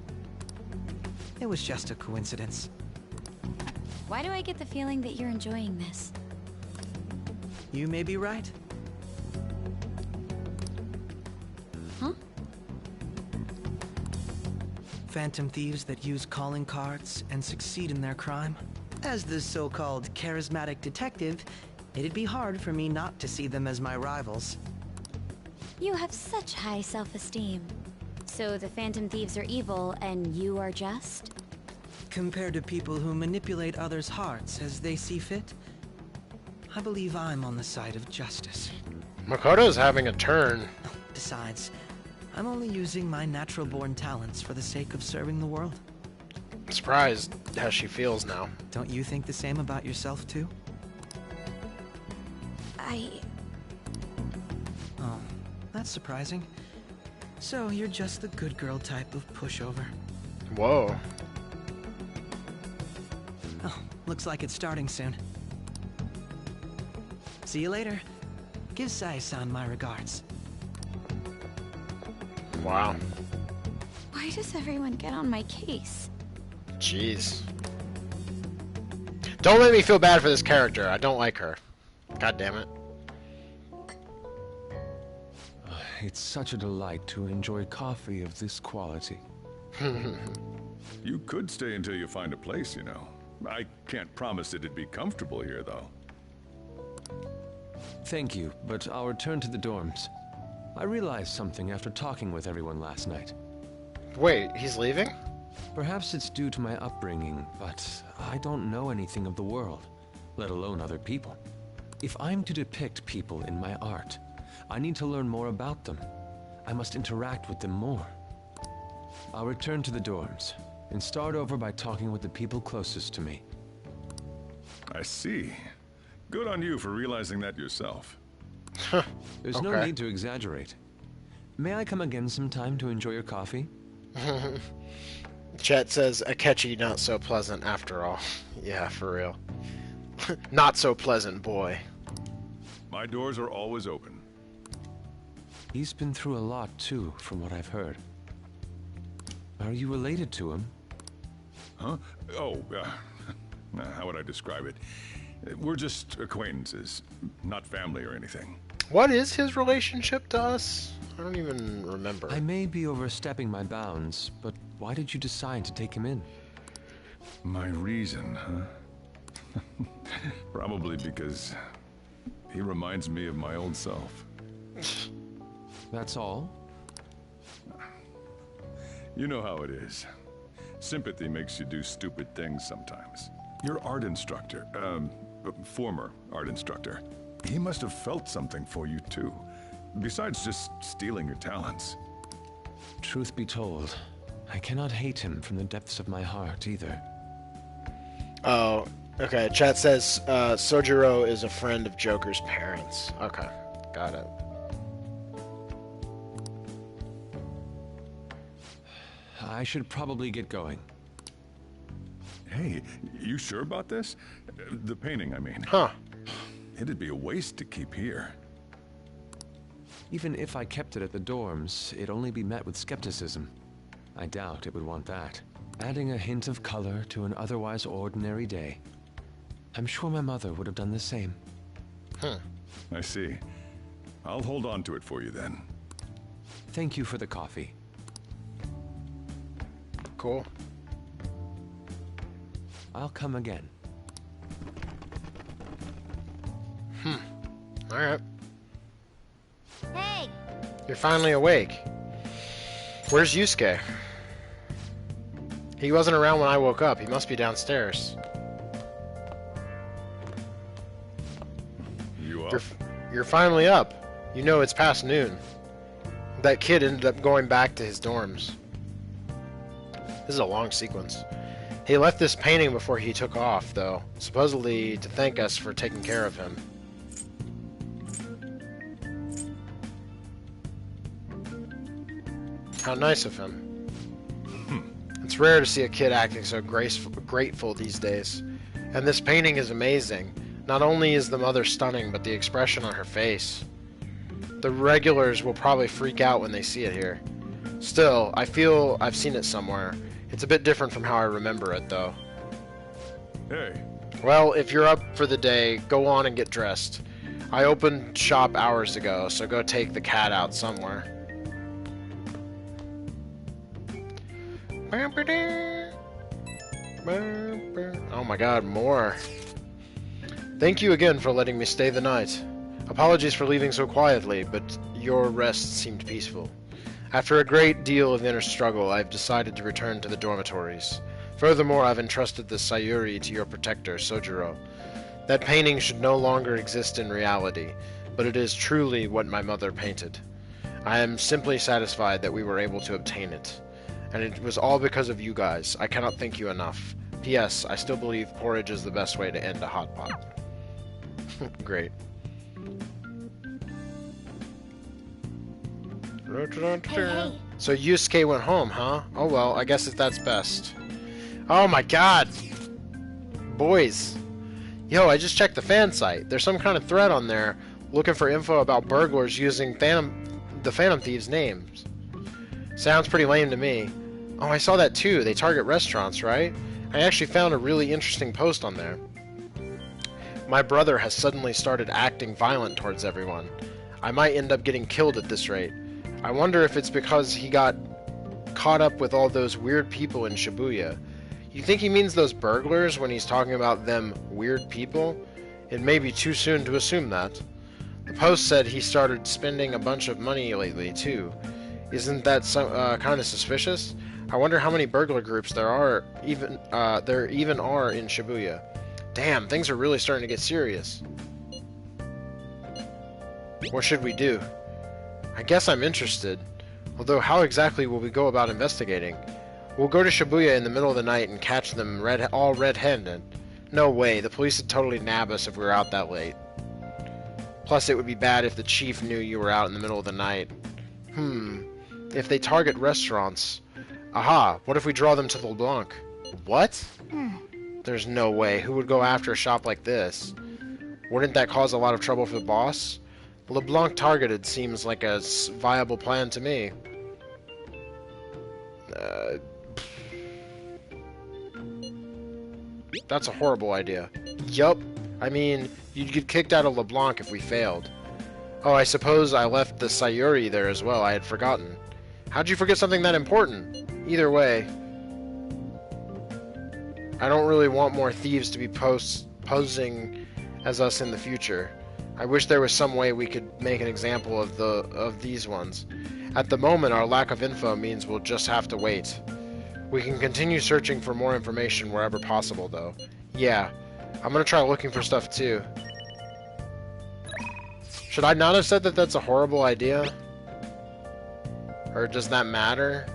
It was just a coincidence. Why do I get the feeling that you're enjoying this? You may be right. Huh? Phantom thieves that use calling cards and succeed in their crime. As the so-called charismatic detective, it'd be hard for me not to see them as my rivals. You have such high self-esteem. So the Phantom Thieves are evil and you are just? Compared to people who manipulate others' hearts as they see fit, I believe I'm on the side of justice. Makoto's having a turn. Besides, I'm only using my natural-born talents for the sake of serving the world. I'm surprised how she feels now. Don't you think the same about yourself, too? Oh, that's surprising. So you're just the good girl type of pushover. Whoa. Oh, looks like it's starting soon. See you later. Give Sai-san my regards. Wow. Why does everyone get on my case? Jeez. Don't make me feel bad for this character. I don't like her. God damn it. It's such a delight to enjoy coffee of this quality. You could stay until you find a place, you know. I can't promise it'd be comfortable here, though. Thank you, but I'll return to the dorms. I realized something after talking with everyone last night. Wait, he's leaving? Perhaps it's due to my upbringing, but I don't know anything of the world, let alone other people. If I'm to depict people in my art, I need to learn more about them. I must interact with them more. I'll return to the dorms, and start over by talking with the people closest to me. I see. Good on you for realizing that yourself. There's no need to exaggerate. May I come again sometime to enjoy your coffee? Chet says, Akechi not so pleasant after all. Yeah, for real. Not so pleasant boy. My doors are always open. He's been through a lot too, from what I've heard. Are you related to him? Huh? Oh, how would I describe it? We're just acquaintances, not family or anything. What is his relationship to us? I don't even remember. I may be overstepping my bounds, but why did you decide to take him in? My reason, huh? Probably because he reminds me of my old self. That's all? You know how it is. Sympathy makes you do stupid things sometimes. Your art instructor, former art instructor, he must have felt something for you too. Besides just stealing your talents. Truth be told, I cannot hate him from the depths of my heart either. Oh, okay. Chat says Sojiro is a friend of Joker's parents. Okay, got it. I should probably get going. Hey, you sure about this? The painting, I mean. Huh. It'd be a waste to keep here. Even if I kept it at the dorms, it'd only be met with skepticism. I doubt it would want that. Adding a hint of color to an otherwise ordinary day. I'm sure my mother would have done the same. Huh. I see. I'll hold on to it for you then. Thank you for the coffee. Cool. I'll come again. Alright. Hey! You're finally awake. Where's Yusuke? He wasn't around when I woke up. He must be downstairs. You up? You're finally up. You know it's past noon. That kid ended up going back to his dorms. This is a long sequence. He left this painting before he took off, though, supposedly to thank us for taking care of him. How nice of him. It's rare to see a kid acting so grateful these days. And this painting is amazing. Not only is the mother stunning, but the expression on her face. The regulars will probably freak out when they see it here. Still, I feel I've seen it somewhere. It's a bit different from how I remember it, though. Hey. Well, if you're up for the day, go on and get dressed. I opened shop hours ago, so go take the cat out somewhere. Oh my god, more. Thank you again for letting me stay the night. Apologies for leaving so quietly, but your rest seemed peaceful. After a great deal of inner struggle, I've decided to return to the dormitories. Furthermore, I've entrusted the Sayuri to your protector, Sojiro. That painting should no longer exist in reality, but it is truly what my mother painted. I am simply satisfied that we were able to obtain it. And it was all because of you guys. I cannot thank you enough. P.S. I still believe porridge is the best way to end a hot pot. Great. Hey. So Yusuke went home, huh? Oh well, I guess that's best. Oh my god! Boys. Yo, I just checked the fan site. There's some kind of thread on there looking for info about burglars using the Phantom Thieves' names. Sounds pretty lame to me. Oh, I saw that too. They target restaurants, right? I actually found a really interesting post on there. My brother has suddenly started acting violent towards everyone. I might end up getting killed at this rate. I wonder if it's because he got caught up with all those weird people in Shibuya. You think he means those burglars when he's talking about them weird people? It may be too soon to assume that. The post said he started spending a bunch of money lately, too. Isn't that kind of suspicious? I wonder how many burglar groups there even are in Shibuya. Damn, things are really starting to get serious. What should we do? I guess I'm interested. Although, how exactly will we go about investigating? We'll go to Shibuya in the middle of the night and catch them all red-handed. No way, the police would totally nab us if we were out that late. Plus, it would be bad if the chief knew you were out in the middle of the night. If they target restaurants... Aha, what if we draw them to the LeBlanc? What? There's no way. Who would go after a shop like this? Wouldn't that cause a lot of trouble for the boss? LeBlanc targeted seems like a viable plan to me. That's a horrible idea. Yup. I mean, you'd get kicked out of LeBlanc if we failed. Oh, I suppose I left the Sayuri there as well. I had forgotten. How'd you forget something that important? Either way, I don't really want more thieves to be posing as us in the future. I wish there was some way we could make an example of these ones. At the moment, our lack of info means we'll just have to wait. We can continue searching for more information wherever possible, though. Yeah, I'm gonna try looking for stuff too. Should I not have said that that's a horrible idea? Or does that matter?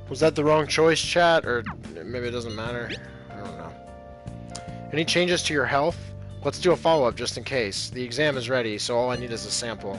Was that the wrong choice, chat? Or maybe it doesn't matter? I don't know. Any changes to your health? Let's do a follow-up just in case. The exam is ready, so all I need is a sample.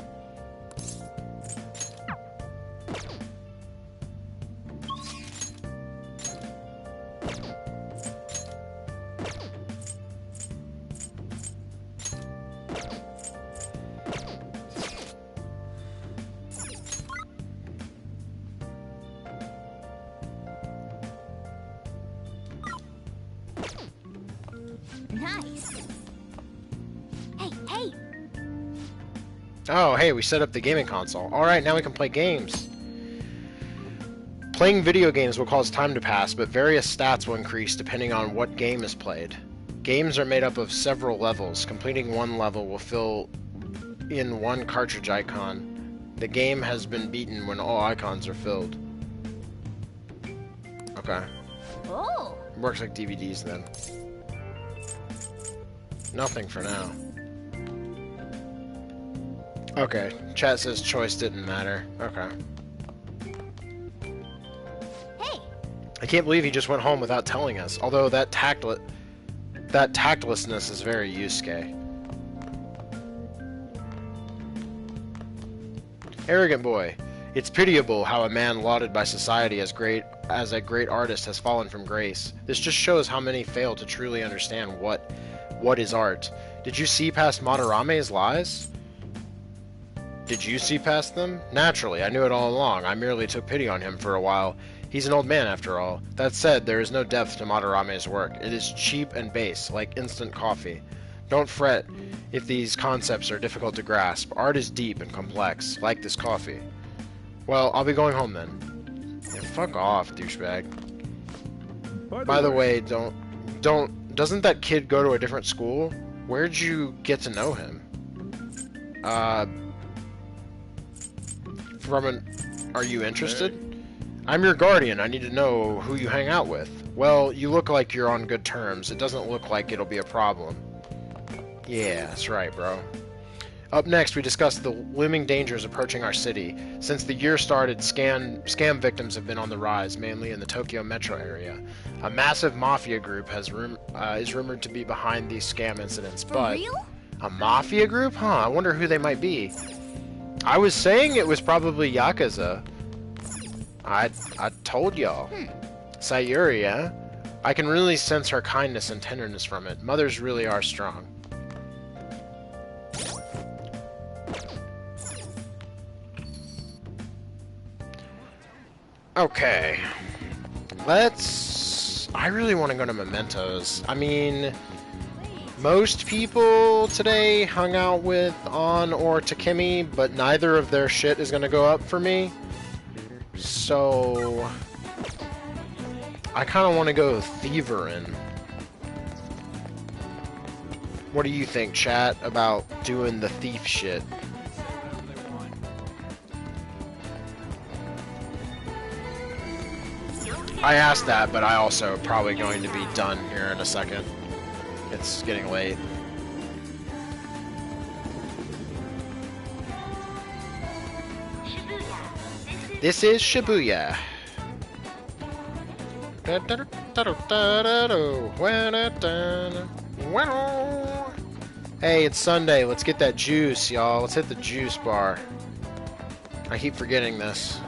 Nice. Hey. Oh, hey, we set up the gaming console. Alright, now we can play games. Playing video games will cause time to pass, but various stats will increase depending on what game is played. Games are made up of several levels. Completing one level will fill in one cartridge icon. The game has been beaten when all icons are filled. Okay. Oh. Works like DVDs then. Nothing for now. Okay, chat says choice didn't matter. Okay. Hey! I can't believe he just went home without telling us, although that tactlessness is very Yusuke. Arrogant boy. It's pitiable how a man lauded by society as a great artist has fallen from grace. This just shows how many fail to truly understand what is art. Did you see past Madarame's lies? Did you see past them? Naturally, I knew it all along. I merely took pity on him for a while. He's an old man, after all. That said, there is no depth to Madarame's work. It is cheap and base, like instant coffee. Don't fret if these concepts are difficult to grasp. Art is deep and complex, like this coffee. Well, I'll be going home then. Yeah, fuck off, douchebag. By the way, doesn't that kid go to a different school? Where'd you get to know him? Are you interested? I'm your guardian. I need to know who you hang out with. Well, you look like you're on good terms. It doesn't look like it'll be a problem. Yeah, that's right, bro. Up next, we discuss the looming dangers approaching our city. Since the year started, scam victims have been on the rise, mainly in the Tokyo metro area. A massive mafia group is rumored to be behind these scam incidents. For real? A mafia group? Huh, I wonder who they might be. I was saying it was probably Yakuza. I told y'all. Sayuri, eh? I can really sense her kindness and tenderness from it. Mothers really are strong. Okay. I really want to go to Mementos. I mean, most people today hung out with An or Takemi, but neither of their shit is going to go up for me. So I kind of want to go Thieverin. What do you think, chat, about doing the thief shit? I asked that, but I also probably going to be done here in a second. It's getting late. This is Shibuya. Hey, it's Sunday. Let's get that juice, y'all. Let's hit the juice bar. I keep forgetting this.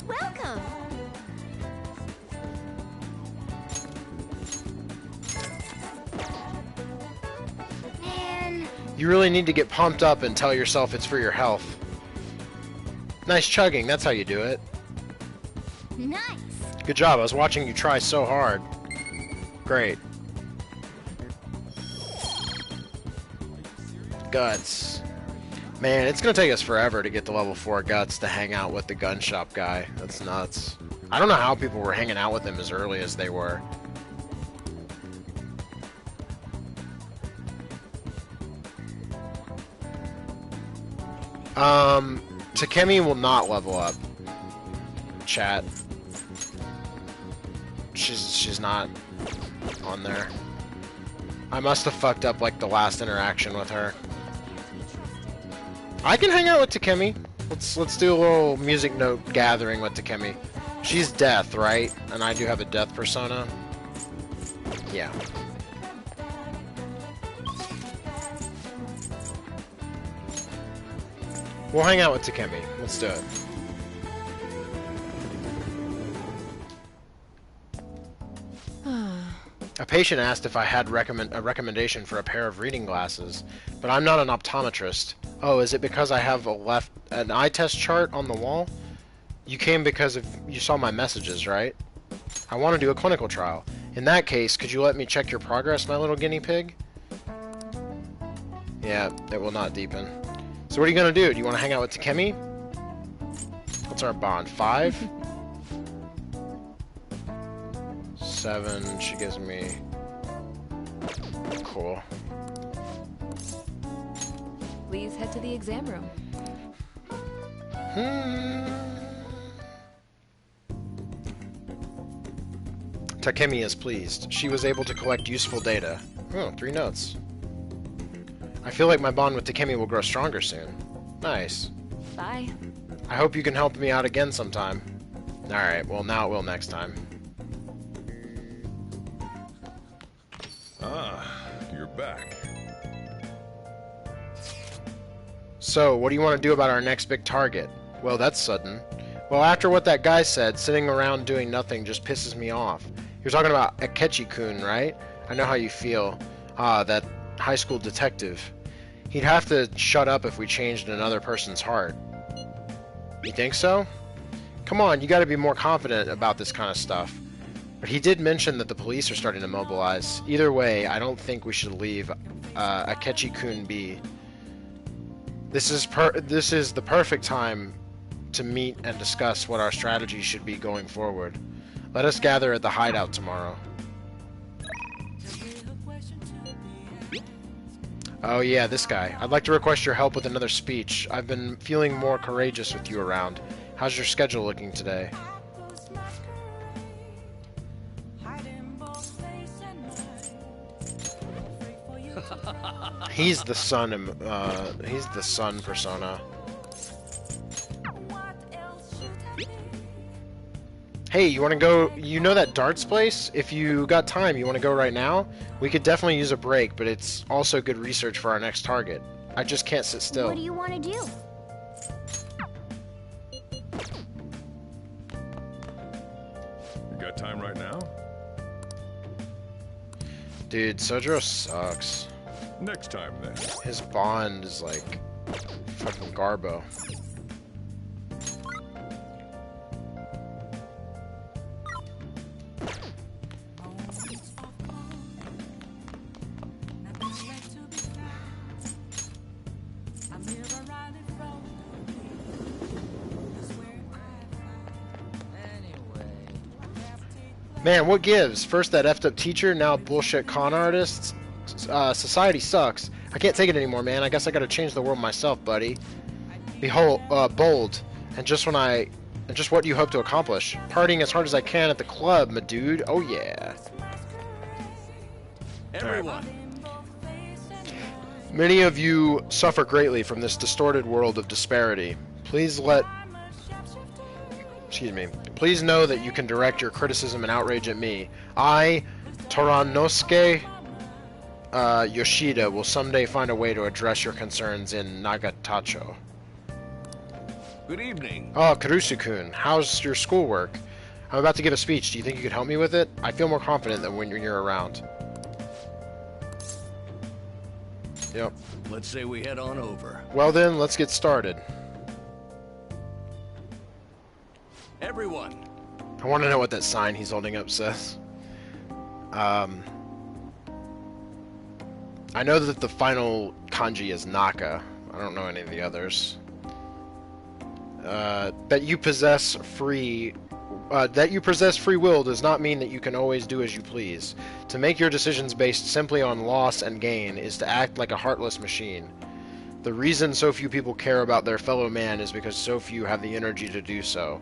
Welcome. Man. You really need to get pumped up and tell yourself it's for your health. Nice chugging, that's how you do it. Nice. Good job, I was watching you try so hard. Great. Guts. Man, it's gonna take us forever to get to level 4 Guts to hang out with the gun shop guy. That's nuts. I don't know how people were hanging out with him as early as they were. Takemi will not level up. Chat. She's not on there. I must have fucked up like the last interaction with her. I can hang out with Takemi. Let's do a little music note gathering with Takemi. She's death, right? And I do have a death persona. Yeah. We'll hang out with Takemi. Let's do it. A patient asked if I had a recommendation for a pair of reading glasses, but I'm not an optometrist. Oh, is it because I have an eye test chart on the wall? You came because you saw my messages, right? I want to do a clinical trial. In that case, could you let me check your progress, my little guinea pig? Yeah, it will not deepen. So what are you gonna do? Do you want to hang out with Takemi? What's our bond? 5? 7, she gives me... Cool. Please head to the exam room. Takemi is pleased. She was able to collect useful data. Oh, 3 notes. I feel like my bond with Takemi will grow stronger soon. Nice. Bye. I hope you can help me out again sometime. Alright, well now it will next time. Ah, you're back. So, what do you want to do about our next big target? Well, that's sudden. Well, after what that guy said, sitting around doing nothing just pisses me off. You're talking about Akechi-kun, right? I know how you feel. Ah, that high school detective. He'd have to shut up if we changed another person's heart. You think so? Come on, you gotta be more confident about this kind of stuff. But he did mention that the police are starting to mobilize. Either way, I don't think we should leave Akechi-kun be. This is the perfect time to meet and discuss what our strategy should be going forward. Let us gather at the hideout tomorrow. Oh yeah, this guy. I'd like to request your help with another speech. I've been feeling more courageous with you around. How's your schedule looking today? He's the sun. He's the sun persona. Hey, you want to go? You know that darts place? If you got time, you want to go right now? We could definitely use a break, but it's also good research for our next target. I just can't sit still. What do you want to do? You got time right now? Dude, Sojiro sucks. Next time, then. His bond is like fucking Garbo. Man, what gives? First that effed up teacher, now bullshit con artists. Society sucks. I can't take it anymore, man. I guess I gotta change the world myself, buddy. Behold, bold, and just what you hope to accomplish. Partying as hard as I can at the club, my dude. Oh yeah. Everyone. Many of you suffer greatly from this distorted world of disparity. Please know that you can direct your criticism and outrage at me. I, Toranosuke Yoshida, will someday find a way to address your concerns in Nagatacho. Good evening. Oh, Karusu-kun, how's your schoolwork? I'm about to give a speech. Do you think you could help me with it? I feel more confident than when you're around. Yep. Let's say we head on over. Well then, let's get started. Everyone. I want to know what that sign he's holding up says. I know that the final kanji is Naka. I don't know any of the others. That you possess free will does not mean that you can always do as you please. To make your decisions based simply on loss and gain is to act like a heartless machine. The reason so few people care about their fellow man is because so few have the energy to do so.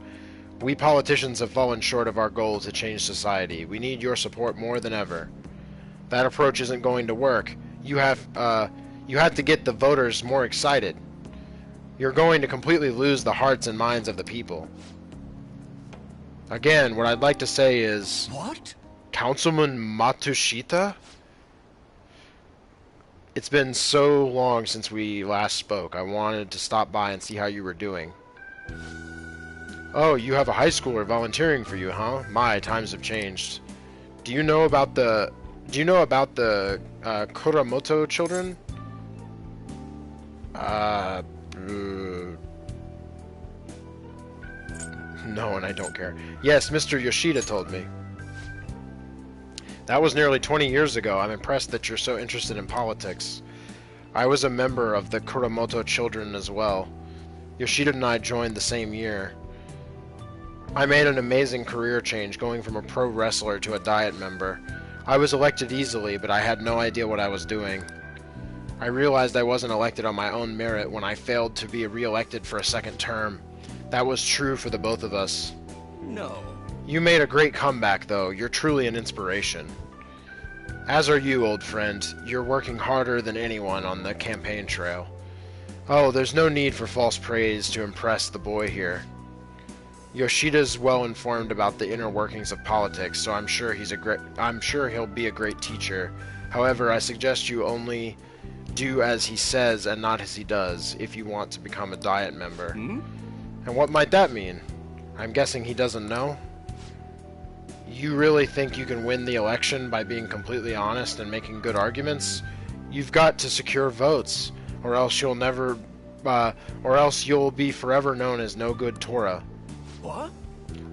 We politicians have fallen short of our goal to change society. We need your support more than ever. That approach isn't going to work. You have to get the voters more excited. You're going to completely lose the hearts and minds of the people. Again, what I'd like to say is... What? Councilman Matsushita? It's been so long since we last spoke. I wanted to stop by and see how you were doing. Oh, you have a high schooler volunteering for you, huh? My, times have changed. Do you know about the Kuramoto children? No, and I don't care. Yes, Mr. Yoshida told me. That was nearly 20 years ago. I'm impressed that you're so interested in politics. I was a member of the Kuramoto children as well. Yoshida and I joined the same year. I made an amazing career change, going from a pro wrestler to a Diet member. I was elected easily, but I had no idea what I was doing. I realized I wasn't elected on my own merit when I failed to be re-elected for a second term. That was true for the both of us. No. You made a great comeback, though. You're truly an inspiration. As are you, old friend. You're working harder than anyone on the campaign trail. Oh, there's no need for false praise to impress the boy here. Yoshida's well informed about the inner workings of politics, so I'm sure he'll be a great teacher. However, I suggest you only do as he says and not as he does if you want to become a Diet member. Hmm? And what might that mean? I'm guessing he doesn't know? You really think you can win the election by being completely honest and making good arguments? You've got to secure votes, or else you'll be forever known as no good Torah. What?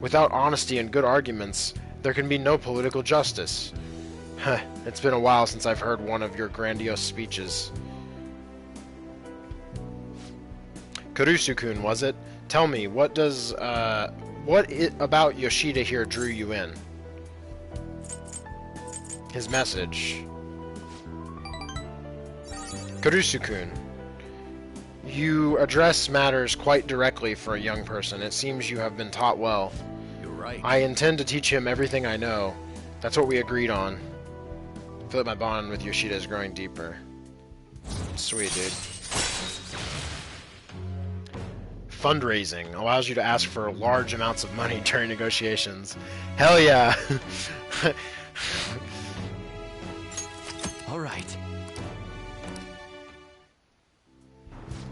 Without honesty and good arguments, there can be no political justice. It's been a while since I've heard one of your grandiose speeches. Kurusu-kun, was it? Tell me, what about Yoshida here drew you in? His message. Kurusu-kun, you address matters quite directly for a young person. It seems you have been taught well. You're right. I intend to teach him everything I know. That's what we agreed on. I feel like my bond with Yoshida is growing deeper. Sweet, dude. Fundraising allows you to ask for large amounts of money during negotiations. Hell yeah! All right.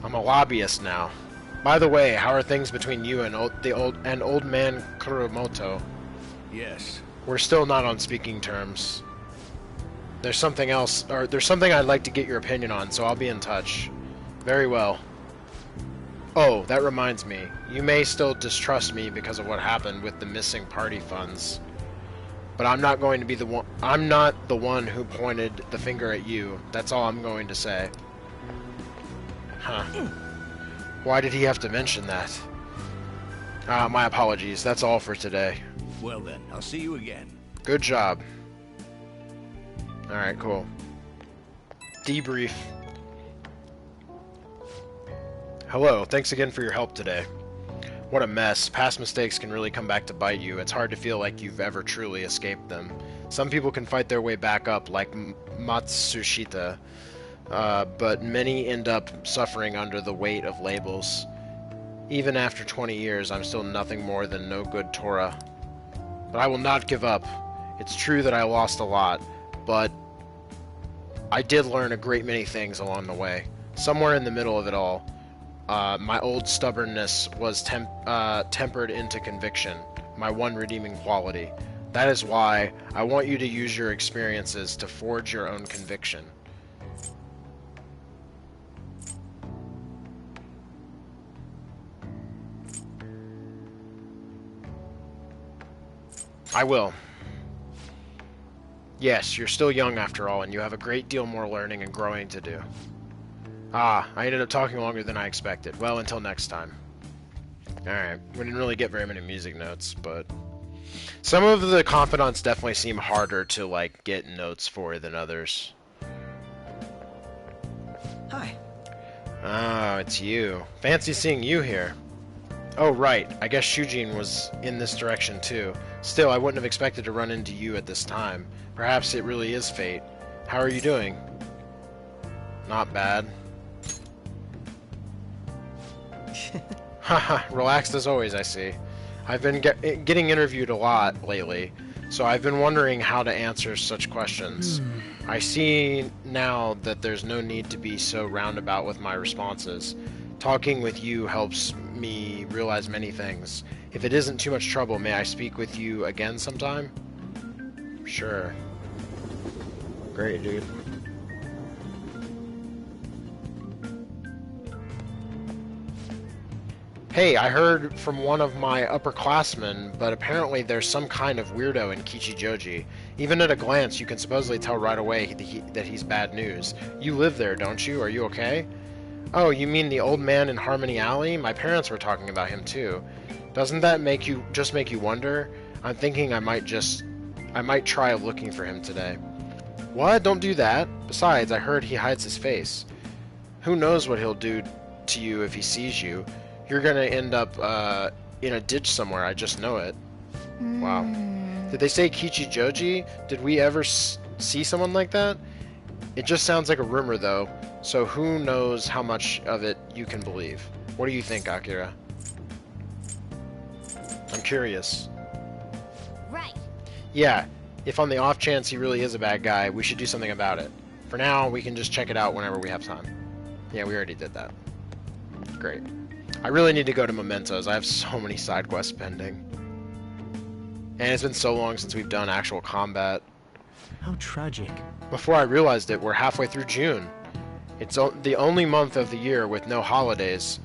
I'm a lobbyist now. By the way, how are things between you and old man Kuramoto? Yes. We're still not on speaking terms. There's something else, or there's something I'd like to get your opinion on, so I'll be in touch. Very well. Oh, that reminds me. You may still distrust me because of what happened with the missing party funds. But I'm not going to be the one. I'm not the one who pointed the finger at you. That's all I'm going to say. Huh. Why did he have to mention that? My apologies. That's all for today. Well then, I'll see you again. Good job. Alright, cool. Debrief. Hello, thanks again for your help today. What a mess. Past mistakes can really come back to bite you. It's hard to feel like you've ever truly escaped them. Some people can fight their way back up, like Matsushita, but many end up suffering under the weight of labels. Even after 20 years, I'm still nothing more than no good Torah. But I will not give up. It's true that I lost a lot, but I did learn a great many things along the way. Somewhere in the middle of it all, my old stubbornness was tempered into conviction, my one redeeming quality. That is why I want you to use your experiences to forge your own conviction. I will. Yes, you're still young after all, and you have a great deal more learning and growing to do. Ah, I ended up talking longer than I expected. Well, until next time. Alright, we didn't really get very many music notes, but... some of the confidants definitely seem harder to, like, get notes for than others. Hi. Oh, it's you. Fancy seeing you here. Oh, right. I guess Shujin was in this direction, too. Still, I wouldn't have expected to run into you at this time. Perhaps it really is fate. How are you doing? Not bad. Haha, relaxed as always, I see. I've been getting interviewed a lot lately, so I've been wondering how to answer such questions. I see now that there's no need to be so roundabout with my responses. Talking with you helps me realize many things. If it isn't too much trouble, may I speak with you again sometime? Sure. Great, dude. Hey, I heard from one of my upperclassmen, but apparently there's some kind of weirdo in Kichijoji. Even at a glance, you can supposedly tell right away that he's bad news. You live there, don't you? Are you okay? Oh, you mean the old man in Harmony Alley? My parents were talking about him too. Doesn't that make you wonder? I'm thinking I might try looking for him today. What? Don't do that. Besides, I heard he hides his face. Who knows what he'll do to you if he sees you? You're gonna end up in a ditch somewhere, I just know it. Wow. Did they say Kichijoji? Did we ever see someone like that? It just sounds like a rumor though, so who knows how much of it you can believe. What do you think, Akira? I'm curious. Right. Yeah, if on the off chance he really is a bad guy, we should do something about it. For now, we can just check it out whenever we have time. Yeah, we already did that. Great. I really need to go to Mementos. I have so many side quests pending. And it's been so long since we've done actual combat. How tragic. Before I realized it, we're halfway through June. It's the only month of the year with no holidays.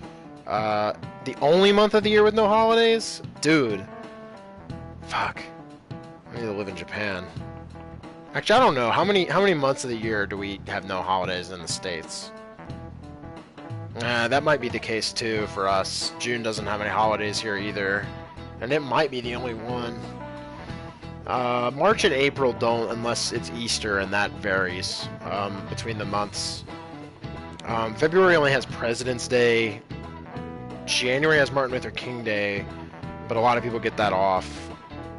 The only month of the year with no holidays? Dude. Fuck. I need to live in Japan. Actually, I don't know. How many months of the year do we have no holidays in the States? That might be the case too for us. June doesn't have any holidays here either. And it might be the only one. March and April don't unless it's Easter, and that varies between the months. February only has President's Day. January has Martin Luther King Day, but a lot of people get that off.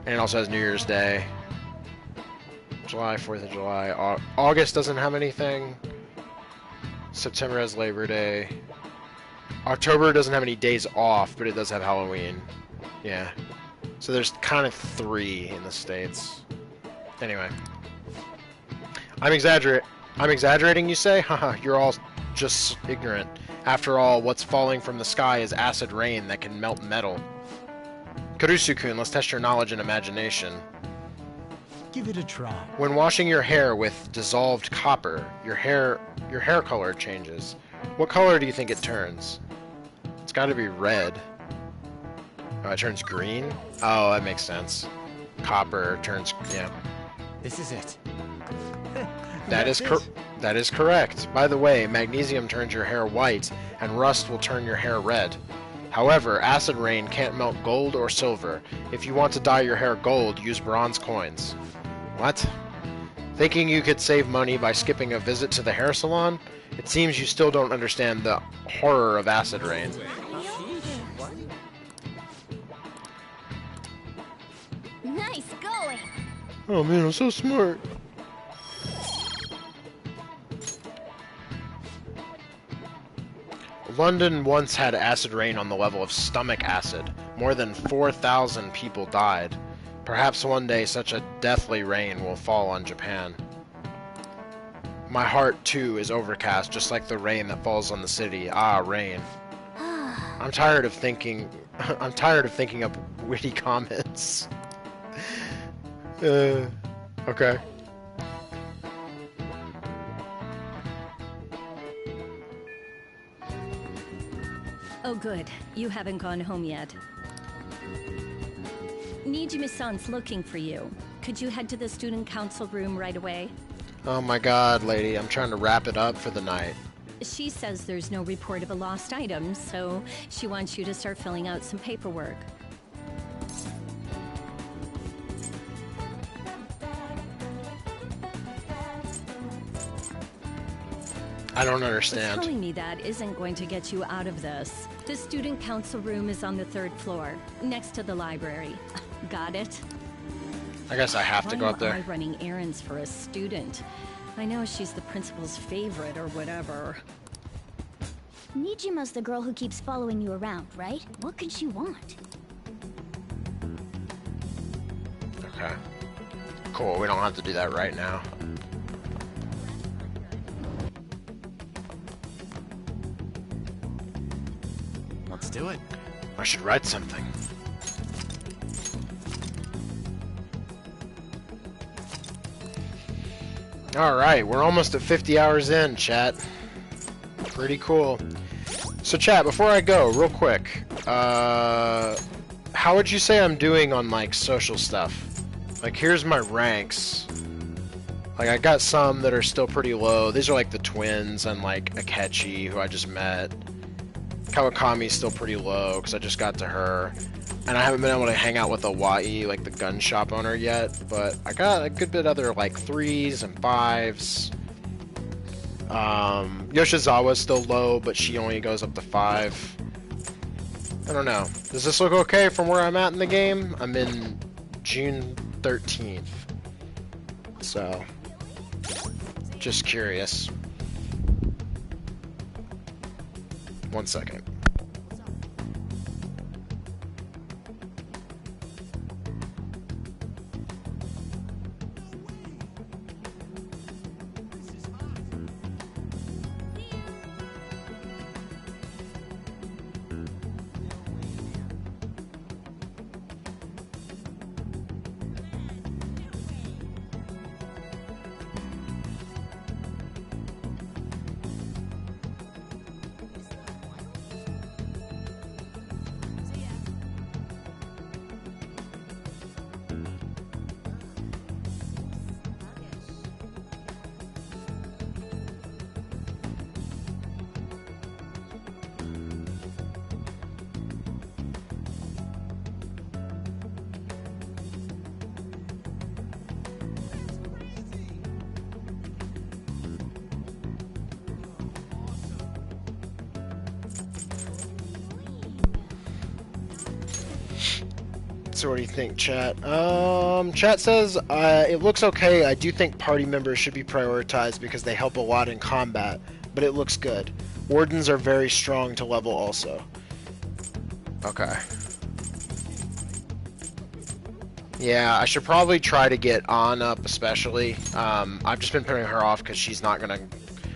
And it also has New Year's Day. July, 4th of July. August doesn't have anything. September has Labor Day. October doesn't have any days off, but it does have Halloween. Yeah. So there's kind of 3 in the States. Anyway. I'm exaggerating, you say? Haha, you're all just ignorant. After all, what's falling from the sky is acid rain that can melt metal. Kurusu-kun, let's test your knowledge and imagination. Give it a try. When washing your hair with dissolved copper, your hair color changes. What color do you think it turns? It's got to be red. Oh, it turns green? Oh, that makes sense. Copper turns, yeah. This is it. That is correct. By the way, magnesium turns your hair white, and rust will turn your hair red. However, acid rain can't melt gold or silver. If you want to dye your hair gold, use bronze coins. What? Thinking you could save money by skipping a visit to the hair salon? It seems you still don't understand the horror of acid rain. Nice going. Oh man, I'm so smart. London once had acid rain on the level of stomach acid. More than 4,000 people died. Perhaps one day such a deathly rain will fall on Japan. My heart, too, is overcast, just like the rain that falls on the city. Ah, rain. I'm tired of thinking up witty comments. Okay. Oh good, you haven't gone home yet. Nijime-san's looking for you. Could you head to the student council room right away? Oh my god, lady, I'm trying to wrap it up for the night. She says there's no report of a lost item, so she wants you to start filling out some paperwork. I don't understand. But telling me that isn't going to get you out of this. The student council room is on the 3rd floor, next to the library. Got it? I guess I have to go up there. Why am I running errands for a student? I know she's the principal's favorite or whatever. Nijima's the girl who keeps following you around, right? What could she want? Okay. Cool, we don't have to do that right now. Let's do it. I should write something. Alright, we're almost at 50 hours in, chat. Pretty cool. So chat, before I go, real quick, how would you say I'm doing on, like, social stuff? Like, here's my ranks. Like, I got some that are still pretty low. These are, like, the twins and, like, Akechi, who I just met. Kawakami's still pretty low, because I just got to her. And I haven't been able to hang out with Awai, like the gun shop owner, yet. But I got a good bit other, like, 3s and 5s. Yoshizawa's still low, but she only goes up to 5. I don't know. Does this look okay from where I'm at in the game? I'm in June 13th. So, just curious. 1 second. So what do you think, chat? Chat says, it looks okay. I do think party members should be prioritized because they help a lot in combat, but it looks good. Wardens are very strong to level also. Okay. Yeah, I should probably try to get On up especially. I've just been putting her off because she's not gonna...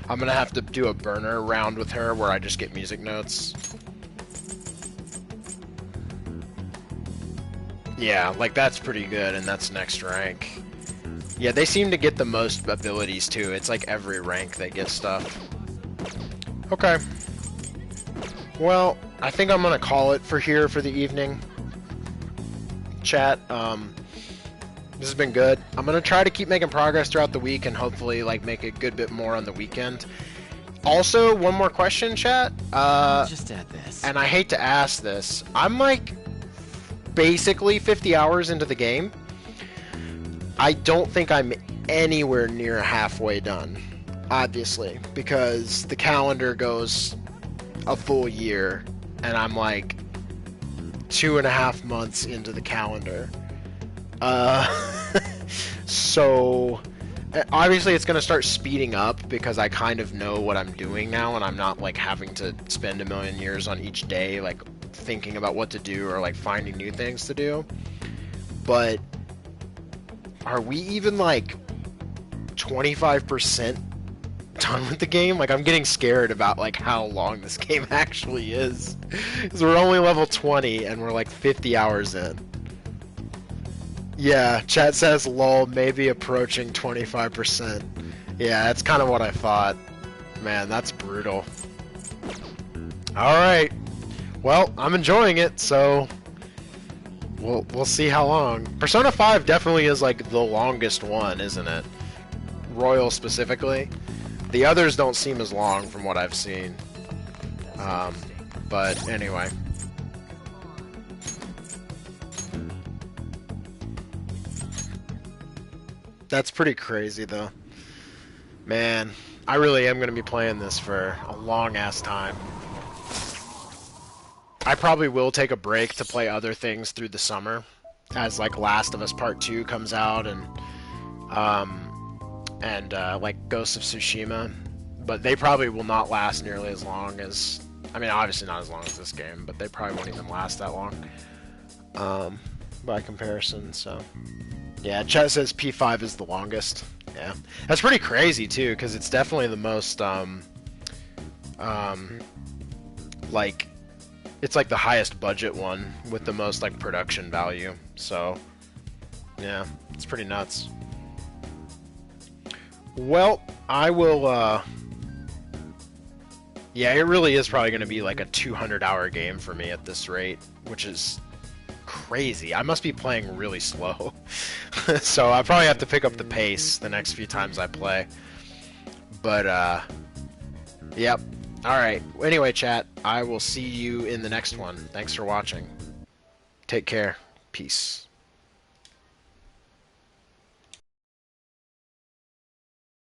I'm gonna have to do a burner round with her where I just get music notes. Yeah, like that's pretty good, and that's next rank. Yeah, they seem to get the most abilities too. It's like every rank they get stuff. Okay. Well, I think I'm gonna call it for here for the evening. Chat, this has been good. I'm gonna try to keep making progress throughout the week and hopefully like make a good bit more on the weekend. Also, one more question, chat. Just add this. And I hate to ask this. I'm like basically 50 hours into the game. I don't think I'm anywhere near halfway done, obviously, because the calendar goes a full year, and I'm like 2.5 months into the calendar. So obviously it's going to start speeding up because I kind of know what I'm doing now, and I'm not like having to spend a million years on each day like thinking about what to do or like finding new things to do. But are we even like 25% done with the game? Like, I'm getting scared about like how long this game actually is, because we're only level 20 and we're like 50 hours in. Yeah, chat says lol, maybe approaching 25%. Yeah, that's kind of what I thought. Man, that's brutal. Alright. Well, I'm enjoying it, so we'll see how long. Persona 5 definitely is like the longest one, isn't it? Royal specifically. The others don't seem as long from what I've seen. But anyway. That's pretty crazy though. Man, I really am going to be playing this for a long-ass time. I probably will take a break to play other things through the summer, as like Last of Us Part 2 comes out and like Ghost of Tsushima, but they probably will not last nearly as long as, I mean, obviously not as long as this game, but they probably won't even last that long by comparison. So yeah, chat says P5 is the longest. Yeah, that's pretty crazy too, because it's definitely the most like, it's like the highest budget one with the most like production value. So yeah, it's pretty nuts. Well, I will yeah, it really is probably going to be like a 200-hour game for me at this rate, which is crazy. I must be playing really slow. So I probably have to pick up the pace the next few times I play. But yep. Alright, anyway chat, I will see you in the next one. Thanks for watching. Take care. Peace.